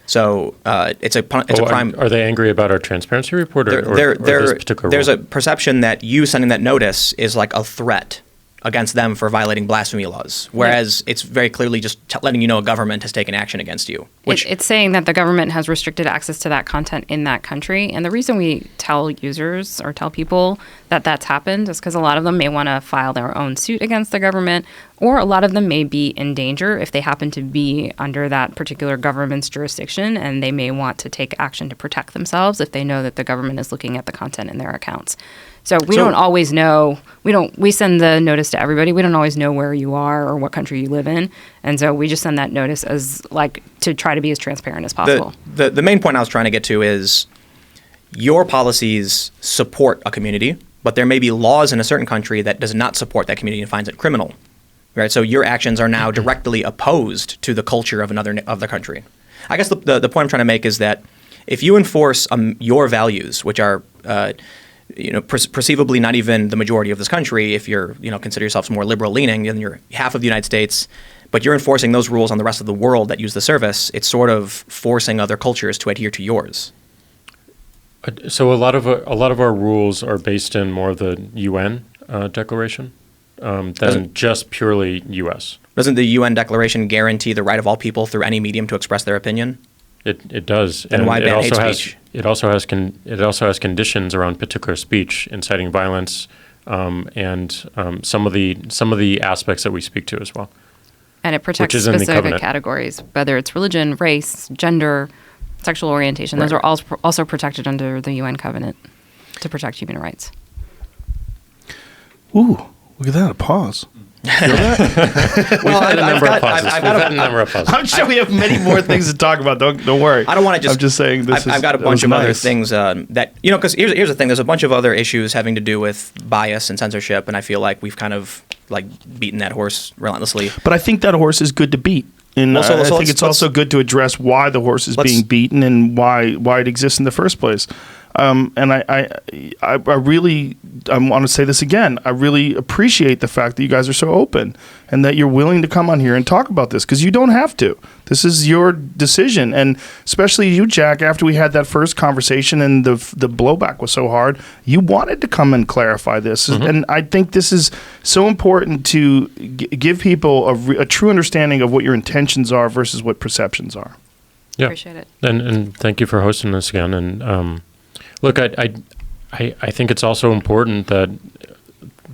So it's a crime. Are they angry about our transparency report or this particular There's rule? a perception that you sending that notice is like a threat against them for violating blasphemy laws, whereas it's very clearly just letting you know a government has taken action against you. It's saying that the government has restricted access to that content in that country. And the reason we tell users or tell people that that's happened is because a lot of them may want to file their own suit against the government, or a lot of them may be in danger if they happen to be under that particular government's jurisdiction, and they may want to take action to protect themselves if they know that the government is looking at the content in their accounts. So we don't always know. We send the notice to everybody. We don't always know where you are or what country you live in. And so we just send that notice as to try to be as transparent as possible. The main point I was trying to get to is your policies support a community, but there may be laws in a certain country that does not support that community and finds it criminal. Right? So your actions are now directly opposed to the culture of the country. I guess the point I'm trying to make is that if you enforce your values, which are perceivably not even the majority of this country, if you're, consider yourselves more liberal leaning than you're half of the United States, but you're enforcing those rules on the rest of the world that use the service, it's sort of forcing other cultures to adhere to yours. So a lot of our rules are based in more of the UN declaration. than just purely U.S. Doesn't the UN Declaration guarantee the right of all people through any medium to express their opinion? It does. Then why it ban also hate has speech? it also has conditions around particular speech, inciting violence, and some of the aspects that we speak to as well. And it protects is in the specific covenant. categories, whether it's religion, race, gender, sexual orientation. Those are also protected under the UN covenant to protect human rights. Ooh, look at that, a pause. We've had a number of pauses. I've We've got had a number of pauses. I'm sure we have many more things to talk about. Don't worry. I don't want to just. I'm just saying this. I've got a bunch of other things that because here's the thing. There's a bunch of other issues having to do with bias and censorship, and I feel like we've kind of like beaten that horse relentlessly. But I think that horse is good to beat. And Well, so I think let's- it's also good to address why the horse is being beaten and why it exists in the first place. And I really want to say this again. I really appreciate the fact that you guys are so open and that you're willing to come on here and talk about this because you don't have to. This is your decision, and especially you, Jack. After we had that first conversation and the blowback was so hard, you wanted to come and clarify this, and I think this is so important to give people a true understanding of what your intentions are versus what perceptions are. Yeah. Appreciate it. And thank you for hosting this again. And look, I think it's also important that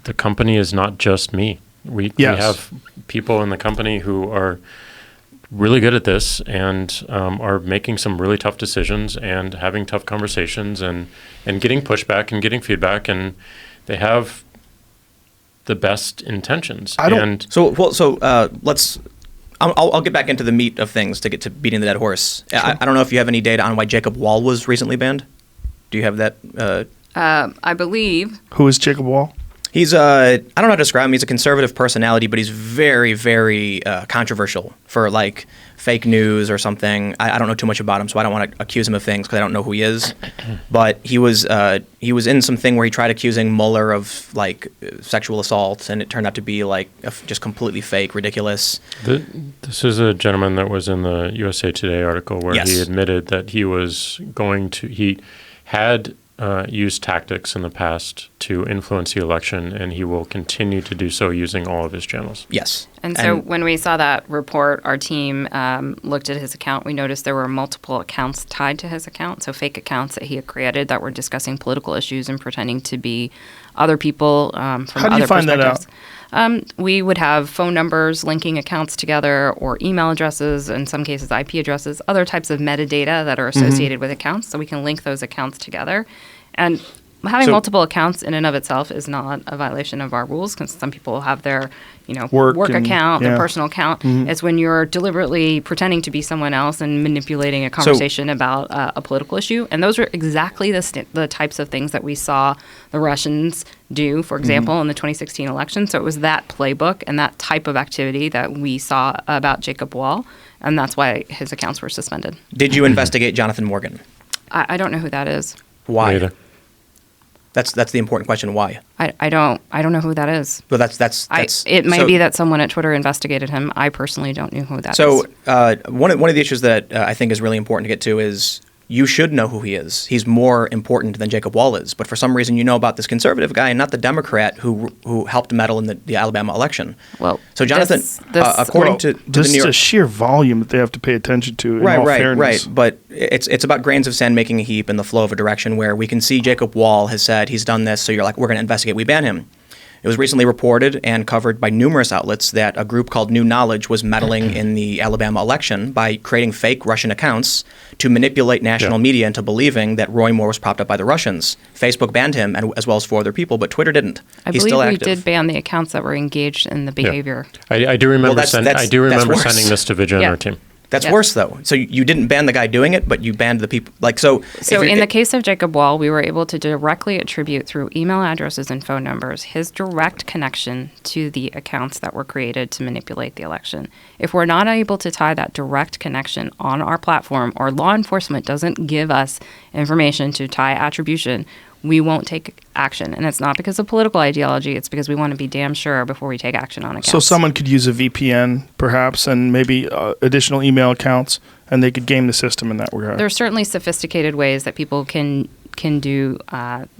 the company is not just me. We have people in the company who are really good at this and are making some really tough decisions and having tough conversations and getting pushback and getting feedback, and they have the best intentions. Let's. I'll get back into the meat of things to get to beating the dead horse. Sure. I don't know if you have any data on why Jacob Wall was recently banned. Do you have that? I believe. Who is Jacob Wall? He's I don't know how to describe him. He's a conservative personality, but he's very, very controversial for like fake news or something. I don't know too much about him, so I don't want to accuse him of things because I don't know who he is. But he was in something where he tried accusing Mueller of like sexual assault, and it turned out to be like just completely fake, ridiculous. This is a gentleman that was in the USA Today article where he admitted that he had used tactics in the past to influence the election, and he will continue to do so using all of his channels. Yes. And so when we saw that report, our team looked at his account. We noticed there were multiple accounts tied to his account, so fake accounts that he had created that were discussing political issues and pretending to be other people from other perspectives. How do you find that out? We would have phone numbers linking accounts together, or email addresses, in some cases IP addresses, other types of metadata that are associated with accounts, so we can link those accounts together. And having multiple accounts in and of itself is not a violation of our rules, because some people have their work account, their personal account. It's when you're deliberately pretending to be someone else and manipulating a conversation about a political issue. And those are exactly the types of things that we saw the Russians do, for example, in the 2016 election. So it was that playbook and that type of activity that we saw about Jacob Wall, and that's why his accounts were suspended. Did you investigate Jonathan Morgan? I don't know who that is. Why? Neither. That's the important question. Why? I don't know who that is. Well, that's it might be that someone at Twitter investigated him. I personally don't know who that is. So one of the issues that I think is really important to get to is you should know who he is. He's more important than Jacob Wall is. But for some reason, you know about this conservative guy and not the Democrat who helped meddle in the Alabama election. Well, so Jonathan, according to the New York, a sheer volume that they have to pay attention to. In all fairness. Right. But it's about grains of sand making a heap in the flow of a direction where we can see Jacob Wall has said he's done this. So you're like, we're going to investigate. We ban him. It was recently reported and covered by numerous outlets that a group called New Knowledge was meddling in the Alabama election by creating fake Russian accounts to manipulate national media into believing that Roy Moore was propped up by the Russians. Facebook banned him, as well as 4 other people, but Twitter didn't. He's still active. I believe we did ban the accounts that were engaged in the behavior. I do remember sending worse. this to Vidya and our team. That's worse, though. So you didn't ban the guy doing it, but you banned the people. So in the case of Jacob Wall, we were able to directly attribute through email addresses and phone numbers his direct connection to the accounts that were created to manipulate the election. If we're not able to tie that direct connection on our platform, or law enforcement doesn't give us information to tie attribution, we won't take action. And it's not because of political ideology. It's because we want to be damn sure before we take action on accounts. So someone could use a VPN, perhaps, and maybe additional email accounts, and they could game the system in that regard. There's certainly sophisticated ways that people can can do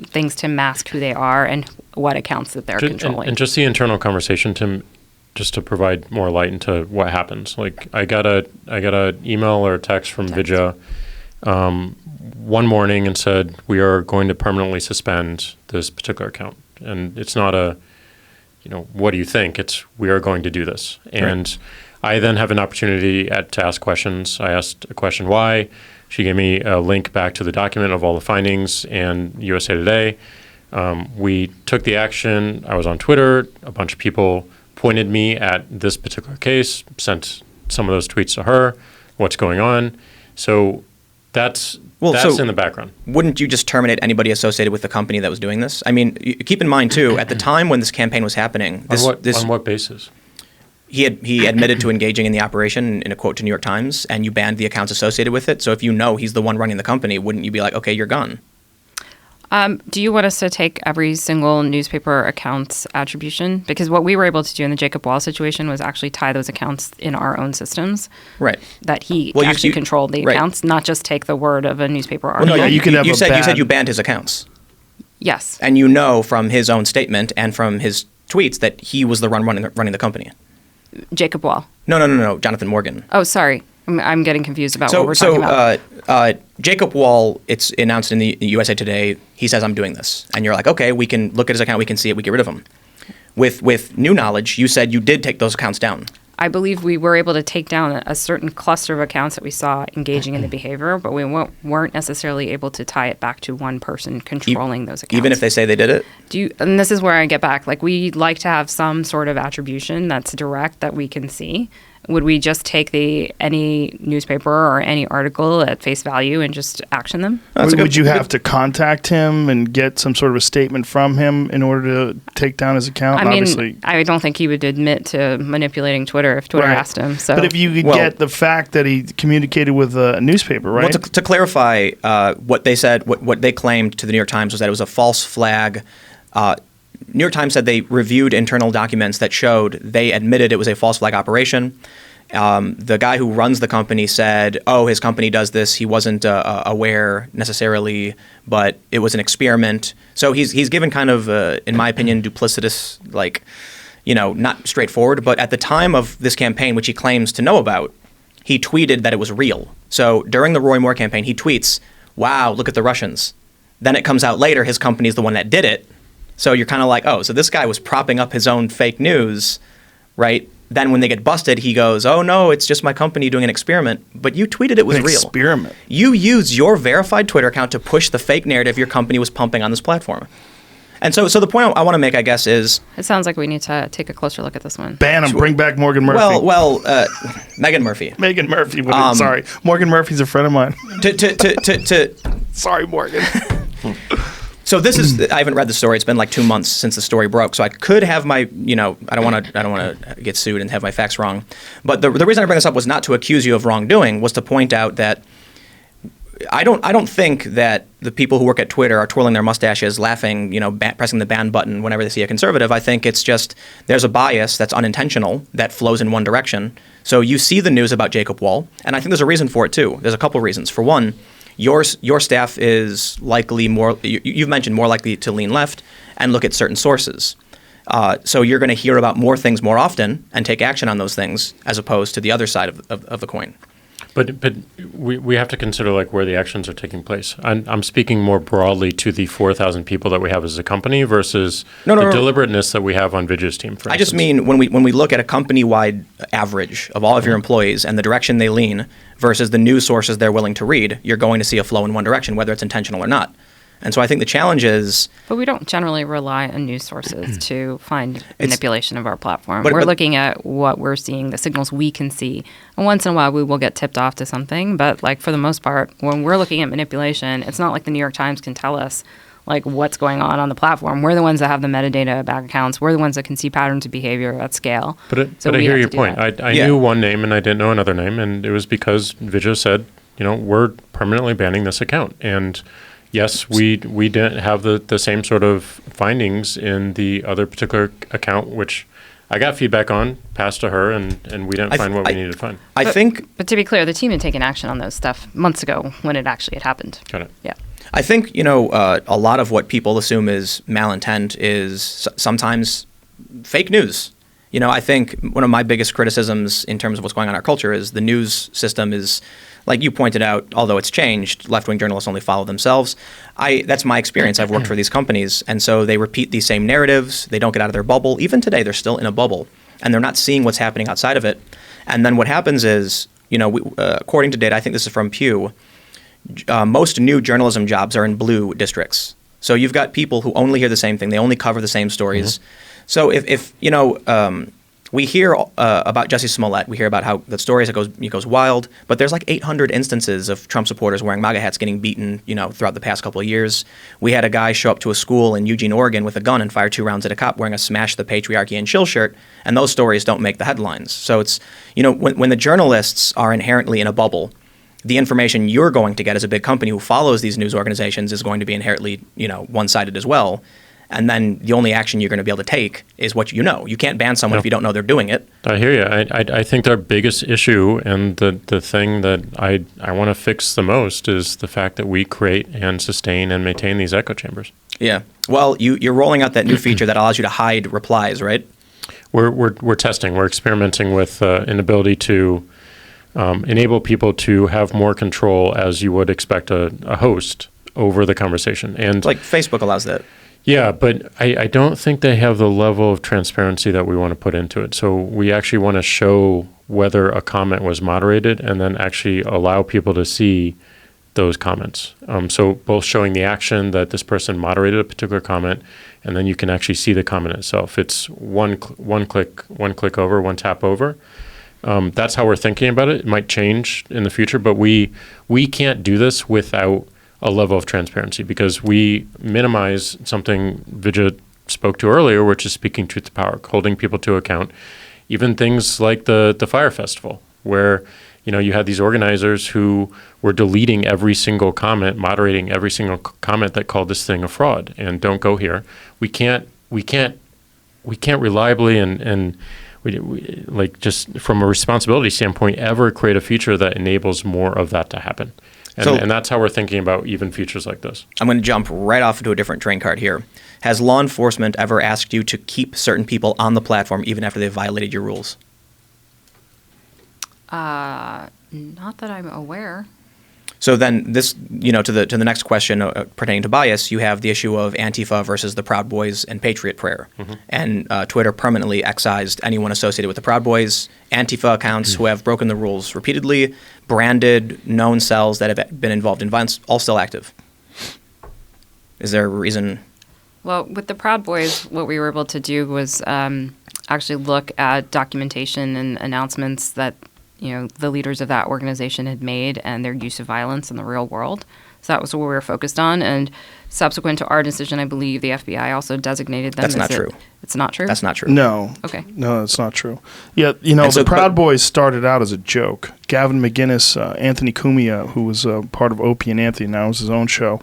things to mask who they are and what accounts that they're controlling. And just the internal conversation, Tim, just to provide more light into what happens. Like I got a email or a text from Vidya one morning and said, we are going to permanently suspend this particular account. And it's not a, what do you think? It's, we are going to do this. And I then have an opportunity to ask questions. I asked a question, why? She gave me a link back to the document of all the findings and USA Today. We took the action. I was on Twitter. A bunch of people pointed me at this particular case, sent some of those tweets to her, what's going on. So that's in the background. Wouldn't you just terminate anybody associated with the company that was doing this? I mean, keep in mind, too, at the time when this campaign was happening. On what basis? He admitted to engaging in the operation in a quote to New York Times, and you banned the accounts associated with it. So if you know he's the one running the company, wouldn't you be like, okay, you're gone? Do you want us to take every single newspaper account's attribution? Because what we were able to do in the Jacob Wall situation was actually tie those accounts in our own systems. Right. That he actually controlled the accounts, not just take the word of a newspaper article. Well, no, you said you banned his accounts. Yes. And you know from his own statement and from his tweets that he was the running the company. Jacob Wall. No, Jonathan Morgan. Oh, sorry. I'm getting confused about what we're talking about. Jacob Wall, it's announced in the USA Today, he says, I'm doing this. And you're like, okay, we can look at his account, we can see it, we get rid of him. With new knowledge, you said you did take those accounts down. I believe we were able to take down a certain cluster of accounts that we saw engaging in the behavior, but we weren't necessarily able to tie it back to one person controlling those accounts. Even if they say they did it? And this is where I get back. Like, we like to have some sort of attribution that's direct that we can see. Would we just take any newspaper or any article at face value and just action them? Would you have to contact him and get some sort of a statement from him in order to take down his account? Obviously, I don't think he would admit to manipulating Twitter if Twitter asked him. So. But if you could get the fact that he communicated with a newspaper, right? Well, to clarify, what they said, what they claimed to the New York Times was that it was a false flag. New York Times said they reviewed internal documents that showed they admitted it was a false flag operation. The guy who runs the company said, his company does this. He wasn't aware necessarily, but it was an experiment. So he's given kind of, in my opinion, duplicitous, not straightforward. But at the time of this campaign, which he claims to know about, he tweeted that it was real. So during the Roy Moore campaign, he tweets, wow, look at the Russians. Then it comes out later his company is the one that did it. So you're kind of like, so this guy was propping up his own fake news, right? Then when they get busted, he goes, oh, no, it's just my company doing an experiment. But you tweeted it was real. Experiment. You used your verified Twitter account to push the fake narrative your company was pumping on this platform. And so the point I want to make, I guess, is... It sounds like we need to take a closer look at this one. Ban him. Bring back Morgan Murphy. Megan Murphy. Megan Murphy. Sorry. Morgan Murphy's a friend of mine. Sorry, Morgan. So this is, I haven't read the story. It's been like 2 months since the story broke. So I could have my, I don't want to get sued and have my facts wrong. But the reason I bring this up was not to accuse you of wrongdoing, was to point out that I don't think that the people who work at Twitter are twirling their mustaches, laughing, pressing the ban button whenever they see a conservative. I think it's just there's a bias that's unintentional that flows in one direction. So you see the news about Jacob Wall, and I think there's a reason for it too. There's a couple reasons. For one, your staff is likely you've mentioned more likely to lean left and look at certain sources. So you're going to hear about more things more often and take action on those things as opposed to the other side of the coin. But we have to consider where the actions are taking place. I'm speaking more broadly to the 4,000 people that we have as a company versus the deliberateness that we have on Vidya's team. For instance. I just mean when we look at a company-wide average of all of your employees and the direction they lean versus the news sources they're willing to read, you're going to see a flow in one direction, whether it's intentional or not. And so I think the challenge is... But we don't generally rely on news sources to find manipulation of our platform. We're looking at what we're seeing, the signals we can see. And once in a while, we will get tipped off to something. But for the most part, when we're looking at manipulation, it's not like the New York Times can tell us what's going on the platform. We're the ones that have the metadata about accounts. We're the ones that can see patterns of behavior at scale. But I hear your point. I knew one name and I didn't know another name. And it was because Vidya said, we're permanently banning this account. And... yes, we didn't have the same sort of findings in the other particular account, which I got feedback on, passed to her, and we didn't find what we needed to find. I think But to be clear, the team had taken action on those stuff months ago when it actually had happened. Got it. Yeah. I think, a lot of what people assume is malintent is sometimes fake news. I think one of my biggest criticisms in terms of what's going on in our culture is the news system is, like you pointed out, although it's changed, left-wing journalists only follow themselves. That's my experience. I've worked for these companies, and so they repeat these same narratives. They don't get out of their bubble. Even today, they're still in a bubble, and they're not seeing what's happening outside of it. And then what happens is, according to data, I think this is from Pew, most new journalism jobs are in blue districts. So you've got people who only hear the same thing. They only cover the same stories. Mm-hmm. So if we hear about Jussie Smollett, we hear about how the stories it goes wild, but there's like 800 instances of Trump supporters wearing MAGA hats getting beaten, throughout the past couple of years. We had a guy show up to a school in Eugene, Oregon with a gun and fire 2 rounds at a cop wearing a Smash the Patriarchy and Chill shirt, and those stories don't make the headlines. So it's, when the journalists are inherently in a bubble, the information you're going to get as a big company who follows these news organizations is going to be inherently, one-sided as well. And then the only action you're going to be able to take is what you know. You can't ban someone if you don't know they're doing it. I hear you. I think our biggest issue and the thing that I want to fix the most is the fact that we create and sustain and maintain these echo chambers. Yeah. Well, you're rolling out that new feature that allows you to hide replies, right? We're testing. We're experimenting with an ability to enable people to have more control, as you would expect a host, over the conversation. And like Facebook allows that. Yeah, but I don't think they have the level of transparency that we want to put into it. So we actually want to show whether a comment was moderated and then actually allow people to see those comments. So both showing the action that this person moderated a particular comment, and then you can actually see the comment itself. It's one click over, one tap over. That's how we're thinking about it. It might change in the future, but we can't do this without a level of transparency, because we minimize something Vijay spoke to earlier, which is speaking truth to power, holding people to account. Even things like the Fire Festival, where you had these organizers who were deleting every single comment, moderating every single comment that called this thing a fraud and don't go here. We can't reliably and we like, just from a responsibility standpoint, ever create a feature that enables more of that to happen. And that's how we're thinking about even features like this. I'm going to jump right off into a different train card here. Has law enforcement ever asked you to keep certain people on the platform even after they've violated your rules? Not that I'm aware. So then this, to the next question pertaining to bias, you have the issue of Antifa versus the Proud Boys and Patriot Prayer. Mm-hmm. And Twitter permanently excised anyone associated with the Proud Boys, Antifa accounts who have broken the rules repeatedly, branded known cells that have been involved in violence, all still active. Is there a reason? Well, with the Proud Boys, what we were able to do was actually look at documentation and announcements that the leaders of that organization had made and their use of violence in the real world. So that was what we were focused on. And subsequent to our decision, I believe the FBI also designated them. That's not true. It's not true? That's not true. No. Okay. No, that's not true. Yeah, the Proud Boys started out as a joke. Gavin McInnes, Anthony Cumia, who was part of Opie and Anthony, now has his own show,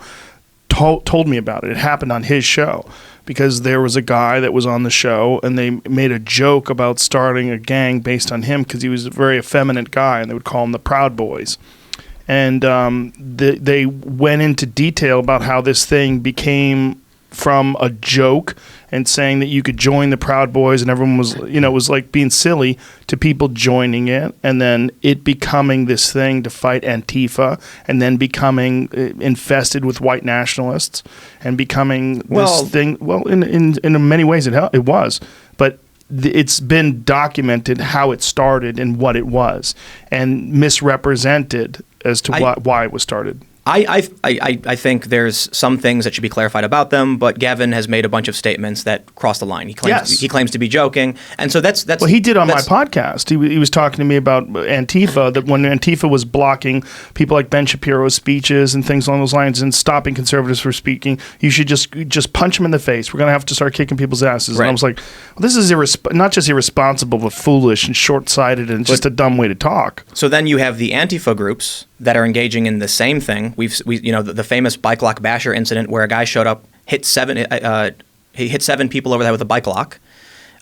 told me about it. It happened on his show because there was a guy that was on the show and they made a joke about starting a gang based on him because he was a very effeminate guy and they would call him the Proud Boys. And they went into detail about how this thing became from a joke and saying that you could join the Proud Boys and everyone was, it was like being silly, to people joining it and then it becoming this thing to fight Antifa and then becoming infested with white nationalists and becoming this thing. Well, in many ways it was, but it's been documented how it started and what it was and misrepresented as to why it was started. I think there's some things that should be clarified about them, but Gavin has made a bunch of statements that cross the line. He claims to be joking, and so that's. Well, he did on my podcast. He was talking to me about Antifa. That when Antifa was blocking people like Ben Shapiro's speeches and things along those lines, and stopping conservatives from speaking, you should just punch them in the face. We're gonna have to start kicking people's asses. Right. And I was like, well, this is not just irresponsible, but foolish and short-sighted, and just a dumb way to talk. So then you have the Antifa groups that are engaging in the same thing. The famous bike lock basher incident where a guy showed up, hit 7 people over the head with a bike lock.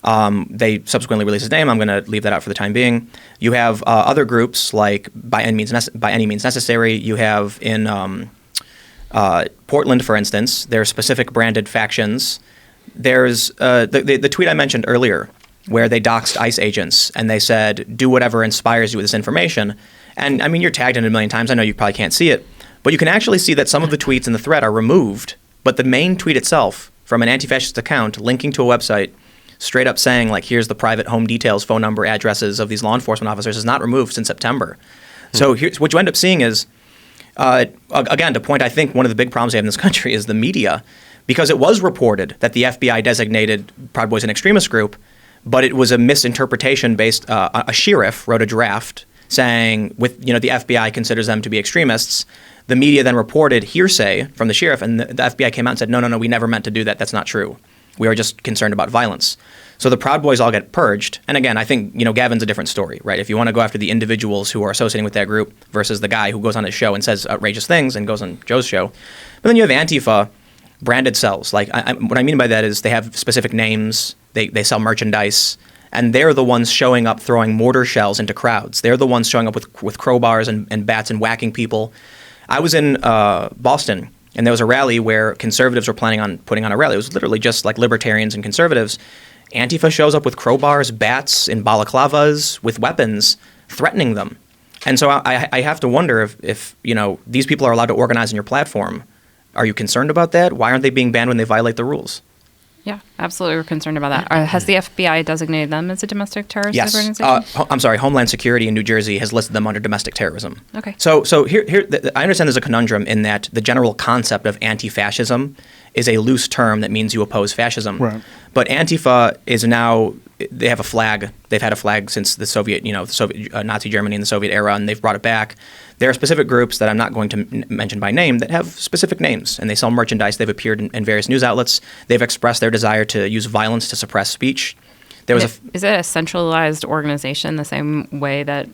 They subsequently released his name. I'm going to leave that out for the time being. You have other groups like By Any Means Necessary. You have in Portland, for instance, there are specific branded factions. There's the tweet I mentioned earlier where they doxed ICE agents and they said, do whatever inspires you with this information. And I mean, you're tagged in it a million times. I know you probably can't see it, but you can actually see that some of the tweets in the thread are removed, but the main tweet itself from an anti-fascist account linking to a website straight up saying, like, here's the private home details, phone number, addresses of these law enforcement officers is not removed since September. So here's what you end up seeing is, again, to point, I think one of the big problems we have in this country is the media, because it was reported that the FBI designated Proud Boys an extremist group, but it was a misinterpretation based, a sheriff wrote a draft saying the FBI considers them to be extremists. The media then reported hearsay from the sheriff, and the FBI came out and said, no, we never meant to do that. That's not true. We are just concerned about violence. So the Proud Boys all get purged. And again, I think, Gavin's a different story, right? If you want to go after the individuals who are associating with that group versus the guy who goes on his show and says outrageous things and goes on Joe's show. But then you have Antifa branded cells. Like, what I mean by that is they have specific names. They sell merchandise. And they're the ones showing up throwing mortar shells into crowds. They're the ones showing up with crowbars and bats and whacking people. I was in Boston, and there was a rally where conservatives were planning on putting on a rally. It was literally just like libertarians and conservatives. Antifa shows up with crowbars, bats, and balaclavas with weapons, threatening them. And so I have to wonder if these people are allowed to organize on your platform. Are you concerned about that? Why aren't they being banned when they violate the rules? Yeah, absolutely. We're concerned about that. Has the FBI designated them as a domestic terrorist organization? I'm sorry. Homeland Security in New Jersey has listed them under domestic terrorism. Okay. So here, I understand there's a conundrum in that the general concept of anti-fascism is a loose term that means you oppose fascism. Right. But Antifa is now, they have a flag. They've had a flag since the Soviet, Nazi Germany in the Soviet era, and they've brought it back. There are specific groups that I'm not going to mention by name that have specific names, and they sell merchandise. They've appeared in various news outlets. They've expressed their desire to use violence to suppress speech. Is it a centralized organization the same way that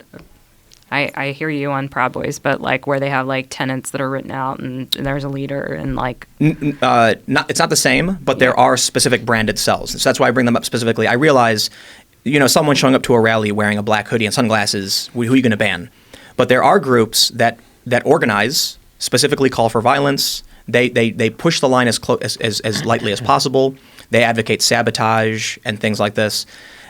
I hear you on Proud Boys, but like where they have like tenants that are written out and there's a leader and like it's not the same, but there are specific branded cells. So that's why I bring them up specifically. I realize, someone showing up to a rally wearing a black hoodie and sunglasses, who are you going to ban? But there are groups that organize, specifically call for violence. They push the line as lightly as possible. They advocate sabotage and things like this.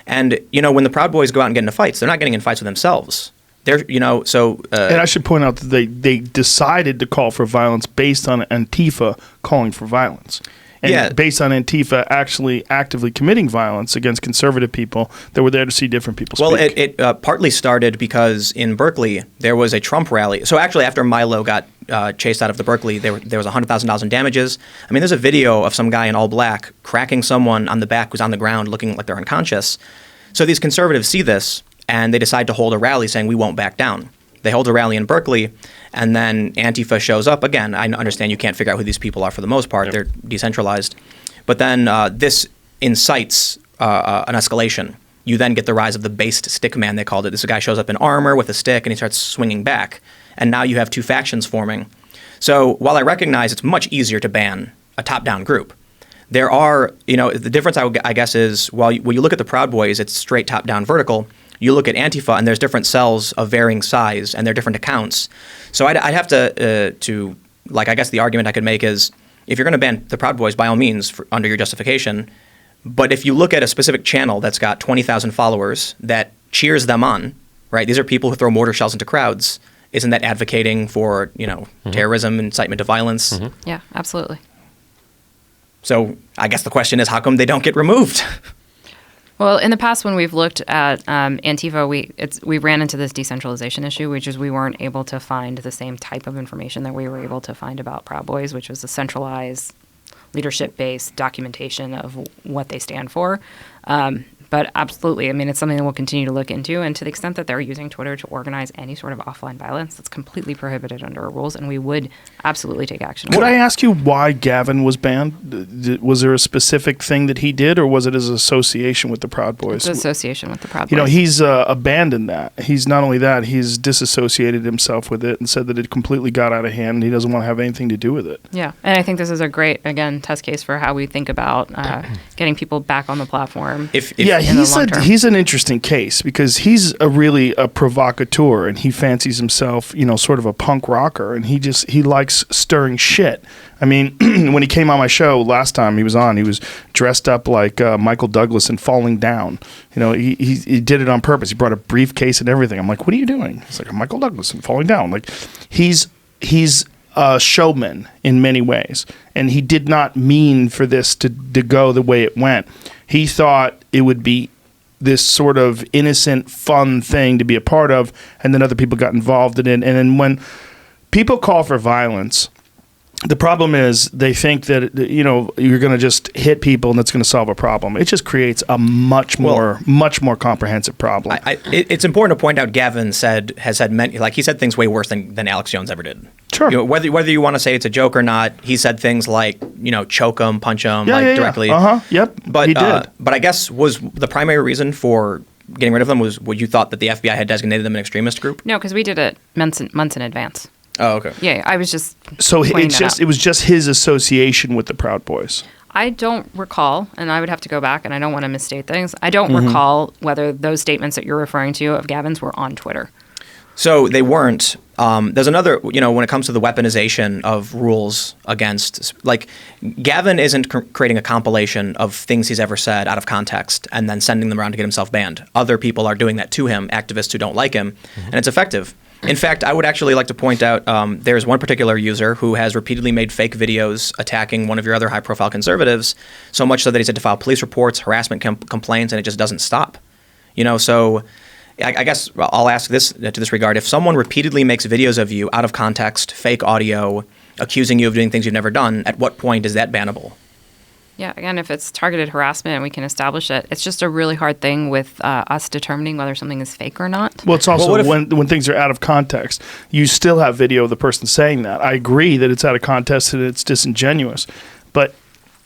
And when the Proud Boys go out and get into fights, they're not getting in fights with themselves. And I should point out that they decided to call for violence based on Antifa calling for violence. And based on Antifa actually actively committing violence against conservative people that were there to see different people speak. Well, it partly started because in Berkeley, there was a Trump rally. So actually, after Milo got chased out of the Berkeley, there was $100,000 in damages. I mean, there's a video of some guy in all black cracking someone on the back who's on the ground looking like they're unconscious. So these conservatives see this, and they decide to hold a rally saying, we won't back down. They hold a rally in Berkeley, and then Antifa shows up. Again, I understand you can't figure out who these people are for the most part. Yep. They're decentralized. But then this incites an escalation. You then get the rise of the based stick man, they called it. This guy shows up in armor with a stick, and he starts swinging back. And now you have two factions forming. So while I recognize it's much easier to ban a top-down group, there are, the difference I guess is when you look at the Proud Boys, it's straight top-down vertical. You look at Antifa, and there's different cells of varying size, and they're different accounts. So I'd have to I guess the argument I could make is, if you're going to ban the Proud Boys, by all means, under your justification. But if you look at a specific channel that's got 20,000 followers that cheers them on, right? These are people who throw mortar shells into crowds. Isn't that advocating for, terrorism, incitement to violence? Mm-hmm. Yeah, absolutely. So I guess the question is, how come they don't get removed? Well, in the past, when we've looked at Antifa, we ran into this decentralization issue, which is we weren't able to find the same type of information that we were able to find about Proud Boys, which was a centralized, leadership-based documentation of what they stand for. But But absolutely, I mean, it's something that we'll continue to look into. And to the extent that they're using Twitter to organize any sort of offline violence, that's completely prohibited under our rules, and we would absolutely take action. Could I ask you why Gavin was banned? Was there a specific thing that he did, or was it his association with the Proud Boys? It's association with the Proud Boys. You know, he's abandoned that. He's not only that, he's disassociated himself with it and said that it completely got out of hand and he doesn't want to have anything to do with it. Yeah, and I think this is a great, again, test case for how we think about getting people back on the platform. He's an interesting case because he's really a provocateur and he fancies himself, you know, sort of a punk rocker, and he likes stirring shit. I mean, when he came on my show last time he was on, he was dressed up like Michael Douglas and falling down. You know, he did it on purpose. He brought a briefcase and everything. I'm like, what are you doing? He's like, Michael Douglas and falling down. Like, he's a showman in many ways, and he did not mean for this to go the way it went. He thought it would be this sort of innocent, fun thing to be a part of, and then other people got involved in it. And then when people call for violence, the problem is they think that, you know, you're going to just hit people and that's going to solve a problem. It just creates a much more comprehensive problem. It's important to point out Gavin has said many, like he said things way worse than Alex Jones ever did. Sure. You know, whether you want to say it's a joke or not, he said things like, you know, choke him, punch him, directly. Yep. But he did. But I guess was the primary reason for getting rid of them was what you thought that the FBI had designated them an extremist group? No, because we did it months in advance. Oh, okay. Yeah, I was just it was just his association with the Proud Boys. I don't recall, and I would have to go back, and I don't want to misstate things. I don't recall whether those statements that you're referring to of Gavin's were on Twitter. So they weren't. There's another, you know, when it comes to the weaponization of rules against, like, Gavin isn't creating a compilation of things he's ever said out of context and then sending them around to get himself banned. Other people are doing that to him, activists who don't like him, and it's effective. In fact, I would actually like to point out there's one particular user who has repeatedly made fake videos attacking one of your other high-profile conservatives, so much so that he's had to file police reports, harassment complaints, and it just doesn't stop. You know, so I guess I'll ask this to this regard. If someone repeatedly makes videos of you out of context, fake audio, accusing you of doing things you've never done, at what point is that bannable? Yeah, again, if it's targeted harassment and we can establish it, it's just a really hard thing with us determining whether something is fake or not. Well, it's also when things are out of context, you still have video of the person saying that. I agree that it's out of context and it's disingenuous, but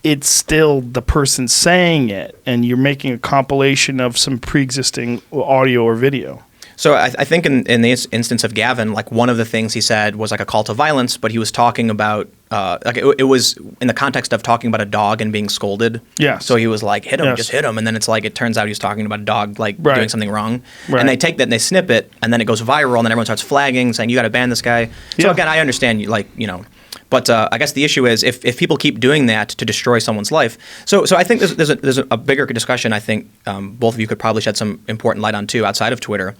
it's still the person saying it, and you're making a compilation of some pre-existing audio or video. So I think in the instance of Gavin, like one of the things he said was like a call to violence, but he was talking about it was in the context of talking about a dog and being scolded. Yeah. So he was like, hit him, just hit him, and then it's like it turns out he's talking about a dog like doing something wrong, and they take that and they snip it, and then it goes viral, and then everyone starts flagging, saying you got to ban this guy. So again, I understand but I guess the issue is if people keep doing that to destroy someone's life. So I think there's a bigger discussion. I think both of you could probably shed some important light on too outside of Twitter.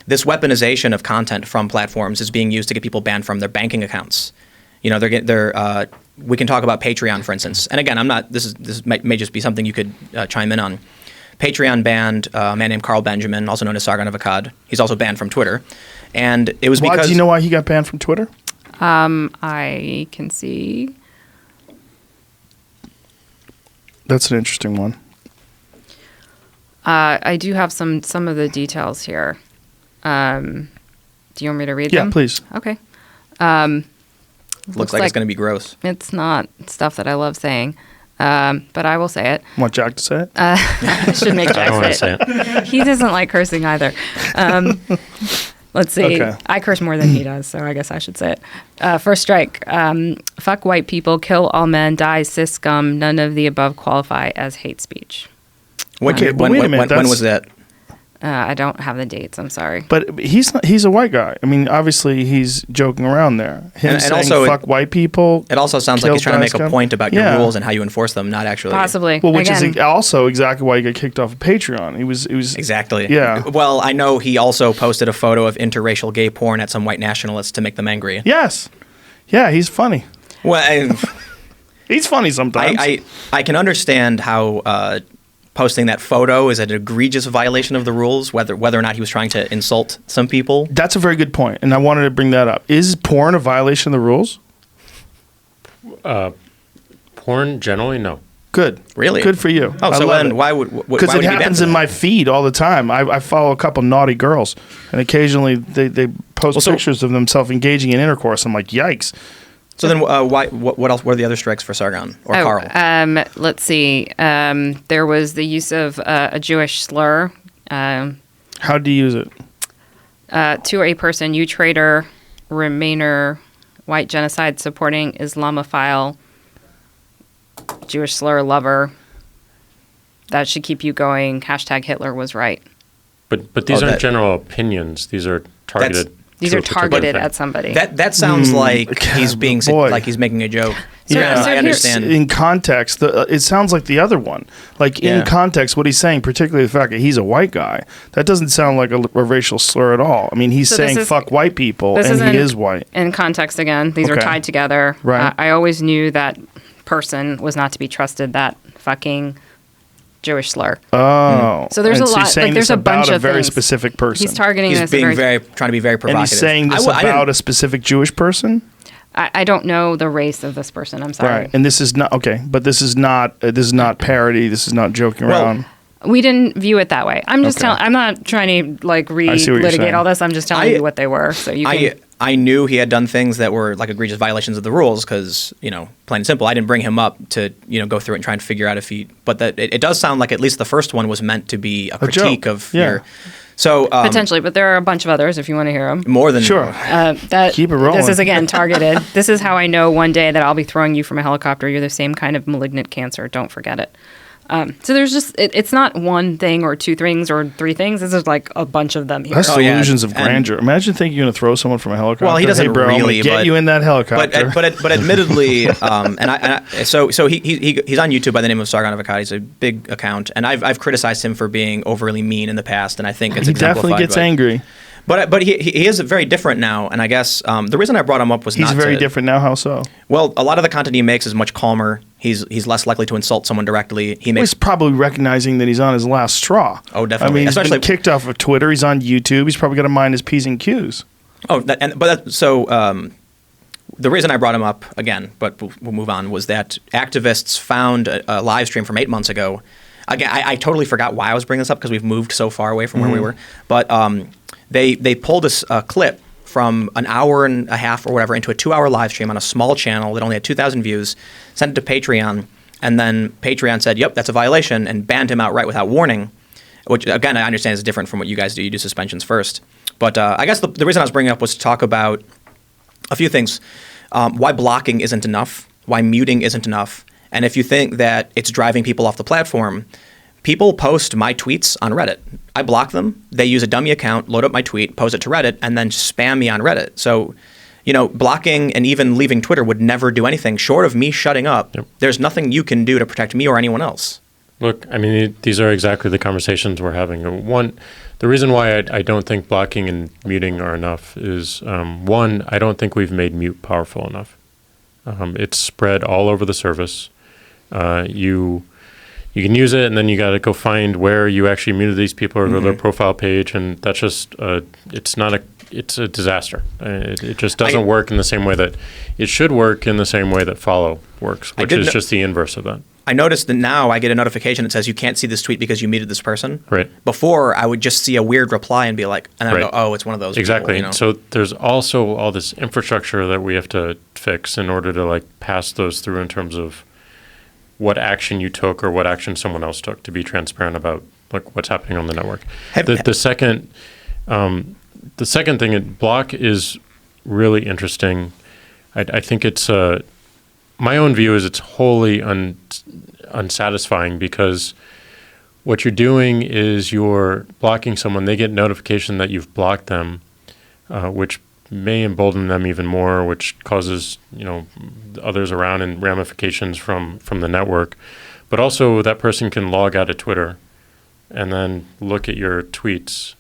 This weaponization of content from platforms is being used to get people banned from their banking accounts. You know, we can talk about Patreon, for instance. And again, I'm not. This may just be something you could chime in on. Patreon banned a man named Carl Benjamin, also known as Sargon of Akkad. He's also banned from Twitter, and it was because. Do you know why he got banned from Twitter? I can see. That's an interesting one. I do have some of the details here. Do you want me to read them? Yeah, please. Okay. Looks like it's going to be gross. It's not stuff that I love saying, but I will say it. Want Jack to say it? I should make Jack say it. He doesn't like cursing either. Let's see. Okay. I curse more than he does, so I guess I should say it. First strike. Fuck white people, kill all men, die cis scum. None of the above qualify as hate speech. When was that? I don't have the dates. I'm sorry. But he's a white guy. I mean, obviously he's joking around there. Him saying also, fuck white people. It also sounds like he's trying to make a point about your rules and how you enforce them, not actually. Possibly. Well, which is also exactly why he got kicked off of Patreon. He was exactly. Yeah. Well, I know he also posted a photo of interracial gay porn at some white nationalists to make them angry. Yes. Yeah, he's funny. Well, he's funny sometimes. I can understand how posting that photo is an egregious violation of the rules, whether or not he was trying to insult some people. That's a very good point, and I wanted to bring that up. Is porn a violation of the rules? Porn, generally, no. Good. Really? Good for you. Oh, I so love then it. why would Because it happens in my feed all the time. I follow a couple naughty girls, and occasionally they post Well, so- pictures of themselves engaging in intercourse. I'm like, yikes. So then why? What else? What are the other strikes for Sargon or Carl? Let's see. There was the use of a Jewish slur How do you use it? to a person, you traitor, Remainer, white genocide supporting Islamophile, Jewish slur lover. That should keep you going. Hashtag Hitler was right. But these aren't that- general opinions. These are targeted. These to are a particular targeted thing. at somebody. That sounds like he's being boy. like he's making a joke. So- Yeah, so I here's- understand. In context, it sounds like the other one. Like Yeah. in context, what he's saying, particularly the fact that he's a white guy, that doesn't sound like a racial slur at all. I mean, he's So this saying is- "fuck white people," this and isn't- he is white. In context, again, these are Okay. tied together. Right. I always knew that person was not to be trusted. That fucking Jewish slur. Oh, So there's and a lot- he's saying like, there's this a bunch about a of very things. specific person. He's targeting He's this being very. trying to be very and provocative. he's saying this I didn't- about a specific Jewish person, I don't know the race of this person. I'm sorry. right? And this is not okay, but this is not parody. This is not joking Well, around. We didn't view it that way. I'm just Okay. telling. I'm not trying to like see what you're saying. relitigate all this. I'm just telling I- you what they were. So you can. I knew he had done things that were like egregious violations of the rules because, plain and simple, I didn't bring him up to, go through it and try and figure out if he. But that it does sound like at least the first one was meant to be a critique joke. of Yeah. your. So Potentially, but there are a bunch of others if you want to hear them. more than Sure. That Keep it rolling. This is again targeted. This is how I know one day that I'll be throwing you from a helicopter. You're the same kind of malignant cancer. Don't forget it. So there's just it's not one thing or two things or three things. This is like a bunch of them here. That's Oh, yeah, illusions of and- grandeur. Imagine thinking you're going to throw someone from a helicopter. Well, he doesn't hey, bro, I'm gonna really, get but- you in that helicopter. But admittedly, so he's on YouTube by the name of Sargon Avocado. He's a big account, and I've criticized him for being overly mean in the past, and I think it's he definitely exemplified gets by- angry. But he is very different now, and I guess the reason I brought him up was He's not very to, different now. How so? Well, a lot of the content he makes is much calmer. He's less likely to insult someone directly. He makes He's probably recognizing that he's on his last straw. Oh, definitely. I mean, he's Especially- been kicked off of Twitter. He's on YouTube. He's probably got to mind his P's and Q's. The reason I brought him up again, but we'll move on, was that activists found a live stream from 8 months ago. Again, I totally forgot why I was bringing this up because we've moved so far away from where we were. But they pulled this clip from an hour and a half or whatever into a 2-hour live stream on a small channel that only had 2,000 views, sent it to Patreon, and then Patreon said, yep, that's a violation, and banned him outright without warning, which, again, I understand is different from what you guys do. You do suspensions first. But I guess the reason I was bringing it up was to talk about a few things. Why blocking isn't enough, why muting isn't enough, and if you think that it's driving people off the platform, people post my tweets on Reddit. I block them. They use a dummy account, load up my tweet, post it to Reddit, and then spam me on Reddit. So, blocking and even leaving Twitter would never do anything short of me shutting up. Yep. There's nothing you can do to protect me or anyone else. Look, I mean, these are exactly the conversations we're having. The reason why I don't think blocking and muting are enough is, one, I don't think we've made mute powerful enough. It's spread all over the service. You can use it, and then you got to go find where you actually muted these people or go to their profile page, and that's just it's a disaster. It just doesn't work in the same way that it should work in the same way that follow works, which is just the inverse of that. I noticed that now I get a notification that says you can't see this tweet because you muted this person. Right. Before, I would just see a weird reply and be like, and I go, oh, it's one of those Exactly. people, So there's also all this infrastructure that we have to fix in order to pass those through in terms of what action you took or what action someone else took, to be transparent about what's happening on the network. The second thing, block is really interesting. I think it's my own view is it's wholly unsatisfying, because what you're doing is you're blocking someone. They get notification that you've blocked them, which may embolden them even more, which causes others around and ramifications from the network. But also that person can log out of Twitter and then look at your tweets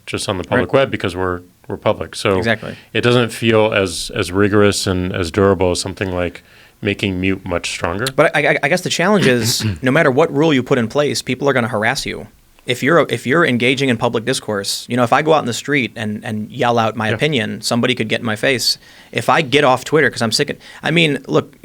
just on the public web, because we're public. So Exactly. it doesn't feel as rigorous and as durable as something like making mute much stronger. But I guess the challenge is no matter what rule you put in place, people are going to harass you. if you're engaging in public discourse, if I go out in the street and yell out my opinion, somebody could get in my face. If I get off Twitter because I'm sick look,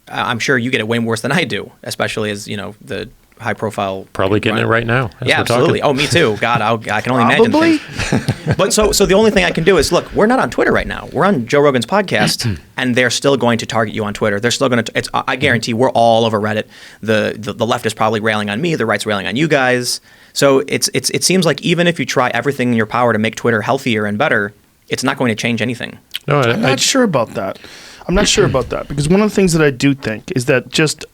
I'm sure you get it way worse than I do, especially as, the high profile. Probably getting it right now. Yeah, absolutely. Oh, me too. God, I can only imagine things. But so the only thing I can do is, look, we're not on Twitter right now. We're on Joe Rogan's podcast, and they're still going to target you on Twitter. They're still going to. I guarantee we're all over Reddit. The left is probably railing on me. The right's railing on you guys. So it seems like even if you try everything in your power to make Twitter healthier and better, it's not going to change anything. No, I'm not sure about that. I'm not sure about that because one of the things that I do think is that just.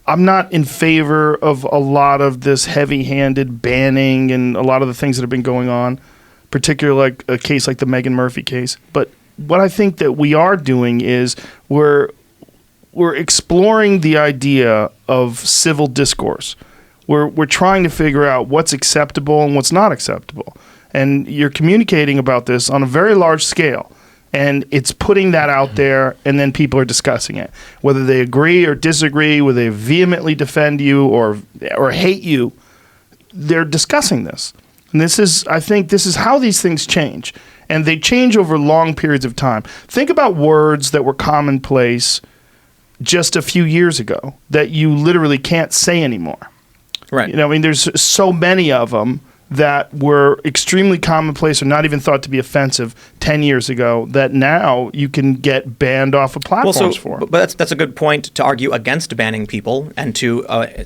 I'm not in favor of a lot of this heavy-handed banning and a lot of the things that have been going on, particularly like a case like the Meghan Murphy case. But what I think that we are doing is we're exploring the idea of civil discourse. We're trying to figure out what's acceptable and what's not acceptable. And you're communicating about this on a very large scale. And it's putting that out there, and then people are discussing it. Whether they agree or disagree, whether they vehemently defend you or hate you, they're discussing this. And I think this is how these things change. And they change over long periods of time. Think about words that were commonplace just a few years ago that you literally can't say anymore. Right. There's so many of them that were extremely commonplace or not even thought to be offensive 10 years ago that now you can get banned off of platforms for. But that's a good point to argue against banning people and to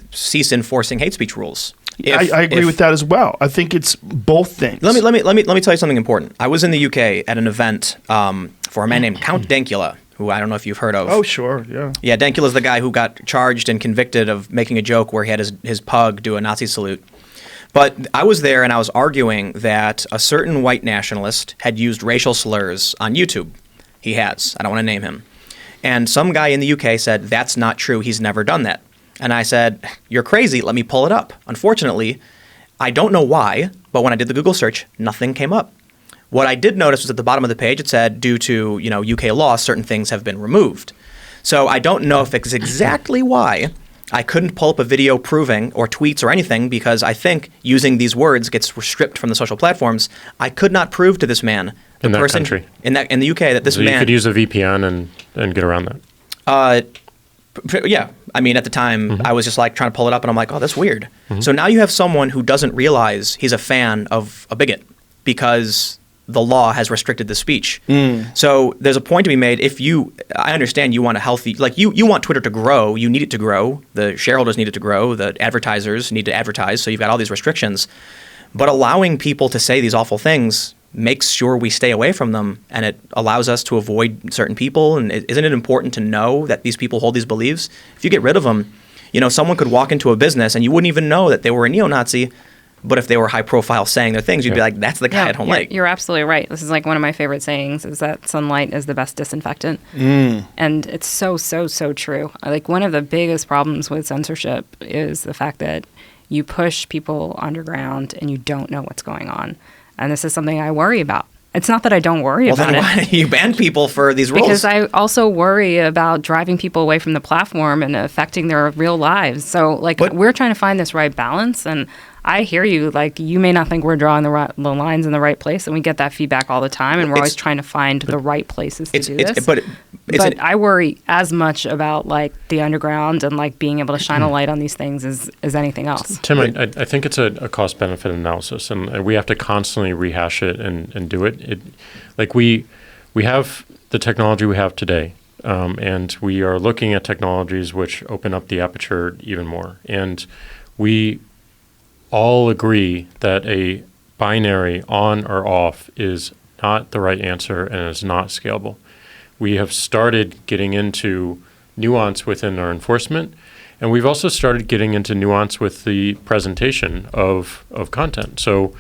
cease enforcing hate speech rules. I agree with that as well. I think it's both things. Let me tell you something important. I was in the UK at an event for a man named Count Dankula, who I don't know if you've heard of. Oh, sure, yeah. Yeah, Dankula's the guy who got charged and convicted of making a joke where he had his pug do a Nazi salute. But I was there and I was arguing that a certain white nationalist had used racial slurs on YouTube. He has. I don't want to name him. And some guy in the UK said, that's not true. He's never done that. And I said, you're crazy. Let me pull it up. Unfortunately, I don't know why, but when I did the Google search, nothing came up. What I did notice was at the bottom of the page, it said, due to UK law, certain things have been removed. So I don't know if it's exactly why I couldn't pull up a video proving or tweets or anything because I think using these words gets stripped from the social platforms. I could not prove to this man, in that country, in the UK, that this man. You could use a VPN and get around that. Yeah. At the time, I was just like trying to pull it up and I'm like, oh, that's weird. So now you have someone who doesn't realize he's a fan of a bigot because the law has restricted the speech. So there's a point to be made. I understand you want a healthy, you want Twitter to grow. You need it to grow. The shareholders need it to grow. The advertisers need to advertise. So you've got all these restrictions. But allowing people to say these awful things makes sure we stay away from them, and it allows us to avoid certain people. And isn't it important to know that these people hold these beliefs? If you get rid of them, someone could walk into a business and you wouldn't even know that they were a neo-Nazi. But if they were high profile saying their things, you'd be like, that's the guy I don't like. You're absolutely right. This is like one of my favorite sayings is that sunlight is the best disinfectant. And it's so, so, so true. Like one of the biggest problems with censorship is the fact that you push people underground and you don't know what's going on. And this is something I worry about. It's not that I don't worry about it. Well, then why do you ban people for these rules? Because I also worry about driving people away from the platform and affecting their real lives. So, we're trying to find this right balance, and I hear you. You may not think we're drawing the lines in the right place, and we get that feedback all the time, and we're always trying to find the right places to do this. But I worry as much about the underground and like being able to shine a light on these things as anything else. Tim, I think it's a cost-benefit analysis, and we have to constantly rehash it and do it. We have the technology we have today, and we are looking at technologies which open up the aperture even more. And we all agree that a binary on or off is not the right answer and is not scalable. We have started getting into nuance within our enforcement, and we've also started getting into nuance with the presentation of content. So,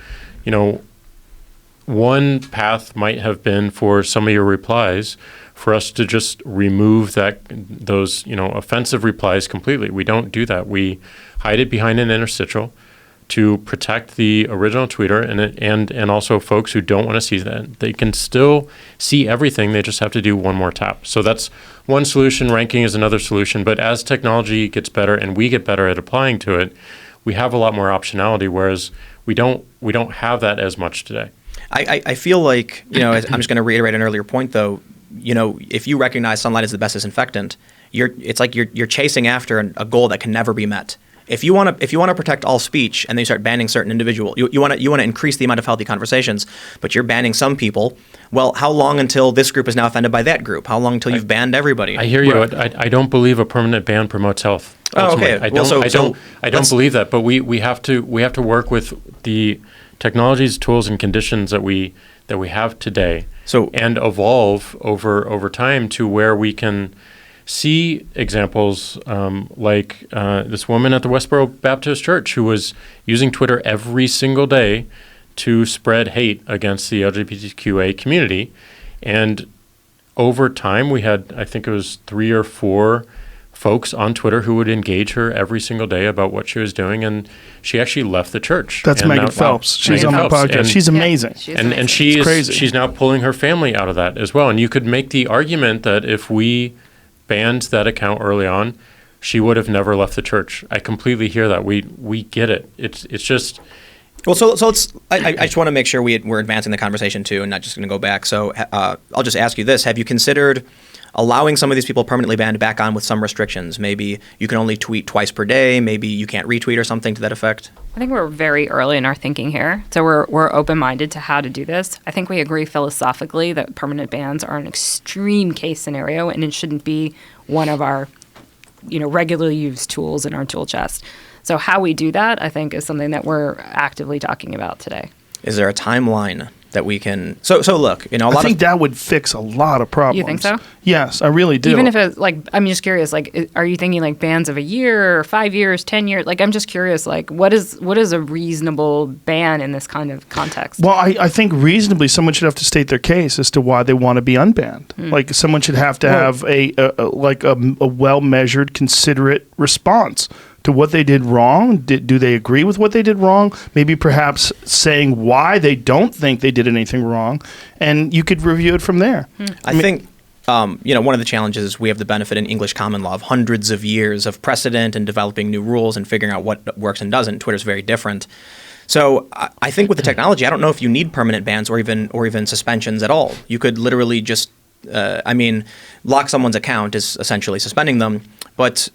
one path might have been for some of your replies for us to just remove those offensive replies completely. We don't do that. We hide it behind an interstitial to protect the original tweeter and also folks who don't want to see that. They can still see everything. They just have to do one more tap. So that's one solution. Ranking is another solution. But as technology gets better and we get better at applying to it, we have a lot more optionality, whereas we don't have that as much today. I feel like, I'm just going to reiterate an earlier point, though. If you recognize sunlight is the best disinfectant, it's like you're chasing after a goal that can never be met. If you want to protect all speech and then you start banning certain individuals, you want to increase the amount of healthy conversations, but you're banning some people. Well, how long until this group is now offended by that group? How long until you've banned everybody? I hear you. I don't believe a permanent ban promotes health. Oh, okay. I don't believe that. But we have to work with the technologies, tools, and conditions that we have today, and evolve over time to where we can see examples like this woman at the Westboro Baptist Church who was using Twitter every single day to spread hate against the LGBTQA community. And over time, we had, I think it was 3 or 4 folks on Twitter who would engage her every single day about what she was doing, and she actually left the church. That's and Megan now, Phelps. She's Megan on my Phelps. podcast. And, She's amazing. She's and amazing. she's now pulling her family out of that as well. And you could make the argument that if we banned that account early on, she would have never left the church. I completely hear that. We get it. It's just. Well, so let's. I just want to make sure we're advancing the conversation too, and not just going to go back. So I'll just ask you this: have you considered allowing some of these people permanently banned back on with some restrictions? Maybe you can only tweet twice per day. Maybe you can't retweet or something to that effect. I think we're very early in our thinking here, so we're open-minded to how to do this. I think we agree philosophically that permanent bans are an extreme case scenario, and it shouldn't be one of our, regularly used tools in our tool chest. So how we do that, I think, is something that we're actively talking about today. Is there a timeline that we can? So look, I think that would fix a lot of problems. You think so? Yes, I really do. Even if it's I'm just curious, are you thinking bans of a year or 5 years, 10 years? I'm just curious, what is a reasonable ban in this kind of context? Well, I think reasonably someone should have to state their case as to why they want to be unbanned. Someone should have to have a well-measured, considerate response to what they did wrong. Do they agree with what they did wrong? Maybe perhaps saying why they don't think they did anything wrong, and you could review it from there. I think one of the challenges is we have the benefit in English common law of hundreds of years of precedent and developing new rules and figuring out what works and doesn't. Twitter's very different. So I think with the technology, I don't know if you need permanent bans or even suspensions at all. You could literally just, lock someone's account is essentially suspending them, but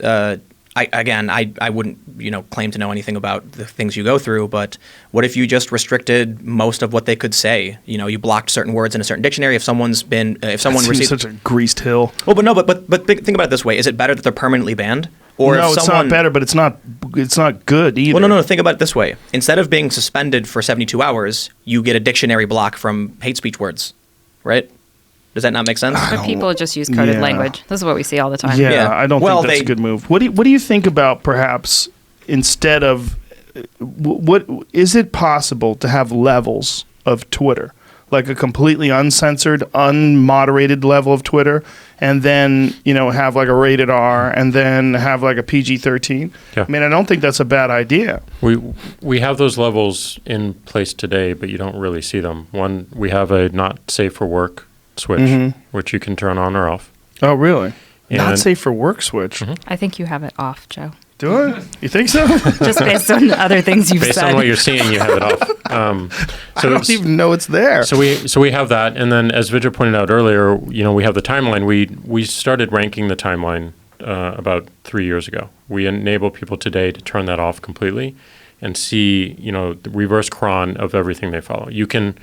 I wouldn't, claim to know anything about the things you go through, but what if you just restricted most of what they could say? You blocked certain words in a certain dictionary. If someone received such a greased hill. Well, but think about it this way: is it better that they're permanently banned, or no? if It's not better, but it's not good either. Well, no. Think about it this way: instead of being suspended for 72 hours, you get a dictionary block from hate speech words, right? Does that not make sense? But people just use coded Yeah. language. This is what we see all the time. Yeah, Yeah. I don't think that's a good move. What do you think about perhaps instead of what is it possible to have levels of Twitter, like a completely uncensored, unmoderated level of Twitter, and then have a rated R, and then have a PG-13? Yeah. I don't think that's a bad idea. We have those levels in place today, but you don't really see them. One, we have a not safe for work switch, which you can turn on or off. Oh, really? Not And- safe for work switch. I think you have it off, Joe. Do I? You think so? Just based on the other things you've Based said. on what you're seeing, you have it off. I don't even know it's there. So we have that, and then as Vijay pointed out earlier, we have the timeline. We started ranking the timeline about 3 years ago. We enable people today to turn that off completely and see the reverse cron of everything they follow. You can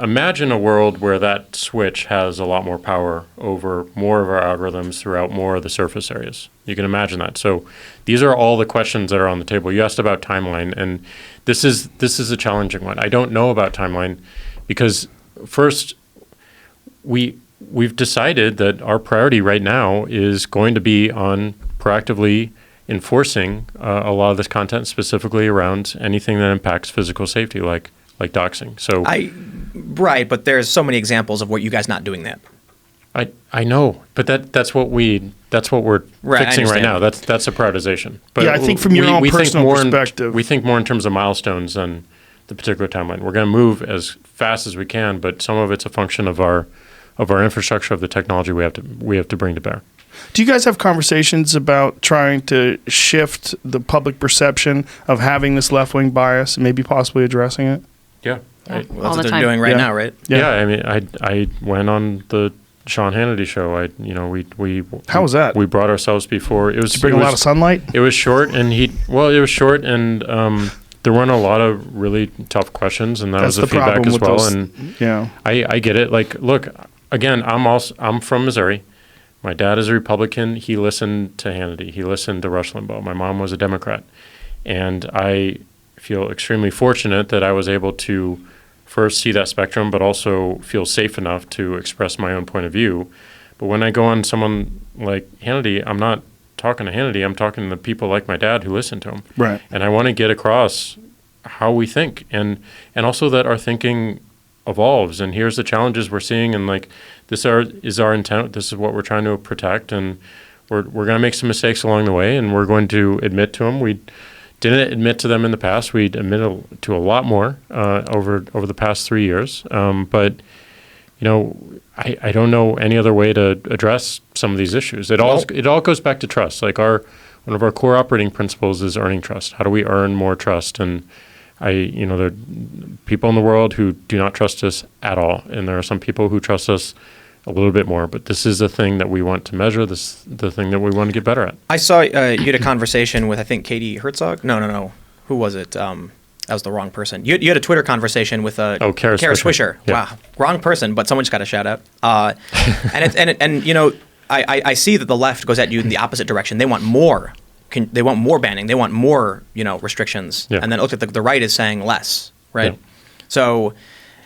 imagine a world where that switch has a lot more power over more of our algorithms throughout more of the surface areas. You can imagine that. So these are all the questions that are on the table. You asked about timeline, and this is a challenging one. I don't know about timeline because first we've decided that our priority right now is going to be on proactively enforcing a lot of this content, specifically around anything that impacts physical safety, like doxing. So right, but there's so many examples of what you guys not doing that. I know, but that's what we're Right, fixing right understand. now. That's a prioritization. But Yeah, I think from your own personal perspective. we think more in terms of milestones than the particular timeline. We're going to move as fast as we can, but some of it's a function of our infrastructure, of the technology we have to bring to bear. Do you guys have conversations about trying to shift the public perception of having this left-wing bias and maybe possibly addressing it? Yeah. Yeah. Well, All that's the what they're time. doing right Yeah. now, right? Yeah. I mean, I went on the Sean Hannity show. We How was that? We brought ourselves before. It was Did you bring it a was, lot of sunlight? It was short, and it was short, and there weren't a lot of really tough questions, and that That's was the the feedback problem as with well. those- And Yeah. I get it. Like, look, again, I'm from Missouri. My dad is a Republican. He listened to Hannity. He listened to Rush Limbaugh. My mom was a Democrat, and I feel extremely fortunate that I was able to first see that spectrum, but also feel safe enough to express my own point of view. But when I go on someone like Hannity, I'm not talking to Hannity. I'm talking to people like my dad who listen to him. Right. And I want to get across how we think, and also that our thinking evolves. And here's the challenges we're seeing, and like this is our intent. This is what we're trying to protect, and we're going to make some mistakes along the way, and we're going to admit to them. We didn't admit to them in the past. We admitted to a lot more over the past 3 years. But I don't know any other way to address some of these issues. It all goes back to trust. Like one of our core operating principles is earning trust. How do we earn more trust? And there are people in the world who do not trust us at all, and there are some people who trust us a little bit more. But this is the thing that we want to measure. This the thing that we want to get better at. I saw you had a conversation with, I think, Katie Herzog. No. Who was it? That was the wrong person. You had a Twitter conversation with Kara Swisher. Yeah. Wow, wrong person, but someone just got a shout out. I see that the left goes at you in the opposite direction. They want more. They want more banning. They want more, restrictions. Yeah. And then look at the right is saying less, right? Yeah. So,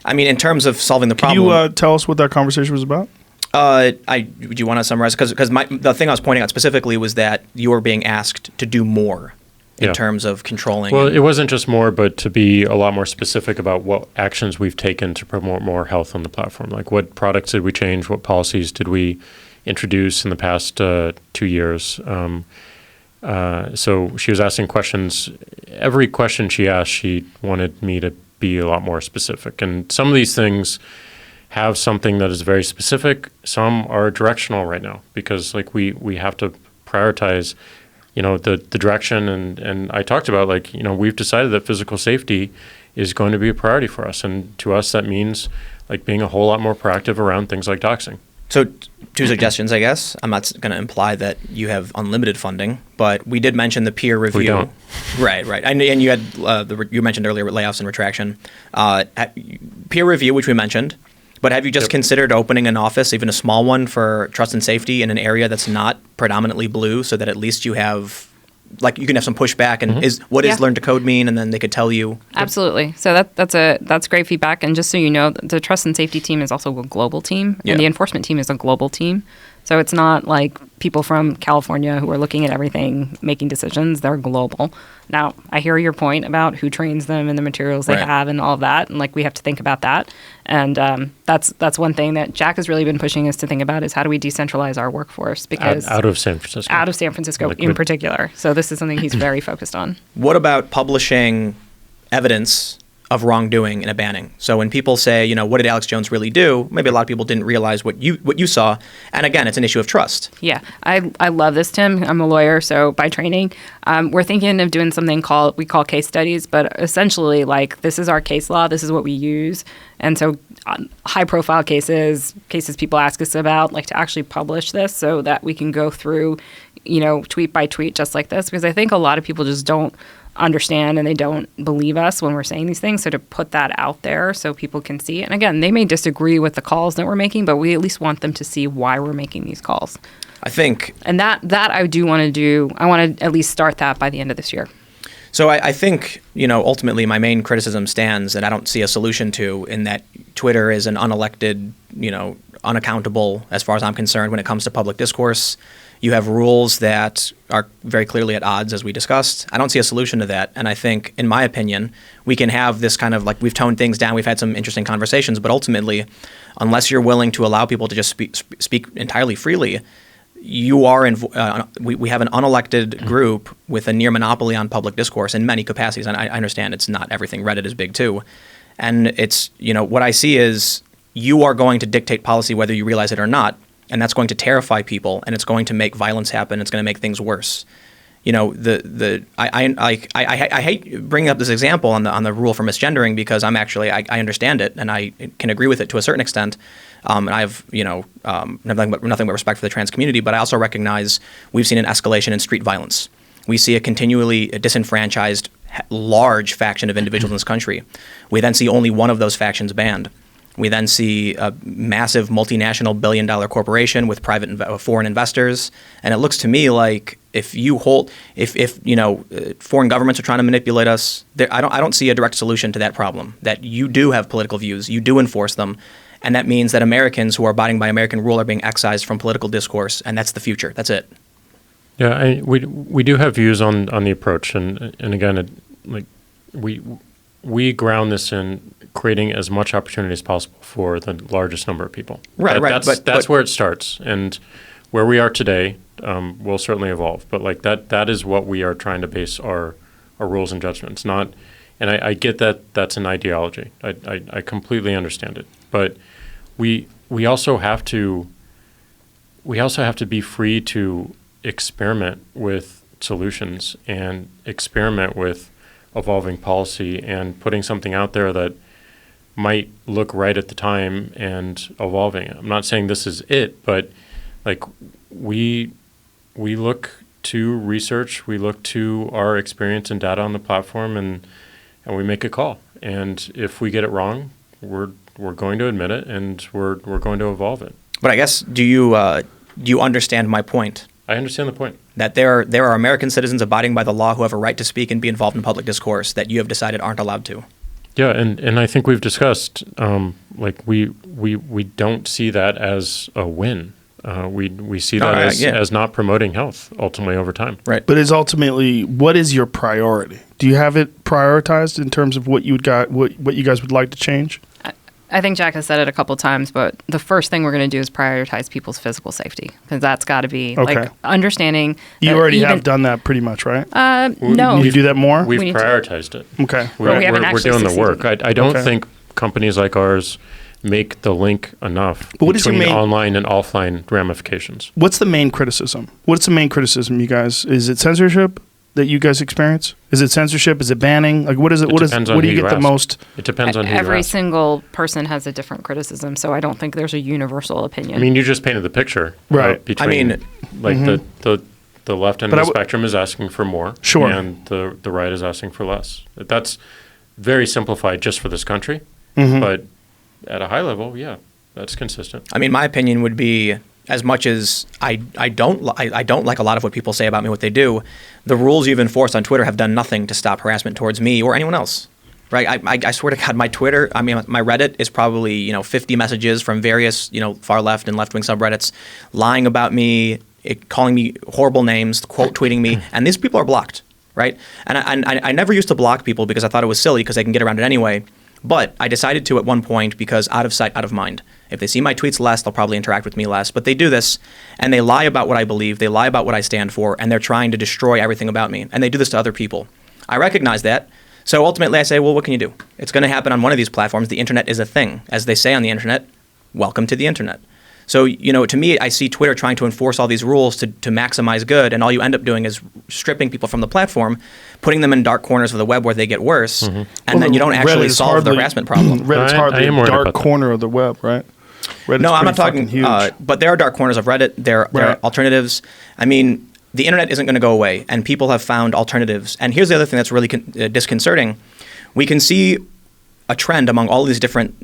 I mean, in terms of solving the Can problem, you tell us what that conversation was about? do you want to summarize? Because the thing I was pointing out specifically was that you were being asked to do more in Yeah. terms of controlling. Well, it wasn't just more, but to be a lot more specific about what actions we've taken to promote more health on the platform. Like, what products did we change? What policies did we introduce in the past 2 years? So she was asking questions. Every question she asked, she wanted me to be a lot more specific. And some of these things have something that is very specific. Some are directional right now because, like, we have to prioritize the direction, and I talked about, we've decided that physical safety is going to be a priority for us, and to us that means like being a whole lot more proactive around things like doxing. So, two suggestions, I guess. I'm not going to imply that you have unlimited funding, but we did mention the peer review. We don't. Right. And you had you mentioned earlier layoffs and retraction, peer review, which we mentioned. But have you just considered opening an office, even a small one, for trust and safety in an area that's not predominantly blue, so that at least you have, you can have some pushback and what does Yeah. learn to code mean, and then they could tell you. Absolutely. So that's great feedback. And just so you know, the trust and safety team is also a global team, Yeah. and the enforcement team is a global team. So it's not like people from California who are looking at everything, making decisions. They're global. Now, I hear your point about who trains them and the materials they Right. have and all of that, and we have to think about that. And that's one thing that Jack has really been pushing us to think about is how do we decentralize our workforce because Out of San Francisco. out of San Francisco in particular. So this is something he's very focused on. What about publishing evidence of wrongdoing in a banning? So when people say, what did Alex Jones really do? Maybe a lot of people didn't realize what you saw. And again, it's an issue of trust. Yeah, I love this, Tim. I'm a lawyer, so by training, we're thinking of doing something we call case studies, but essentially, this is our case law. This is what we use, and so high-profile cases people ask us about, to actually publish this so that we can go through, tweet by tweet, just like this, because I think a lot of people just don't understand and they don't believe us when we're saying these things. So to put that out there so people can see it. And again, they may disagree with the calls that we're making, but we at least want them to see why we're making these calls. I think. And that I do want to do. I want to at least start that by the end of this year. So I think, ultimately my main criticism stands that I don't see a solution to, in that Twitter is an unelected, unaccountable, as far as I'm concerned, when it comes to public discourse. You have rules that are very clearly at odds, as we discussed. I don't see a solution to that. And I think, in my opinion, we can have this kind of, we've toned things down. We've had some interesting conversations. But ultimately, unless you're willing to allow people to just speak entirely freely, you are we have an unelected group with a near monopoly on public discourse in many capacities. And I understand it's not everything. Reddit is big, too. And it's, what I see is you are going to dictate policy whether you realize it or not. and that's going to terrify people, and it's going to make violence happen. It's going to make things worse. You know, I hate bringing up this example on the rule for misgendering because I understand it and I can agree with it to a certain extent. And I have nothing but respect for the trans community, but I also recognize we've seen an escalation in street violence. We see a continually disenfranchised large faction of individuals in this country. We then see only one of those factions banned. We then see a massive multinational billion-dollar corporation with foreign investors, and it looks to me like if foreign governments are trying to manipulate us, I don't see a direct solution to that problem. That you do have political views, you do enforce them, and that means that Americans who are abiding by American rule are being excised from political discourse, and that's the future. That's it. Yeah, we do have views on the approach, and again, we ground this in creating as much opportunity as possible for the largest number of people. Right. That's where it starts, and where we are today will certainly evolve. But that is what we are trying to base our rules and judgments. Not, and I get that that's an ideology. I completely understand it. But we also have to be free to experiment with solutions and experiment with evolving policy and putting something out there that might look right at the time and evolving. I'm not saying this is it, but we look to research, we look to our experience and data on the platform, and we make a call. And if we get it wrong, we're going to admit it, and we're going to evolve it. But I guess do you understand my point? I understand the point. That there are American citizens abiding by the law who have a right to speak and be involved in public discourse that you have decided aren't allowed to. Yeah, and I think we've discussed we don't see that as a win. We see that as not promoting health ultimately over time. Right. But what is your priority? Do you have it prioritized in terms of what you guys would like to change? I think Jack has said it a couple of times, but the first thing we're going to do is prioritize people's physical safety, because that's got to be understanding. You already have done that pretty much, right? No. Need to do that more? We've prioritized it. Okay. But we haven't We're actually doing the work. I don't Okay. think companies like ours make the link enough But what is your between main- online and offline ramifications. What's the main criticism? What's the main criticism, you guys? Is it censorship that you guys experience? Is it censorship? Is it banning? What is it? What depends on do who you get the ask. most? It depends on who you Every ask. single person has a different criticism, so I don't think there's a universal opinion. I mean, you just painted the picture. Right. Between the left end But of the spectrum is asking for more. Sure. And the right is asking for less. That's very simplified just for this country. Mm-hmm. But at a high level, yeah, that's consistent. I mean, my opinion would be, as much as I don't like a lot of what people say about me, what they do, the rules you've enforced on Twitter have done nothing to stop harassment towards me or anyone else. Right? I swear to God, my Twitter, my Reddit is probably 50 messages from various far left and left wing subreddits lying about me, calling me horrible names, quote tweeting me, and these people are blocked. Right? And I never used to block people because I thought it was silly because they can get around it anyway. But I decided to at one point because out of sight, out of mind. If they see my tweets less, they'll probably interact with me less. But they do this, and they lie about what I believe, they lie about what I stand for, and they're trying to destroy everything about me. And they do this to other people. I recognize that. So ultimately I say, well, what can you do? It's going to happen on one of these platforms. The internet is a thing. As they say on the internet, welcome to the internet. So, to me, I see Twitter trying to enforce all these rules to maximize good, and all you end up doing is stripping people from the platform, putting them in dark corners of the web where they get worse, and then you don't actually solve the harassment problem. Reddit's hardly a dark corner of the web, right? Reddit's no, I'm not talking huge. But there are dark corners of Reddit. There are alternatives. I mean, the internet isn't going to go away, and people have found alternatives. And here's the other thing that's really disconcerting. We can see a trend among all these different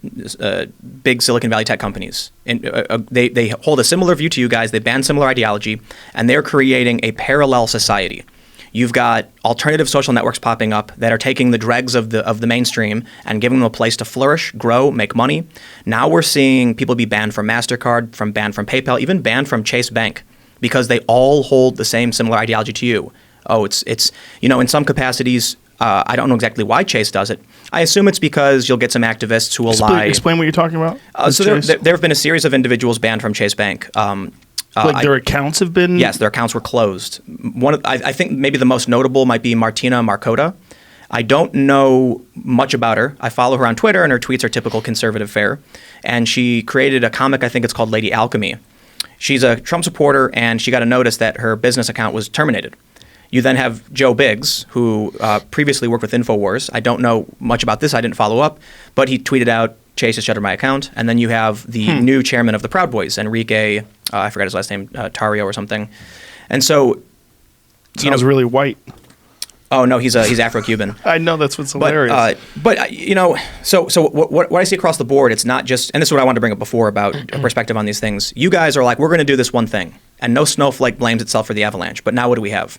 big Silicon Valley tech companies. And they hold a similar view to you guys. They ban similar ideology, and they're creating a parallel society. You've got alternative social networks popping up that are taking the dregs of the mainstream and giving them a place to flourish, grow, make money. Now we're seeing people be banned from MasterCard, banned from PayPal, even banned from Chase Bank, because they all hold the same similar ideology to you. Oh, it's in some capacities. I don't know exactly why Chase does it. I assume it's because you'll get some activists who will lie. Explain what you're talking about. So there have been a series of individuals banned from Chase Bank. Their accounts have been? Yes, their accounts were closed. I think maybe the most notable might be Martina Markota. I don't know much about her. I follow her on Twitter, and her tweets are typical conservative fare. And she created a comic, I think it's called Lady Alchemy, she's a Trump supporter, and she got a notice that her business account was terminated. You then have Joe Biggs, who previously worked with InfoWars. I don't know much about this. I didn't follow up. But he tweeted out, Chase has shuttered my account. And then you have the new chairman of the Proud Boys, Enrique, I forgot his last name, Tarrio or something. And so... Sounds really white. Oh, no, he's Afro-Cuban. I know, that's what's hilarious. But so what I see across the board, it's not just, and this is what I wanted to bring up before about a perspective on these things. You guys are like, we're going to do this one thing. And no snowflake blames itself for the avalanche. But now what do we have?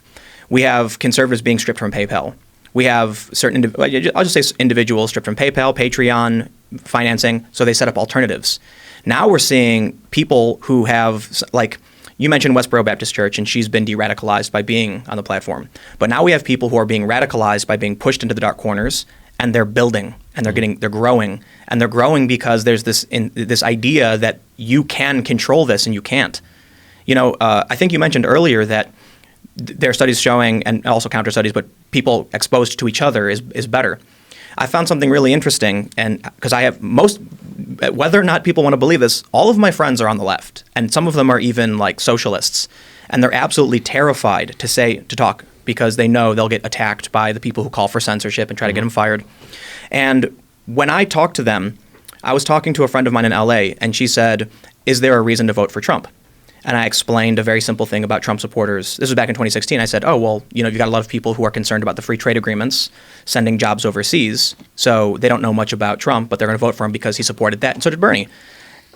We have conservatives being stripped from PayPal. We have certain, I'll just say individuals stripped from PayPal, Patreon, financing, so they set up alternatives. Now we're seeing people who have, like, you mentioned Westboro Baptist Church, and she's been de-radicalized by being on the platform. But now we have people who are being radicalized by being pushed into the dark corners, and they're building, and they're growing, and they're growing because there's this idea that you can control this and you can't. I think you mentioned earlier that there are studies showing, and also counter studies, but people exposed to each other is better. I found something really interesting, and because I have whether or not people want to believe this, all of my friends are on the left, and some of them are even like socialists, and they're absolutely terrified to talk because they know they'll get attacked by the people who call for censorship and try to get them fired. And when I talked to them, I was talking to a friend of mine in LA, and she said, "Is there a reason to vote for Trump?" And I explained a very simple thing about Trump supporters. This was back in 2016. I said, oh, well, you've got a lot of people who are concerned about the free trade agreements, sending jobs overseas. So they don't know much about Trump, but they're going to vote for him because he supported that. And so did Bernie.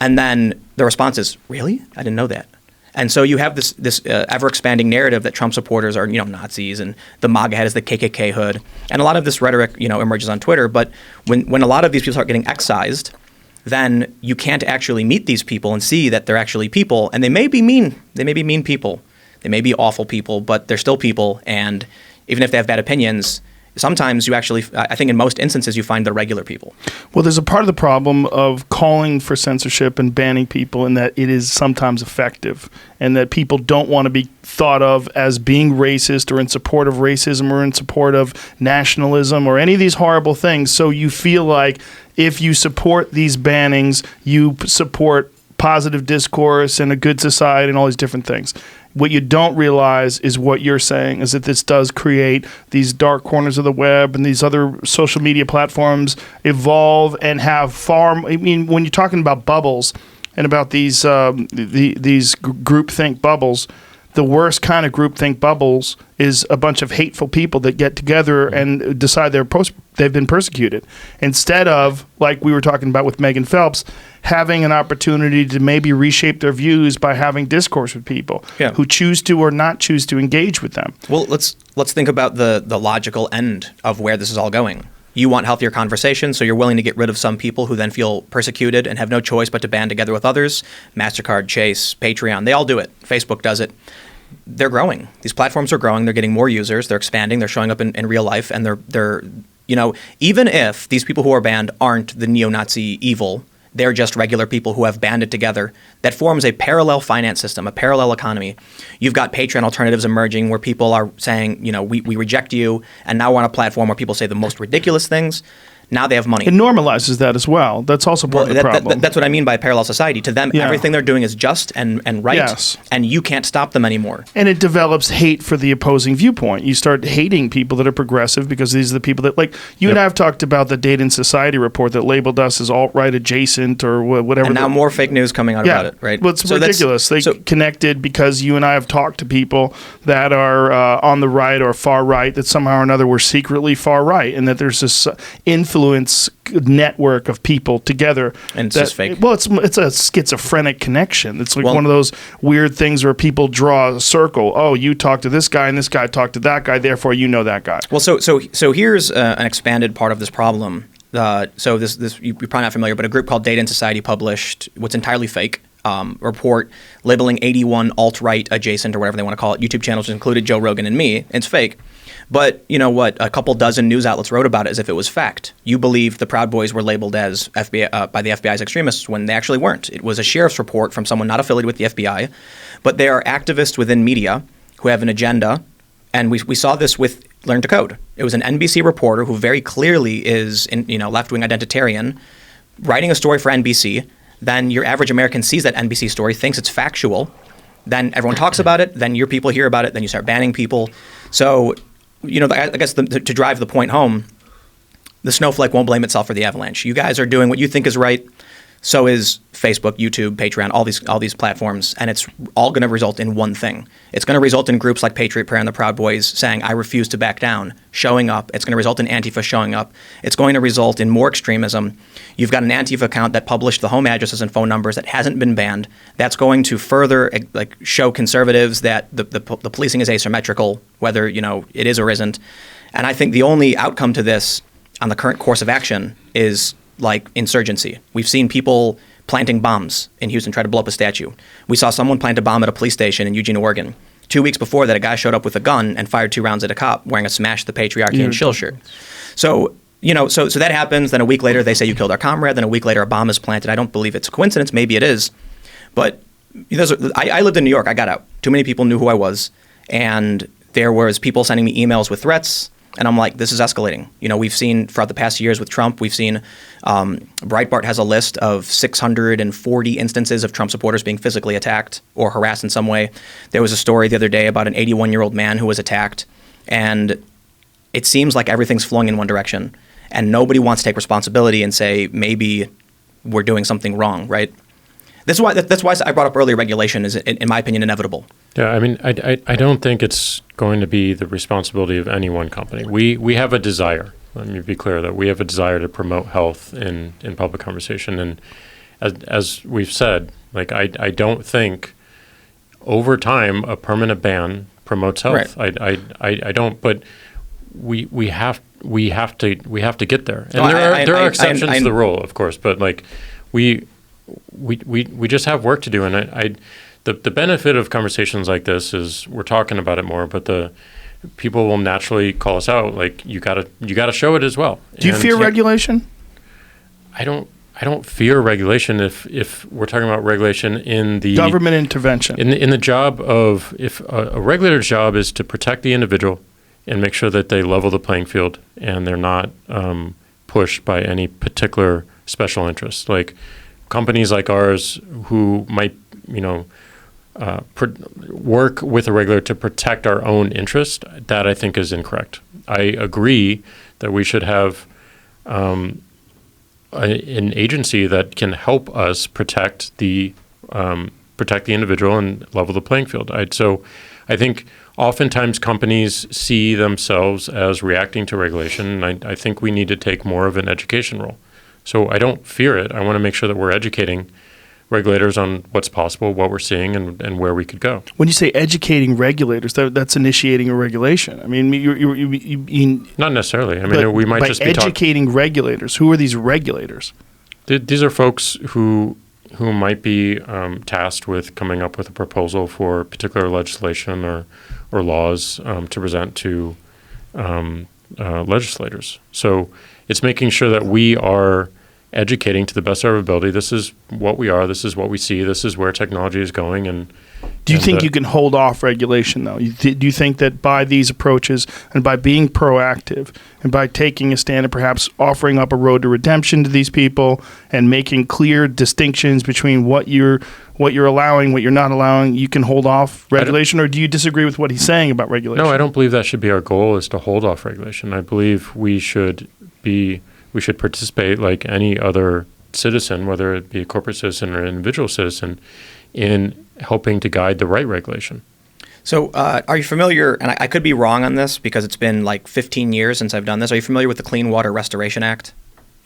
And then the response is, really? I didn't know that. And so you have this ever-expanding narrative that Trump supporters are, Nazis, and the MAGA head is the KKK hood. And a lot of this rhetoric, emerges on Twitter. But when a lot of these people start getting excised, then you can't actually meet these people and see that they're actually people. And they may be mean. They may be mean people. They may be awful people, but they're still people. And even if they have bad opinions, sometimes you actually, I think in most instances, you find the regular people. Well, there's a part of the problem of calling for censorship and banning people in that it is sometimes effective, and that people don't want to be thought of as being racist or in support of racism or in support of nationalism or any of these horrible things. So you feel like if you support these bannings, you support positive discourse and a good society and all these different things. What you don't realize is what you're saying is that this does create these dark corners of the web, and these other social media platforms evolve and have when you're talking about bubbles and about these groupthink bubbles, the worst kind of groupthink bubbles is a bunch of hateful people that get together and decide they've been persecuted. Instead of, like we were talking about with Megan Phelps, having an opportunity to maybe reshape their views by having discourse with people who choose to or not choose to engage with them. Well, let's think about the logical end of where this is all going. You want healthier conversation, so you're willing to get rid of some people who then feel persecuted and have no choice but to band together with others. MasterCard, Chase, Patreon, they all do it. Facebook does it. They're growing. These platforms are growing. They're getting more users. They're expanding. They're showing up in real life. And they're even if these people who are banned aren't the neo-Nazi evil, they're just regular people who have banded together. That forms a parallel finance system, a parallel economy. You've got Patreon alternatives emerging where people are saying, we reject you, and now we're on a platform where people say the most ridiculous things. Now they have money. It normalizes that as well. That's also part of the problem. That's what I mean by parallel society. To them, everything they're doing is just and right, and you can't stop them anymore. And it develops hate for the opposing viewpoint. You start hating people that are progressive because these are the people that, like, you and I have talked about the Data and Society report that labeled us as alt-right adjacent or whatever. And now more fake news coming out about it, right? Well, it's ridiculous. They connected because you and I have talked to people that are on the right or far right that somehow or another were secretly far right, and that there's this influence network of people together. And it's just fake. Well, it's a schizophrenic connection. It's like one of those weird things where people draw a circle. Oh, you talk to this guy and this guy talked to that guy, therefore you know that guy. Well, so here's an expanded part of this problem. So this you're probably not familiar, but a group called Data and Society published what's entirely fake report labeling 81 alt-right adjacent or whatever they want to call it YouTube channels, which included Joe Rogan and me. It's fake. But you know what? A couple dozen news outlets wrote about it as if it was fact. You believe the Proud Boys were labeled as FBI by the FBI's extremists when they actually weren't. It was a sheriff's report from someone not affiliated with the FBI. But they are activists within media who have an agenda. And we saw this with Learn to Code. It was an NBC reporter who very clearly is left-wing identitarian writing a story for NBC then your average American sees that NBC story, thinks it's factual, then everyone talks about it, then your people hear about it, then you start banning people. So, I guess to drive the point home, the snowflake won't blame itself for the avalanche. You guys are doing what you think is right. So is Facebook, YouTube, Patreon, all these platforms, and it's all going to result in one thing. It's going to result in groups like Patriot Prayer and the Proud Boys saying, "I refuse to back down," showing up. It's going to result in Antifa showing up. It's going to result in more extremism. You've got an Antifa account that published the home addresses and phone numbers that hasn't been banned. That's going to further show conservatives that the policing is asymmetrical, whether it is or isn't. And I think the only outcome to this on the current course of action is like insurgency. We've seen people planting bombs in Houston, try to blow up a statue. We saw someone plant a bomb at a police station in Eugene, Oregon. 2 weeks before that, a guy showed up with a gun and fired 2 rounds at a cop wearing a Smash the Patriarchy and Shill shirt. So, so that happens. Then a week later, they say you killed our comrade. Then a week later, a bomb is planted. I don't believe it's a coincidence. Maybe it is. But I lived in New York. I got out. Too many people knew who I was. And there was people sending me emails with threats. And I'm like, this is escalating. We've seen throughout the past years with Trump, we've seen Breitbart has a list of 640 instances of Trump supporters being physically attacked or harassed in some way. There was a story the other day about an 81-year-old man who was attacked. And it seems like everything's flowing in one direction. And nobody wants to take responsibility and say, maybe we're doing something wrong, right? That's why I brought up earlier regulation is, in my opinion, inevitable. Yeah, I mean, I don't think it's going to be the responsibility of any one company. We have a desire. Let me be clear that we have a desire to promote health in public conversation. And as we've said, I don't think over time a permanent ban promotes health. Right. I don't. But we have to get there. And there are exceptions to the rule, of course. But we just have work to do. And the benefit of conversations like this is we're talking about it more, but the people will naturally call us out. You gotta show it as well. Do you fear regulation? I don't fear regulation if we're talking about regulation in the government intervention. In the job of, if a regulator's job is to protect the individual and make sure that they level the playing field and they're not pushed by any particular special interest. Companies like ours who might, work with a regulator to protect our own interest, that I think is incorrect. I agree that we should have an agency that can help us protect the individual and level the playing field. So I think oftentimes companies see themselves as reacting to regulation, and I think we need to take more of an education role. So I don't fear it. I want to make sure that we're educating regulators on what's possible, what we're seeing, and where we could go. When you say educating regulators, that's initiating a regulation. I mean, you not necessarily. I mean, we might just be educating regulators. Who are these regulators? These are folks who might be tasked with coming up with a proposal for particular legislation or laws to present to legislators. So it's making sure that we are educating to the best of our ability. This is what we are. This is what we see. This is where technology is going. And do you think you can hold off regulation, though? Do you think that by these approaches and by being proactive and by taking a stand and perhaps offering up a road to redemption to these people and making clear distinctions between what you're allowing, what you're not allowing, you can hold off regulation? Or do you disagree with what he's saying about regulation? No, I don't believe that should be our goal, is to hold off regulation. I believe we should participate like any other citizen, whether it be a corporate citizen or an individual citizen, in helping to guide the right regulation. So are you familiar, and I could be wrong on this because it's been 15 years since I've done this, are you familiar with the Clean Water Restoration Act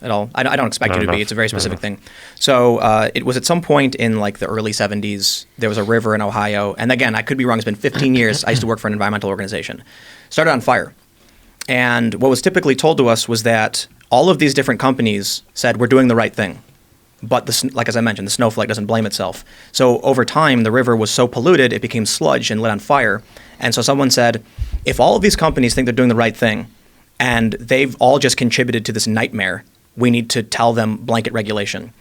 at all? I don't expect you to be. It's a very specific thing. So it was at some point in the early 70s, there was a river in Ohio, and again, I could be wrong, it's been 15 years. I used to work for an environmental organization. Started on fire. And what was typically told to us was that all of these different companies said, we're doing the right thing. But as I mentioned, the snowflake doesn't blame itself. So over time, the river was so polluted, it became sludge and lit on fire. And so someone said, if all of these companies think they're doing the right thing, and they've all just contributed to this nightmare, we need to tell them blanket regulation.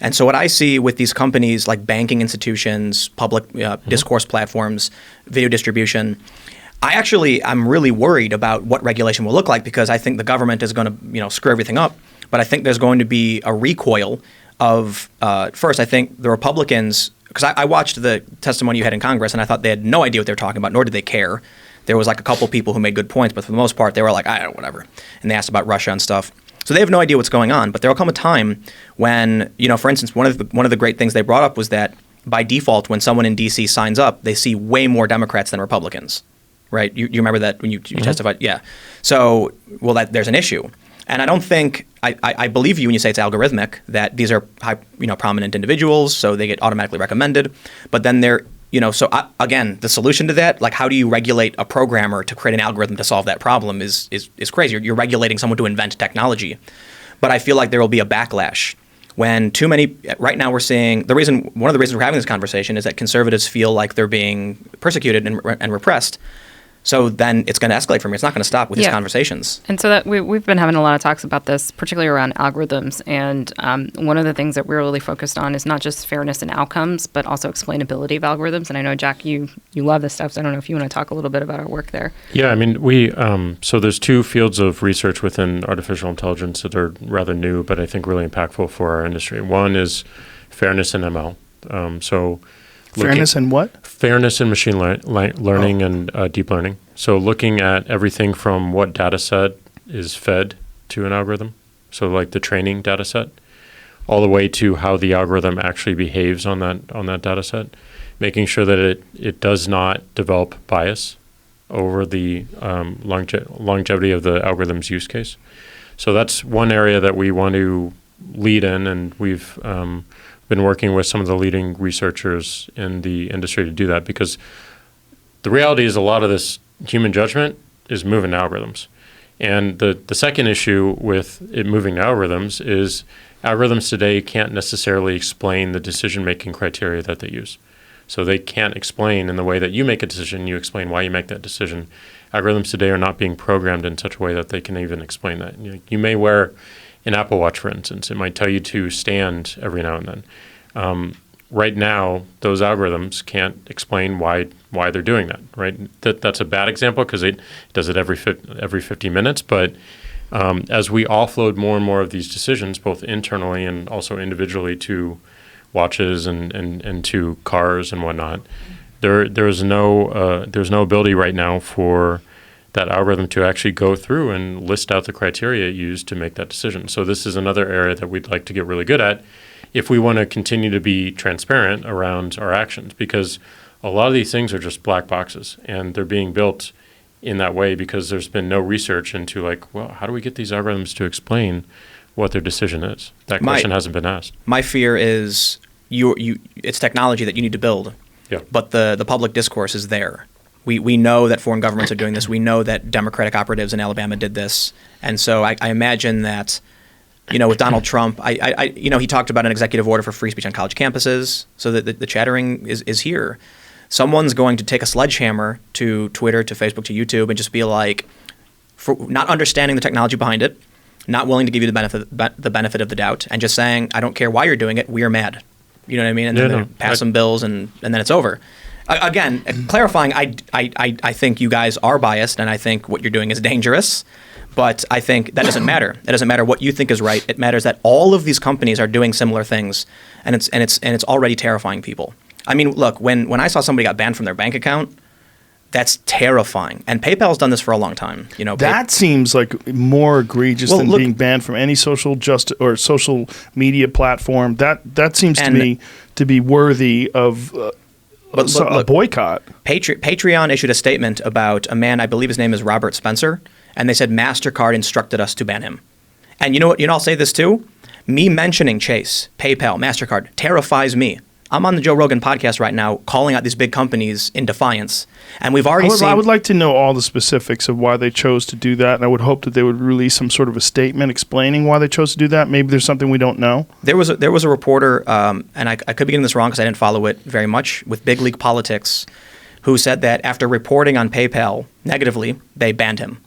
And so what I see with these companies like banking institutions, public discourse platforms, video distribution, I'm really worried about what regulation will look like, because I think the government is going to, screw everything up. But I think there's going to be a recoil of first, I think the Republicans, because I watched the testimony you had in Congress, and I thought they had no idea what they were talking about, nor did they care. There was like a couple people who made good points, but for the most part, they were like, I don't know, whatever. And they asked about Russia and stuff. So they have no idea what's going on. But there will come a time when, for instance, one of the great things they brought up was that by default, when someone in D.C. signs up, they see way more Democrats than Republicans, right? You remember that when you testified? Yeah. So, there's an issue. And I don't think, I believe you when you say it's algorithmic, that these are high, prominent individuals, so they get automatically recommended. But then again, the solution to that, like how do you regulate a programmer to create an algorithm to solve that problem is crazy. You're regulating someone to invent technology. But I feel like there will be a backlash when too many, right now we're seeing, one of the reasons we're having this conversation is that conservatives feel like they're being persecuted and repressed. So then it's going to escalate from here. It's not going to stop with these conversations. And so that we've been having a lot of talks about this, particularly around algorithms. And one of the things that we're really focused on is not just fairness and outcomes, but also explainability of algorithms. And I know, Jack, you love this stuff, so I don't know if you want to talk a little bit about our work there. Yeah, I mean, so there's two fields of research within artificial intelligence that are rather new, but I think really impactful for our industry. One is fairness in ML. Fairness in what? Fairness in machine learning and deep learning. So looking at everything from what data set is fed to an algorithm, so like the training data set, all the way to how the algorithm actually behaves on that data set, making sure that it does not develop bias over the longevity of the algorithm's use case. So that's one area that we want to lead in, and we've been working with some of the leading researchers in the industry to do that, because the reality is a lot of this human judgment is moving to algorithms. And the second issue with it moving to algorithms is algorithms today can't necessarily explain the decision-making criteria that they use. So they can't explain in the way that you make a decision, you explain why you make that decision. Algorithms today are not being programmed in such a way that they can even explain that. You may wear an Apple Watch, for instance. It might tell you to stand every now and then. Right now, those algorithms can't explain why they're doing that. Right? That's a bad example because it does it every 50 minutes. But as we offload more and more of these decisions, both internally and also individually to watches and to cars and whatnot, there's no ability right now for that algorithm to actually go through and list out the criteria used to make that decision. So this is another area that we'd like to get really good at if we want to continue to be transparent around our actions, because a lot of these things are just black boxes, and they're being built in that way because there's been no research into how do we get these algorithms to explain what their decision is? That question hasn't been asked. My fear is it's technology that you need to build, but the public discourse is there. We know that foreign governments are doing this. We know that Democratic operatives in Alabama did this. And so I imagine that, with Donald Trump, he talked about an executive order for free speech on college campuses, so that the chattering is here. Someone's going to take a sledgehammer to Twitter, to Facebook, to YouTube, and just be like, for not understanding the technology behind it, not willing to give you the benefit of the doubt, and just saying, I don't care why you're doing it, we're mad. You know what I mean? And then pass some bills, and then it's over. Again, clarifying, I think you guys are biased, and I think what you're doing is dangerous. But I think that doesn't matter. It doesn't matter what you think is right. It matters that all of these companies are doing similar things, and it's already terrifying people. I mean, look, when I saw somebody got banned from their bank account, that's terrifying. And PayPal's done this for a long time. That seems like more egregious than being banned from any social media platform. That seems to me to be worthy of a boycott. Patreon issued a statement about a man, I believe his name is Robert Spencer, and they said MasterCard instructed us to ban him. And you know what? I'll say this too. Me mentioning Chase, PayPal, MasterCard terrifies me. I'm on the Joe Rogan podcast right now calling out these big companies in defiance. And we've already seen... I would like to know all the specifics of why they chose to do that, and I would hope that they would release some sort of a statement explaining why they chose to do that. Maybe there's something we don't know. There was a reporter, and I could be getting this wrong because I didn't follow it very much, with Big League Politics, who said that after reporting on PayPal negatively, they banned him.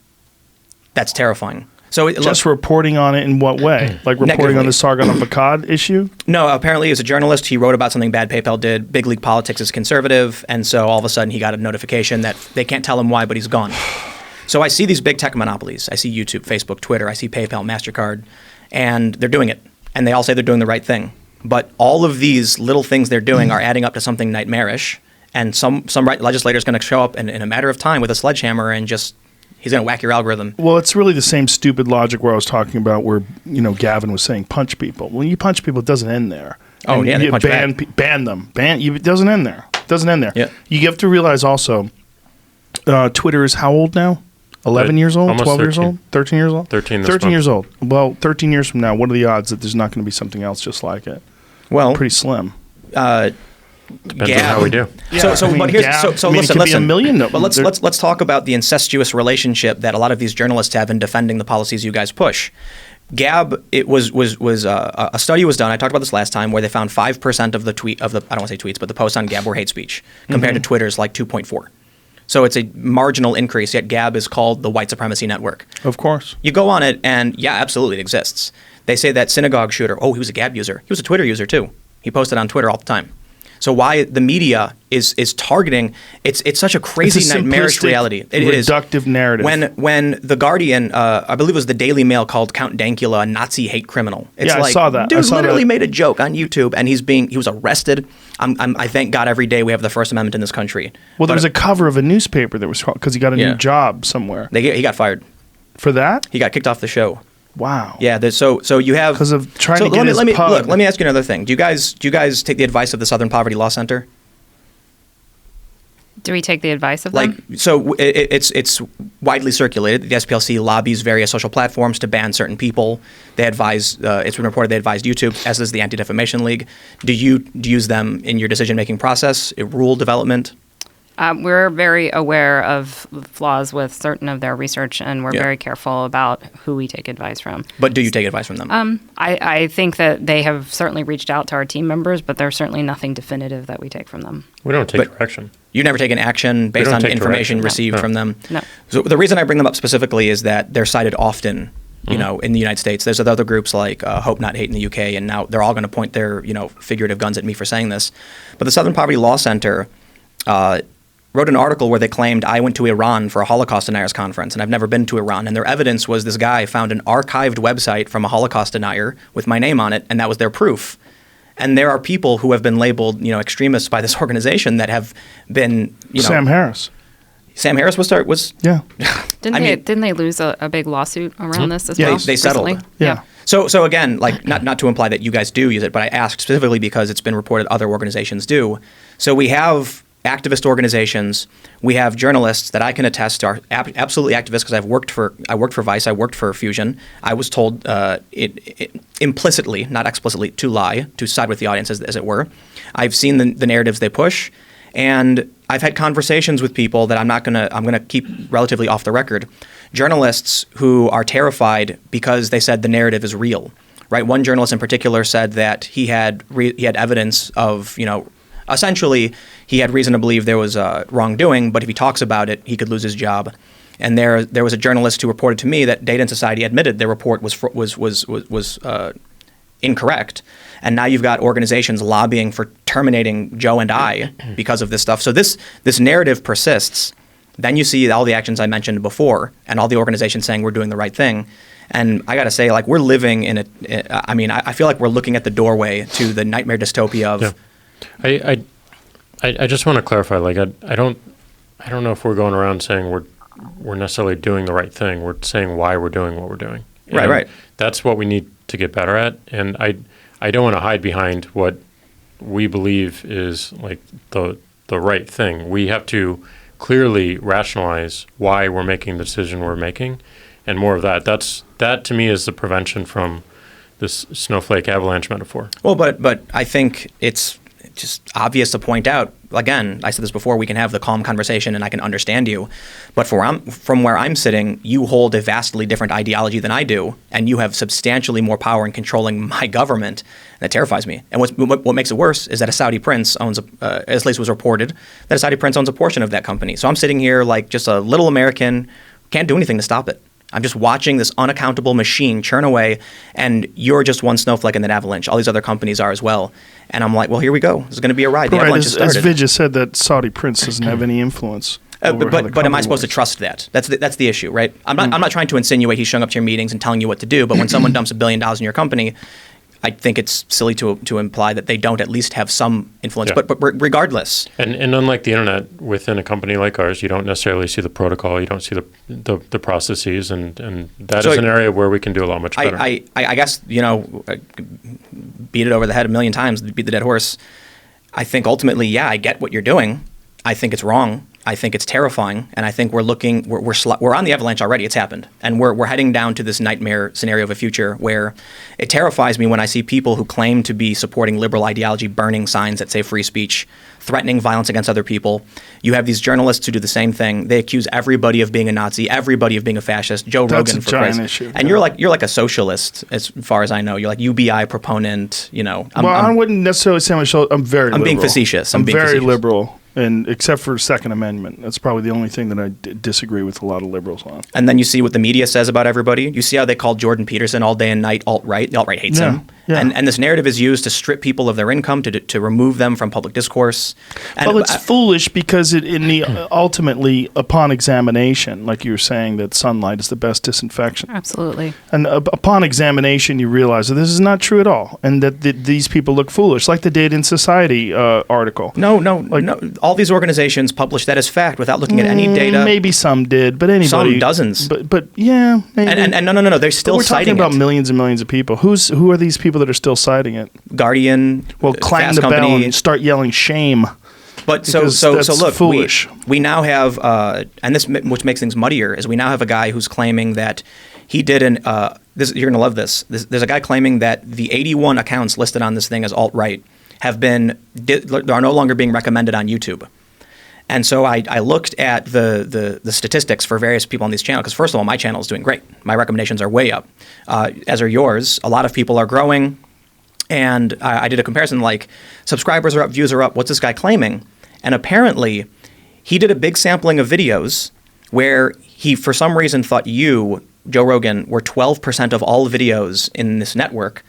That's terrifying. So just reporting on it in what way? Like reporting negatively on the Sargon of Akkad issue? No, apparently as a journalist, he wrote about something bad PayPal did. Big League Politics is conservative, and so all of a sudden he got a notification that they can't tell him why, but he's gone. So I see these big tech monopolies. I see YouTube, Facebook, Twitter. I see PayPal, MasterCard, and they're doing it. And they all say they're doing the right thing. But all of these little things they're doing are adding up to something nightmarish. And some legislator is going to show up in a matter of time with a sledgehammer and just, he's going to whack your algorithm. Well, it's really the same stupid logic where I was talking about where, Gavin was saying punch people. When you punch people, it doesn't end there. Oh, And yeah, they you punch ban, back. ban them. It doesn't end there. It doesn't end there. Yeah. You have to realize also, Twitter is how old now? 11 years old? Almost 12 years 13. old? 13 years old? 13 this 13 month. years old. Well, 13 years from now, what are the odds that there's not going to be something else just like it? Well, Pretty slim. Depends on how we do. But here's so it could listen. be a million. But let's talk about the incestuous relationship that a lot of these journalists have in defending the policies you guys push. Gab, it was a study was done. I talked about this last time, where they found 5% of the I don't want to say tweets, but the posts on Gab were hate speech compared to Twitter's like 2.4. So it's a marginal increase. Yet Gab is called the white supremacy network. Of course. You go on it, and yeah, absolutely, it exists. They say that synagogue shooter. Oh, he was a Gab user. He was a Twitter user too. He posted on Twitter all the time. So why the media is targeting? It's such a crazy It's a nightmarish simplistic, reality. It is reductive narrative. When the Guardian, I believe it was the Daily Mail, called Count Dankula a Nazi hate criminal. It's Yeah, I like, saw that. Dude I saw literally that. made a joke on YouTube, and he was arrested. I thank God every day we have the First Amendment in this country. Well, there But was a cover of a newspaper that was because he got a Yeah. new job somewhere. he got fired. For that? He got kicked off the show. Wow. Yeah, so you have 'Cause of trying to get let me, his let me, pug. Look, let me ask you another thing. Do you guys take the advice of the Southern Poverty Law Center? Do we take the advice of Like, them? so it's widely circulated. The SPLC lobbies various social platforms to ban certain people. They advise. It's been reported they advised YouTube, as does the Anti-Defamation League. Do you use them in your decision-making process, rule development? We're very aware of flaws with certain of their research, and we're Yeah. very careful about who we take advice from. But do you take advice from them? I think that they have certainly reached out to our team members, but there's certainly nothing definitive that we take from them. We don't take But- direction. You've never taken action based don't on take information direction. received No. from them? No. So the reason I bring them up specifically is that they're cited often, in the United States. There's other groups like Hope Not Hate in the UK, and now they're all going to point their, figurative guns at me for saying this. But the Southern Poverty Law Center wrote an article where they claimed I went to Iran for a Holocaust deniers conference, and I've never been to Iran. And their evidence was this guy found an archived website from a Holocaust denier with my name on it, and that was their proof. And there are people who have been labeled, extremists by this organization that have been, Sam Harris. Sam Harris was Yeah. Didn't they lose a big lawsuit around this as Yeah, well? they settled. recently? Yeah. So again, like not to imply that you guys do use it, but I ask specifically because it's been reported other organizations do. So we have activist organizations, we have journalists that I can attest are absolutely activists because I worked for Vice, I worked for Fusion. I was told implicitly, not explicitly, to lie, to side with the audience, as it were. I've seen the narratives they push, and I've had conversations with people that I'm gonna keep relatively off the record. Journalists who are terrified because they said the narrative is real. Right? One journalist in particular said that he had evidence of, essentially, he had reason to believe there was wrongdoing, but if he talks about it, he could lose his job. And there was a journalist who reported to me that Data and Society admitted their report was incorrect. And now you've got organizations lobbying for terminating Joe and I because of this stuff. So this narrative persists. Then you see all the actions I mentioned before, and all the organizations saying we're doing the right thing. And I got to say, like, we're living in I feel like we're looking at the doorway to the nightmare dystopia of. Yeah. I just want to clarify. Like, I don't know if we're going around saying we're necessarily doing the right thing. We're saying why we're doing what we're doing. And Right. That's what we need to get better at. And I don't want to hide behind what we believe is like the right thing. We have to clearly rationalize why we're making the decision we're making, and more of that. That to me is the prevention from this snowflake avalanche metaphor. Well, but I think it's just obvious to point out. Again, I said this before. We can have the calm conversation, and I can understand you. But from where I'm sitting, you hold a vastly different ideology than I do, and you have substantially more power in controlling my government. That terrifies me. And what makes it worse is that a Saudi prince owns, at least was reported, that a Saudi prince owns a portion of that company. So I'm sitting here like just a little American, can't do anything to stop it. I'm just watching this unaccountable machine churn away, and you're just one snowflake in that avalanche. All these other companies are as well. And I'm like, well, here we go. This is going to be a ride. The Right, avalanche has as started. Vijay said, that Saudi prince doesn't have any influence. over how the But am I company supposed to works. trust that? That's the issue, right? I'm not trying to insinuate he's showing up to your meetings and telling you what to do. But when someone dumps $1 billion in your company, I think it's silly to imply that they don't at least have some influence. Yeah. But regardless, And unlike the internet, within a company like ours, you don't necessarily see the protocol, you don't see the processes, and that So is an area where we can do a lot much better. I guess, beat it over the head a million times, beat the dead horse. I think ultimately, yeah, I get what you're doing. I think it's wrong. I think it's terrifying, and I think we're on the avalanche already. It's happened, and we're heading down to this nightmare scenario of a future where it terrifies me when I see people who claim to be supporting liberal ideology burning signs that say free speech, threatening violence against other people. You have these journalists who do the same thing. They accuse everybody of being a Nazi, everybody of being a fascist. Joe That's Rogan, a for giant Christ. issue, And yeah. you're like a socialist, as far as I know. You're like UBI proponent. I wouldn't necessarily say I'm very liberal. I'm being facetious. I'm being very facetious. liberal, and except for Second Amendment. That's probably the only thing that I disagree with a lot of liberals on. And then you see what the media says about everybody. You see how they call Jordan Peterson all day and night alt-right. The alt-right hates Yeah, him. yeah. And this narrative is used to strip people of their income, to remove them from public discourse. And Well, it's foolish because ultimately, upon examination, like you were saying, that sunlight is the best disinfection. Absolutely. And upon examination, you realize that this is not true at all, and that these people look foolish, like the Data in Society article. No. All these organizations publish that as fact without looking at any data. Maybe some did, but anybody. Some dozens. But yeah, maybe. And no. They're still But we're talking citing about it. millions and millions of people. Who are these people that are still citing it? Guardian. Well, clang Fast the bell Company. and start yelling shame. But so Because that's look, foolish. we now have, and this which makes things muddier is we now have a guy who's claiming that he did you're gonna love this. There's a guy claiming that the 81 accounts listed on this thing as alt-right are no longer being recommended on YouTube. And so I looked at the statistics for various people on this channel because first of all, my channel is doing great. My recommendations are way up, as are yours. A lot of people are growing. And I did a comparison like subscribers are up, views are up. What's this guy claiming? And apparently he did a big sampling of videos where he, for some reason, thought you, Joe Rogan, were 12% of all videos in this network.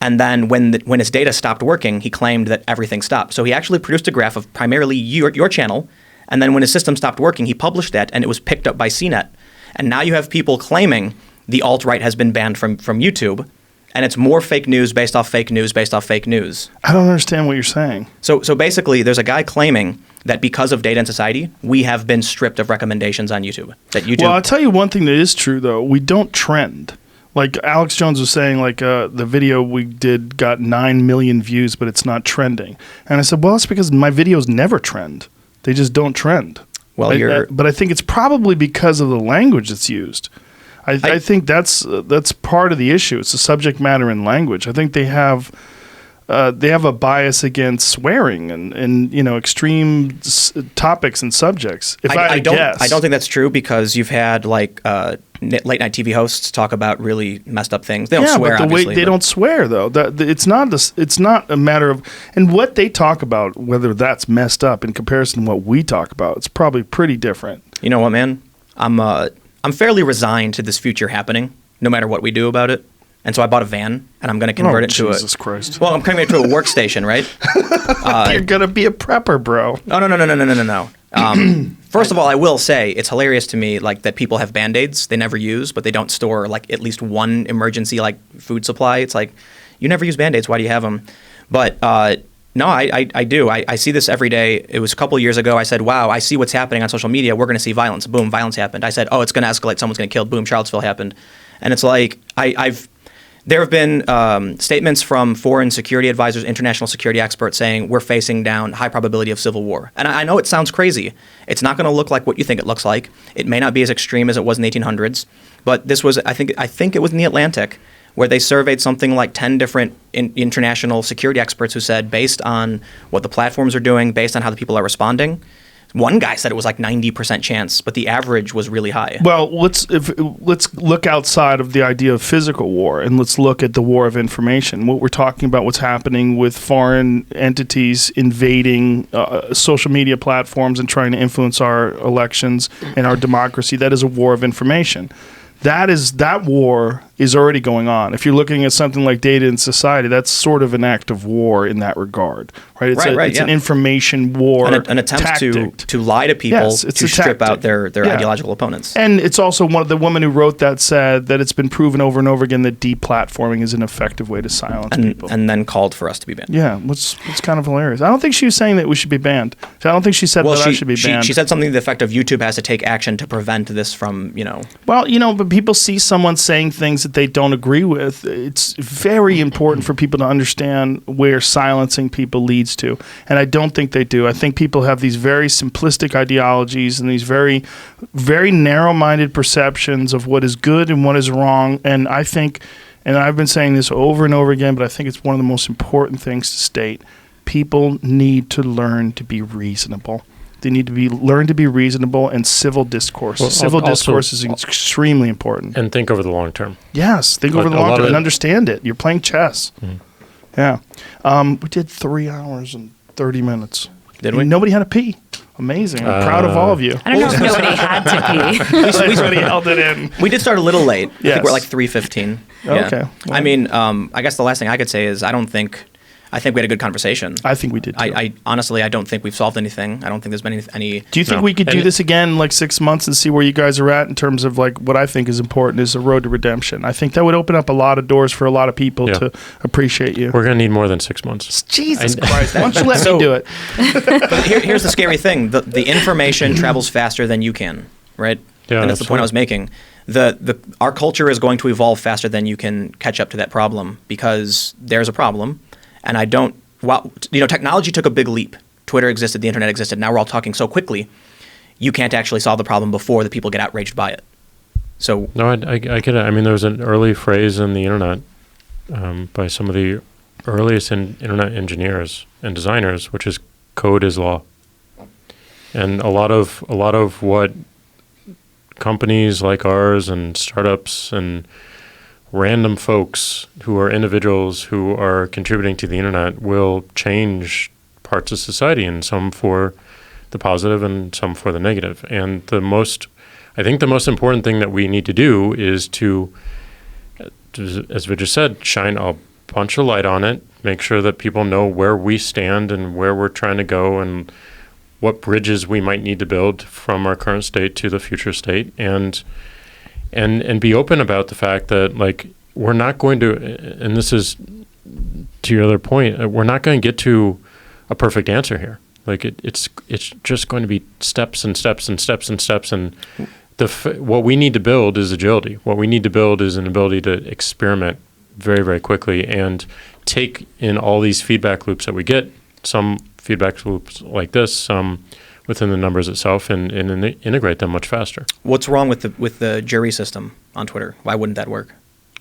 And then when his data stopped working, he claimed that everything stopped. So he actually produced a graph of primarily your channel. And then when his system stopped working, he published that and it was picked up by CNET. And now you have people claiming the alt-right has been banned from YouTube. And it's more fake news based off fake news based off fake news. I don't understand what you're saying. So basically, there's a guy claiming that because of Data in Society, we have been stripped of recommendations on YouTube. That YouTube. Well, I'll tell you one thing that is true, though. We don't trend. Like Alex Jones was saying, the video we did got 9 million views, but it's not trending. And I said, well, it's because my videos never trend. They just don't trend. Well, but I think it's probably because of the language that's used. I think that's part of the issue. It's the subject matter and language. I think they have a bias against swearing and extreme topics and subjects. I don't think that's true because you've had late night TV hosts talk about really messed up things. They don't swear. But obviously, they don't swear though. It's not a matter of, and what they talk about, whether that's messed up in comparison to what we talk about, it's probably pretty different. You know what, man? I'm fairly resigned to this future happening, no matter what we do about it. And so I bought a van, and I'm going to convert it to Jesus Christ. Well, I'm converting it to a workstation, right? You're going to be a prepper, bro. No. First of all, I will say it's hilarious to me that people have Band-Aids they never use, but they don't store at least one emergency food supply. It's like, you never use Band-Aids. Why do you have them? But no, I do. I see this every day. It was a couple of years ago. I said, wow, I see what's happening on social media. We're going to see violence. Boom, violence happened. I said, oh, it's going to escalate. Someone's going to get killed. Boom, Charlottesville happened. And it's like there have been statements from foreign security advisors, international security experts saying we're facing down high probability of civil war. And I know it sounds crazy. It's not going to look like what you think it looks like. It may not be as extreme as it was in the 1800s. But this was, I think it was in the Atlantic, where they surveyed something like 10 different international security experts who said, based on what the platforms are doing, based on how the people are responding, one guy said it was 90% chance, but the average was really high. Well, let's look outside of the idea of physical war, and let's look at the war of information. What we're talking about, what's happening with foreign entities invading social media platforms and trying to influence our elections and our democracy. That is a war of information. That war is already going on. If you're looking at something like Data in Society, that's sort of an act of war in that regard, right? It's, it's an information war, an attempt to lie to people, yes, it's to strip out their ideological opponents. And it's also the woman who wrote that said that it's been proven over and over again that deplatforming is an effective way to silence people. And then called for us to be banned. Yeah, it's kind of hilarious. I don't think she was saying that we should be banned. I don't think she said I should be banned. She said something to the effect of YouTube has to take action to prevent this from, Well, but people see someone saying things that they don't agree with. It's very important for people to understand where silencing people leads to. And I don't think they do. I think people have these very simplistic ideologies and these very, very narrow-minded perceptions of what is good and what is wrong. And I think, and I've been saying this over and over again, but I think it's one of the most important things to state. People need to learn to be reasonable. They need to learn to be reasonable, and civil discourse. Civil discourse is extremely important. And think over the long term. Yes, think over the long term and understand it. You're playing chess. Mm-hmm. Yeah. We did 3 hours and 30 minutes. Did we? Nobody had to pee. Amazing. I'm proud of all of you. I don't know if nobody had to pee. Everybody held it in. We did start a little late. Yes. I think we're like 3:15. Yeah. Okay. Well, I mean, I guess the last thing I could say is I think we had a good conversation. I think we did too. I honestly, I don't think we've solved anything. I don't think there's been any. Do you think we could do this again in like 6 months and see where you guys are at in terms of like what I think is important is a road to redemption? I think that would open up a lot of doors for a lot of people to appreciate you. We're going to need more than 6 months. Jesus Christ. Why don't you let me do it? But here's the scary thing. The information travels faster than you can, right? Yeah, and that's the point I was making. Our culture is going to evolve faster than you can catch up to that problem because there's a problem. And technology took a big leap. Twitter existed, the internet existed. Now we're all talking so quickly, you can't actually solve the problem before the people get outraged by it. So no, I get it. I mean, there was an early phrase in the internet by some of the earliest internet engineers and designers, which is code is law. And a lot of what companies like ours and startups and random folks who are individuals who are contributing to the internet will change parts of society, and some for the positive and some for the negative. And I think the most important thing that we need to do is to, as we just said, shine a bunch of light on it, make sure that people know where we stand and where we're trying to go and what bridges we might need to build from our current state to the future state, and be open about the fact that, like, we're not going to, and this is to your other point, we're not going to get to a perfect answer here. Like, it's just going to be steps and steps and steps and steps. And what we need to build is agility. What we need to build is an ability to experiment very, very quickly and take in all these feedback loops that we get, some feedback loops like this, some within the numbers itself, and integrate them much faster. What's wrong with the jury system on Twitter? Why wouldn't that work?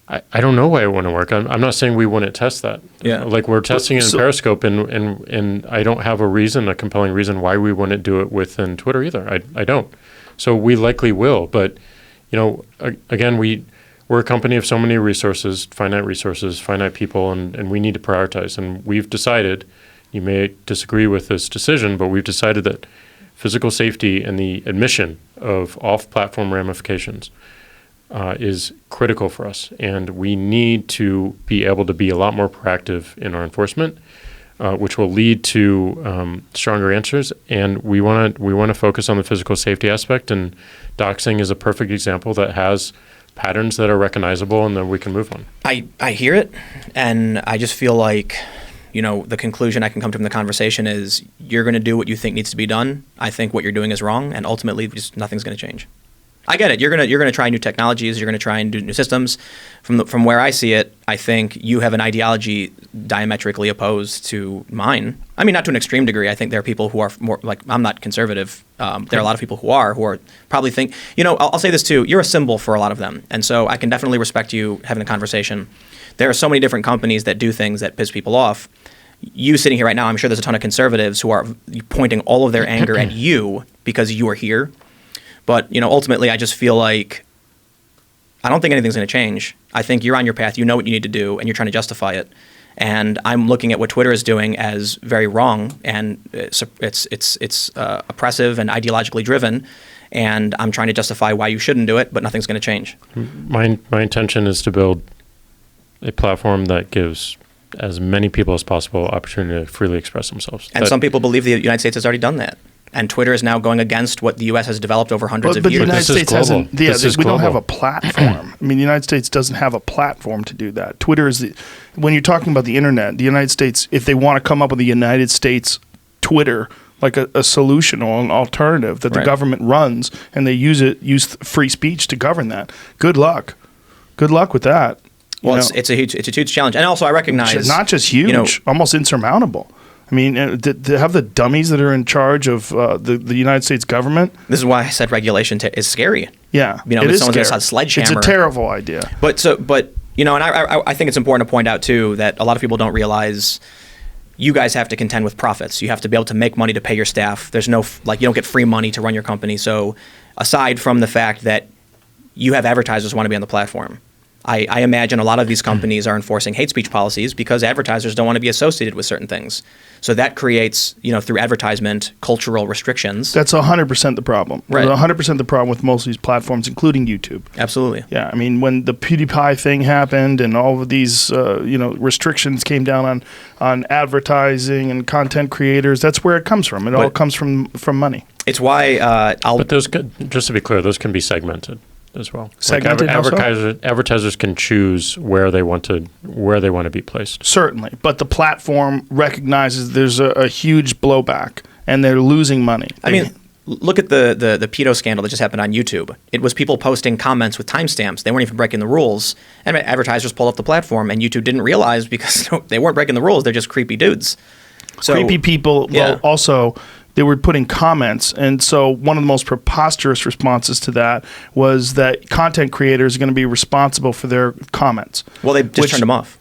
I don't know why it wouldn't work. I'm not saying we wouldn't test that. Yeah. Like, we're testing it in Periscope, and I don't have a compelling reason why we wouldn't do it within Twitter either. I don't. So we likely will. But, again, we're a company of so many resources, finite people, and we need to prioritize. And we've decided, you may disagree with this decision, but we've decided that physical safety and the admission of off-platform ramifications is critical for us, and we need to be able to be a lot more proactive in our enforcement, which will lead to stronger answers. And we want to focus on the physical safety aspect, and doxing is a perfect example that has patterns that are recognizable and that we can move on. I hear it, and I just feel like, the conclusion I can come to from the conversation is you're going to do what you think needs to be done. I think what you're doing is wrong, and ultimately just nothing's going to change. I get it. You're gonna try new technologies. You're gonna try and do new systems. From where I see it, I think you have an ideology diametrically opposed to mine. I mean, not to an extreme degree. I think there are people who are more like, I'm not conservative. There are a lot of people who are probably think. I'll say this too. You're a symbol for a lot of them, and so I can definitely respect you having a conversation. There are so many different companies that do things that piss people off. You sitting here right now, I'm sure there's a ton of conservatives who are pointing all of their anger at you because you are here. But, ultimately, I just feel like I don't think anything's going to change. I think you're on your path. You know what you need to do, and you're trying to justify it. And I'm looking at what Twitter is doing as very wrong, and it's oppressive and ideologically driven. And I'm trying to justify why you shouldn't do it, but nothing's going to change. My intention is to build a platform that gives as many people as possible opportunity to freely express themselves. And some people believe the United States has already done that. And Twitter is now going against what the U.S. has developed over hundreds of But the years. United This is States global. hasn't. Yeah, This is we don't have global. a platform. I mean, the United States doesn't have a platform to do that. Twitter is when you're talking about the internet, the United States, if they want to come up with a United States Twitter, like a solution or an alternative that the Right. government runs, and they use free speech to govern that. Good luck. Good luck with that. You Well, know? it's a huge challenge. And also I recognize... It's not just huge, you know, almost insurmountable. I mean, to have the dummies that are in charge of the United States government. this is why I said regulation is scary. Yeah, You know, it if is someone's going to scary. a sledgehammer. It's a terrible idea. But you know, and I think it's important to point out too that a lot of people don't realize you guys have to contend with profits. You have to be able to make money to pay your staff. There's no you don't get free money to run your company. So aside from the fact that you have advertisers who want to be on the platform, I imagine a lot of these companies are enforcing hate speech policies because advertisers don't want to be associated with certain things. So that creates, you know, through advertisement, cultural restrictions. That's 100% the problem. Right. 100% the problem with most of these platforms, including YouTube. Absolutely. Yeah, I mean, when the PewDiePie thing happened and all of these, restrictions came down on advertising and content creators, that's where it comes from. It all But- comes from money. It's why But those just to be clear, those can be segmented as well. Segmented how so? Advertisers can choose where they want to be placed. Certainly, but the platform recognizes there's a huge blowback and they're losing money. I mean, look at the pedo scandal that just happened on YouTube. It was people posting comments with timestamps. They weren't even breaking the rules. And advertisers pulled off the platform, and YouTube didn't realize because they weren't breaking the rules. They're just creepy dudes. So, creepy people. Yeah. Well, also they were putting comments, and so one of the most preposterous responses to that was that content creators are going to be responsible for their comments. Well, they just turned them off.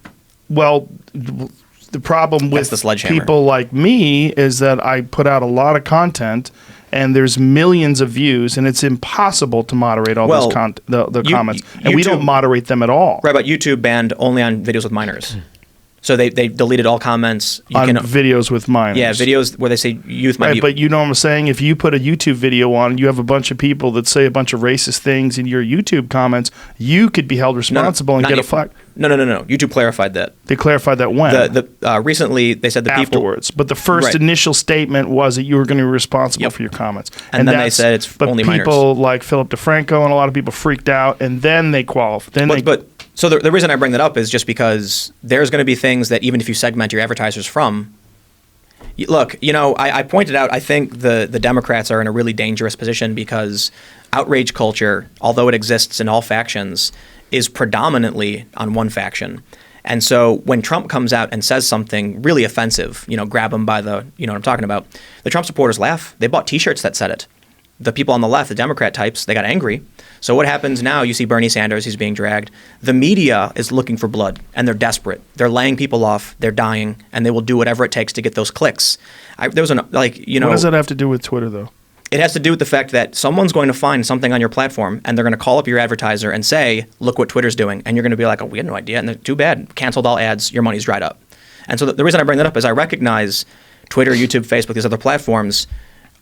Well, the problem with the sledgehammer. people like me is that I put out a lot of content, and there's millions of views, and it's impossible to moderate all Well, the you- comments, and we don't YouTube- moderate them at all. Right, but YouTube banned only on videos with minors. So they deleted all comments. You On videos with minors. Yeah, videos where they say youth might Right, be... but you know what I'm saying? If you put a YouTube video on, you have a bunch of people that say a bunch of racist things in your YouTube comments, you could be held responsible and not get a yet. flag. No. YouTube clarified that. They clarified that when? Recently, they said the people... Afterwards. But the first Right. initial statement was that you were going to be responsible Yep. for your comments. And then they that's- said it's but only people like Philip DeFranco and a lot of people freaked out, and then they qualified. So the reason I bring that up is just because there's going to be things that even if you segment your advertisers from, look, you know, I pointed out, I think the Democrats are in a really dangerous position because outrage culture, although it exists in all factions, is predominantly on one faction. And so when Trump comes out and says something really offensive, you know, grab him by the, you know what I'm talking about, the Trump supporters laugh. They bought T-shirts that said it. The people on the left, the Democrat types, they got angry. So what happens now? You see Bernie Sanders, he's being dragged. The media is looking for blood, and they're desperate. They're laying people off, they're dying, and they will do whatever it takes to get those clicks. There was what does that have to do with Twitter, though? It has to do with the fact that someone's going to find something on your platform, and they're going to call up your advertiser and say, look what Twitter's doing. And you're going to be like, oh, we had no idea. And they're, too bad. Canceled all ads. Your money's dried up. And so the reason I bring that up is I recognize Twitter, YouTube, Facebook, these other platforms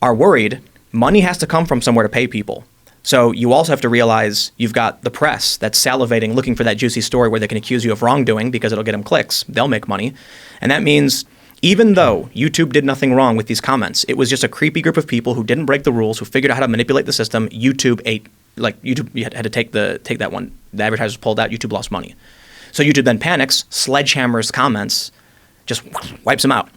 are worried. Money has to come from somewhere to pay people. So you also have to realize you've got the press that's salivating, looking for that juicy story where they can accuse you of wrongdoing because it'll get them clicks. They'll make money. And that means even though YouTube did nothing wrong with these comments, it was just a creepy group of people who didn't break the rules, who figured out how to manipulate the system. YouTube ate, like YouTube you had to take that one. The advertisers pulled out. YouTube lost money. So YouTube then panics, sledgehammers comments, just wipes them out.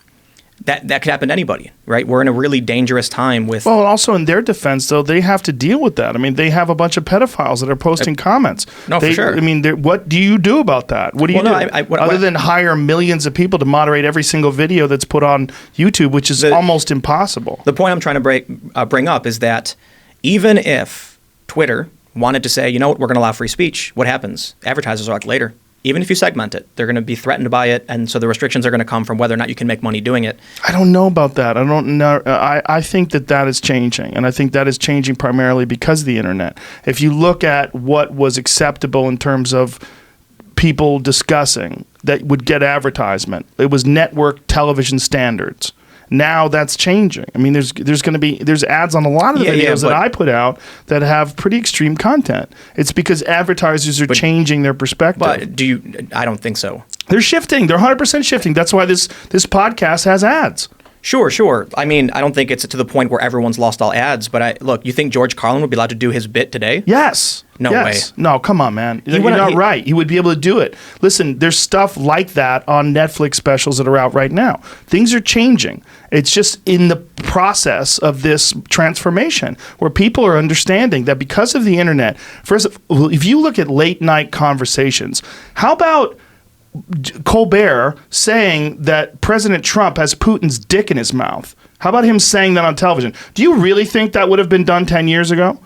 That could happen to anybody, right? We're in a really dangerous time with... Well, also in their defense, though, they have to deal with that. I mean, they have a bunch of pedophiles that are posting comments. No, for sure. I mean, what do you do about that? What do you do? Other than hire millions of people to moderate every single video that's put on YouTube, which is almost impossible. The point I'm trying to bring up is that even if Twitter wanted to say, you know what, we're going to allow free speech, what happens? Advertisers are like, later. Even if you segment it, they're going to be threatened by it, and so the restrictions are going to come from whether or not you can make money doing it. I don't know about that. I don't know. I think that is changing, and I think that is changing primarily because of the internet. If you look at what was acceptable in terms of people discussing that would get advertisement. It was network television standards. Now that's changing. I mean, there's going to be ads on a lot of the videos that I put out that have pretty extreme content. It's because advertisers are changing their perspective. But I don't think so. They're shifting. They're 100% shifting. That's why this podcast has ads. Sure. I mean, I don't think it's to the point where everyone's lost all ads, but look, you think George Carlin would be allowed to do his bit today? Yes. No yes. way. No, come on, man. You're not right. He would be able to do it. Listen, there's stuff like that on Netflix specials that are out right now. Things are changing. It's just in the process of this transformation where people are understanding that because of the internet, first, if you look at late night conversations, how about Colbert saying that President Trump has Putin's dick in his mouth? How about him saying that on television? Do you really think that would have been done 10 years ago?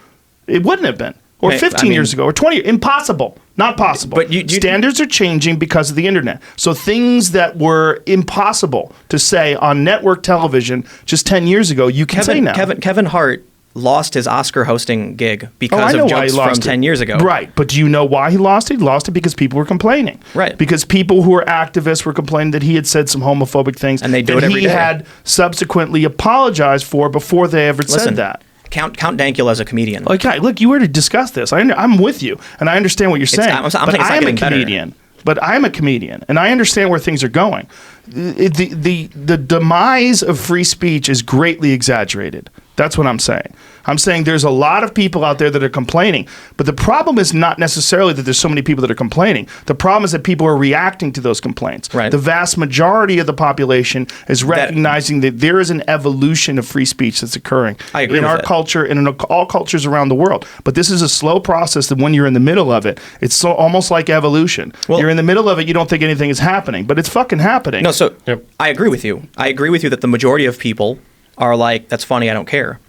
It wouldn't have been. Or 15 years ago, or 20 years. Impossible. Not possible. But standards are changing because of the internet. So things that were impossible to say on network television just 10 years ago, you can say now. Kevin Hart lost his Oscar hosting gig because of jokes from 10 years ago. Right. But do you know why he lost it? He lost it because people were complaining. Right. Because people who were activists were complaining that he had said some homophobic things. And they do it every day. He had subsequently apologized for before they ever said that. Count Dankula as a comedian. Okay, look, you were to discuss this. I'm with you, and I understand what you're saying. I am a comedian. But I'm a comedian, and I understand where things are going. The demise of free speech is greatly exaggerated. That's what I'm saying. I'm saying there's a lot of people out there that are complaining, but the problem is not necessarily that there's so many people that are complaining. The problem is that people are reacting to those complaints. Right. The vast majority of the population is recognizing that there is an evolution of free speech that's occurring in our culture and in all cultures around the world. But this is a slow process that when you're in the middle of it, it's almost like evolution. Well, you're in the middle of it, you don't think anything is happening, but it's fucking happening. No, so I agree with you. I agree with you that the majority of people are like, that's funny, I don't care.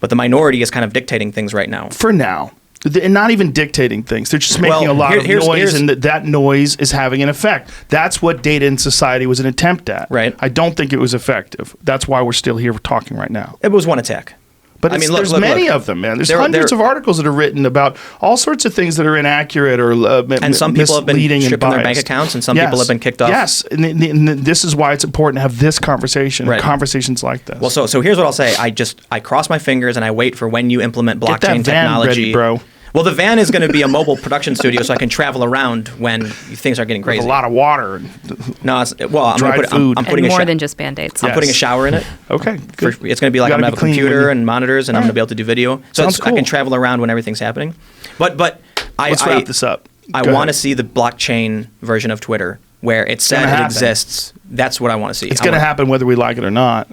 But the minority is kind of dictating things right now. For now. And not even dictating things. They're just making a lot of noise, and that noise is having an effect. That's what Data in Society was an attempt at. Right. I don't think it was effective. That's why we're still here talking right now. It was one attack. But there's many of them, man. There's hundreds of articles that are written about all sorts of things that are inaccurate or and some people have been stripping their bank accounts, and some people have been kicked off. Yes, and this is why it's important to have this conversation, conversations like this. Well, so here's what I'll say. I cross my fingers and I wait for when you implement blockchain Get that van technology, ready, bro. Well, the van is going to be a mobile production studio, so I can travel around when things are getting crazy. With a lot of water. No, dried food. I'm putting more than just Band-Aids. I'm putting a shower in it. Okay, good. It's going to be like I'm going to have a computer and monitors, and I'm going to be able to do video. So Sounds cool. I can travel around when everything's happening. But let's wrap this up. I want to see the blockchain version of Twitter where it said it exists. That's what I want to see. It's going to happen whether we like it or not.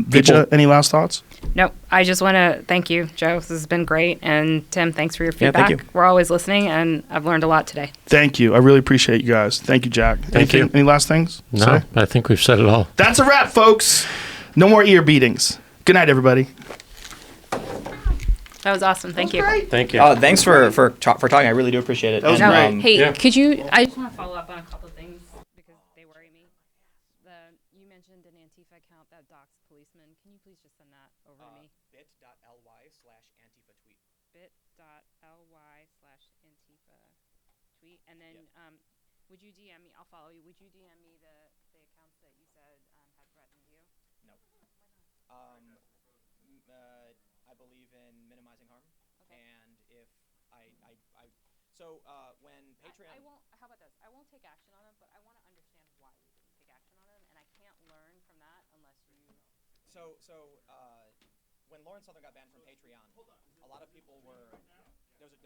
Vidya, any last thoughts? No, I just want to thank you, Joe. This has been great. And Tim, thanks for your feedback. Thank you. We're always listening, and I've learned a lot today. Thank you. I really appreciate you guys. Thank you, Jack. Thank you. Any last things? No, I think we've said it all. That's a wrap, folks. No more ear beatings. Good night, everybody. That was awesome. Thank you. Great. Thank you. Thanks for talking. I really do appreciate it. That was No, great. hey, could you? I just want to follow up on a couple of things because they worry me. You mentioned an Antifa account that doxed policemen. Can you please just send that over to me? bit.ly/Antifa tweet. bit.ly/Antifa tweet, and then would you DM me? I'll follow you. Would you DM me the accounts that you said had threatened you? No. I believe in minimizing harm. Okay. And if when Patreon. I won't. How about this? I won't take action on them, but I want to understand why you didn't take action on them, and I can't learn from that unless you. When Lauren Southern got banned from Patreon, a lot of people were. There was a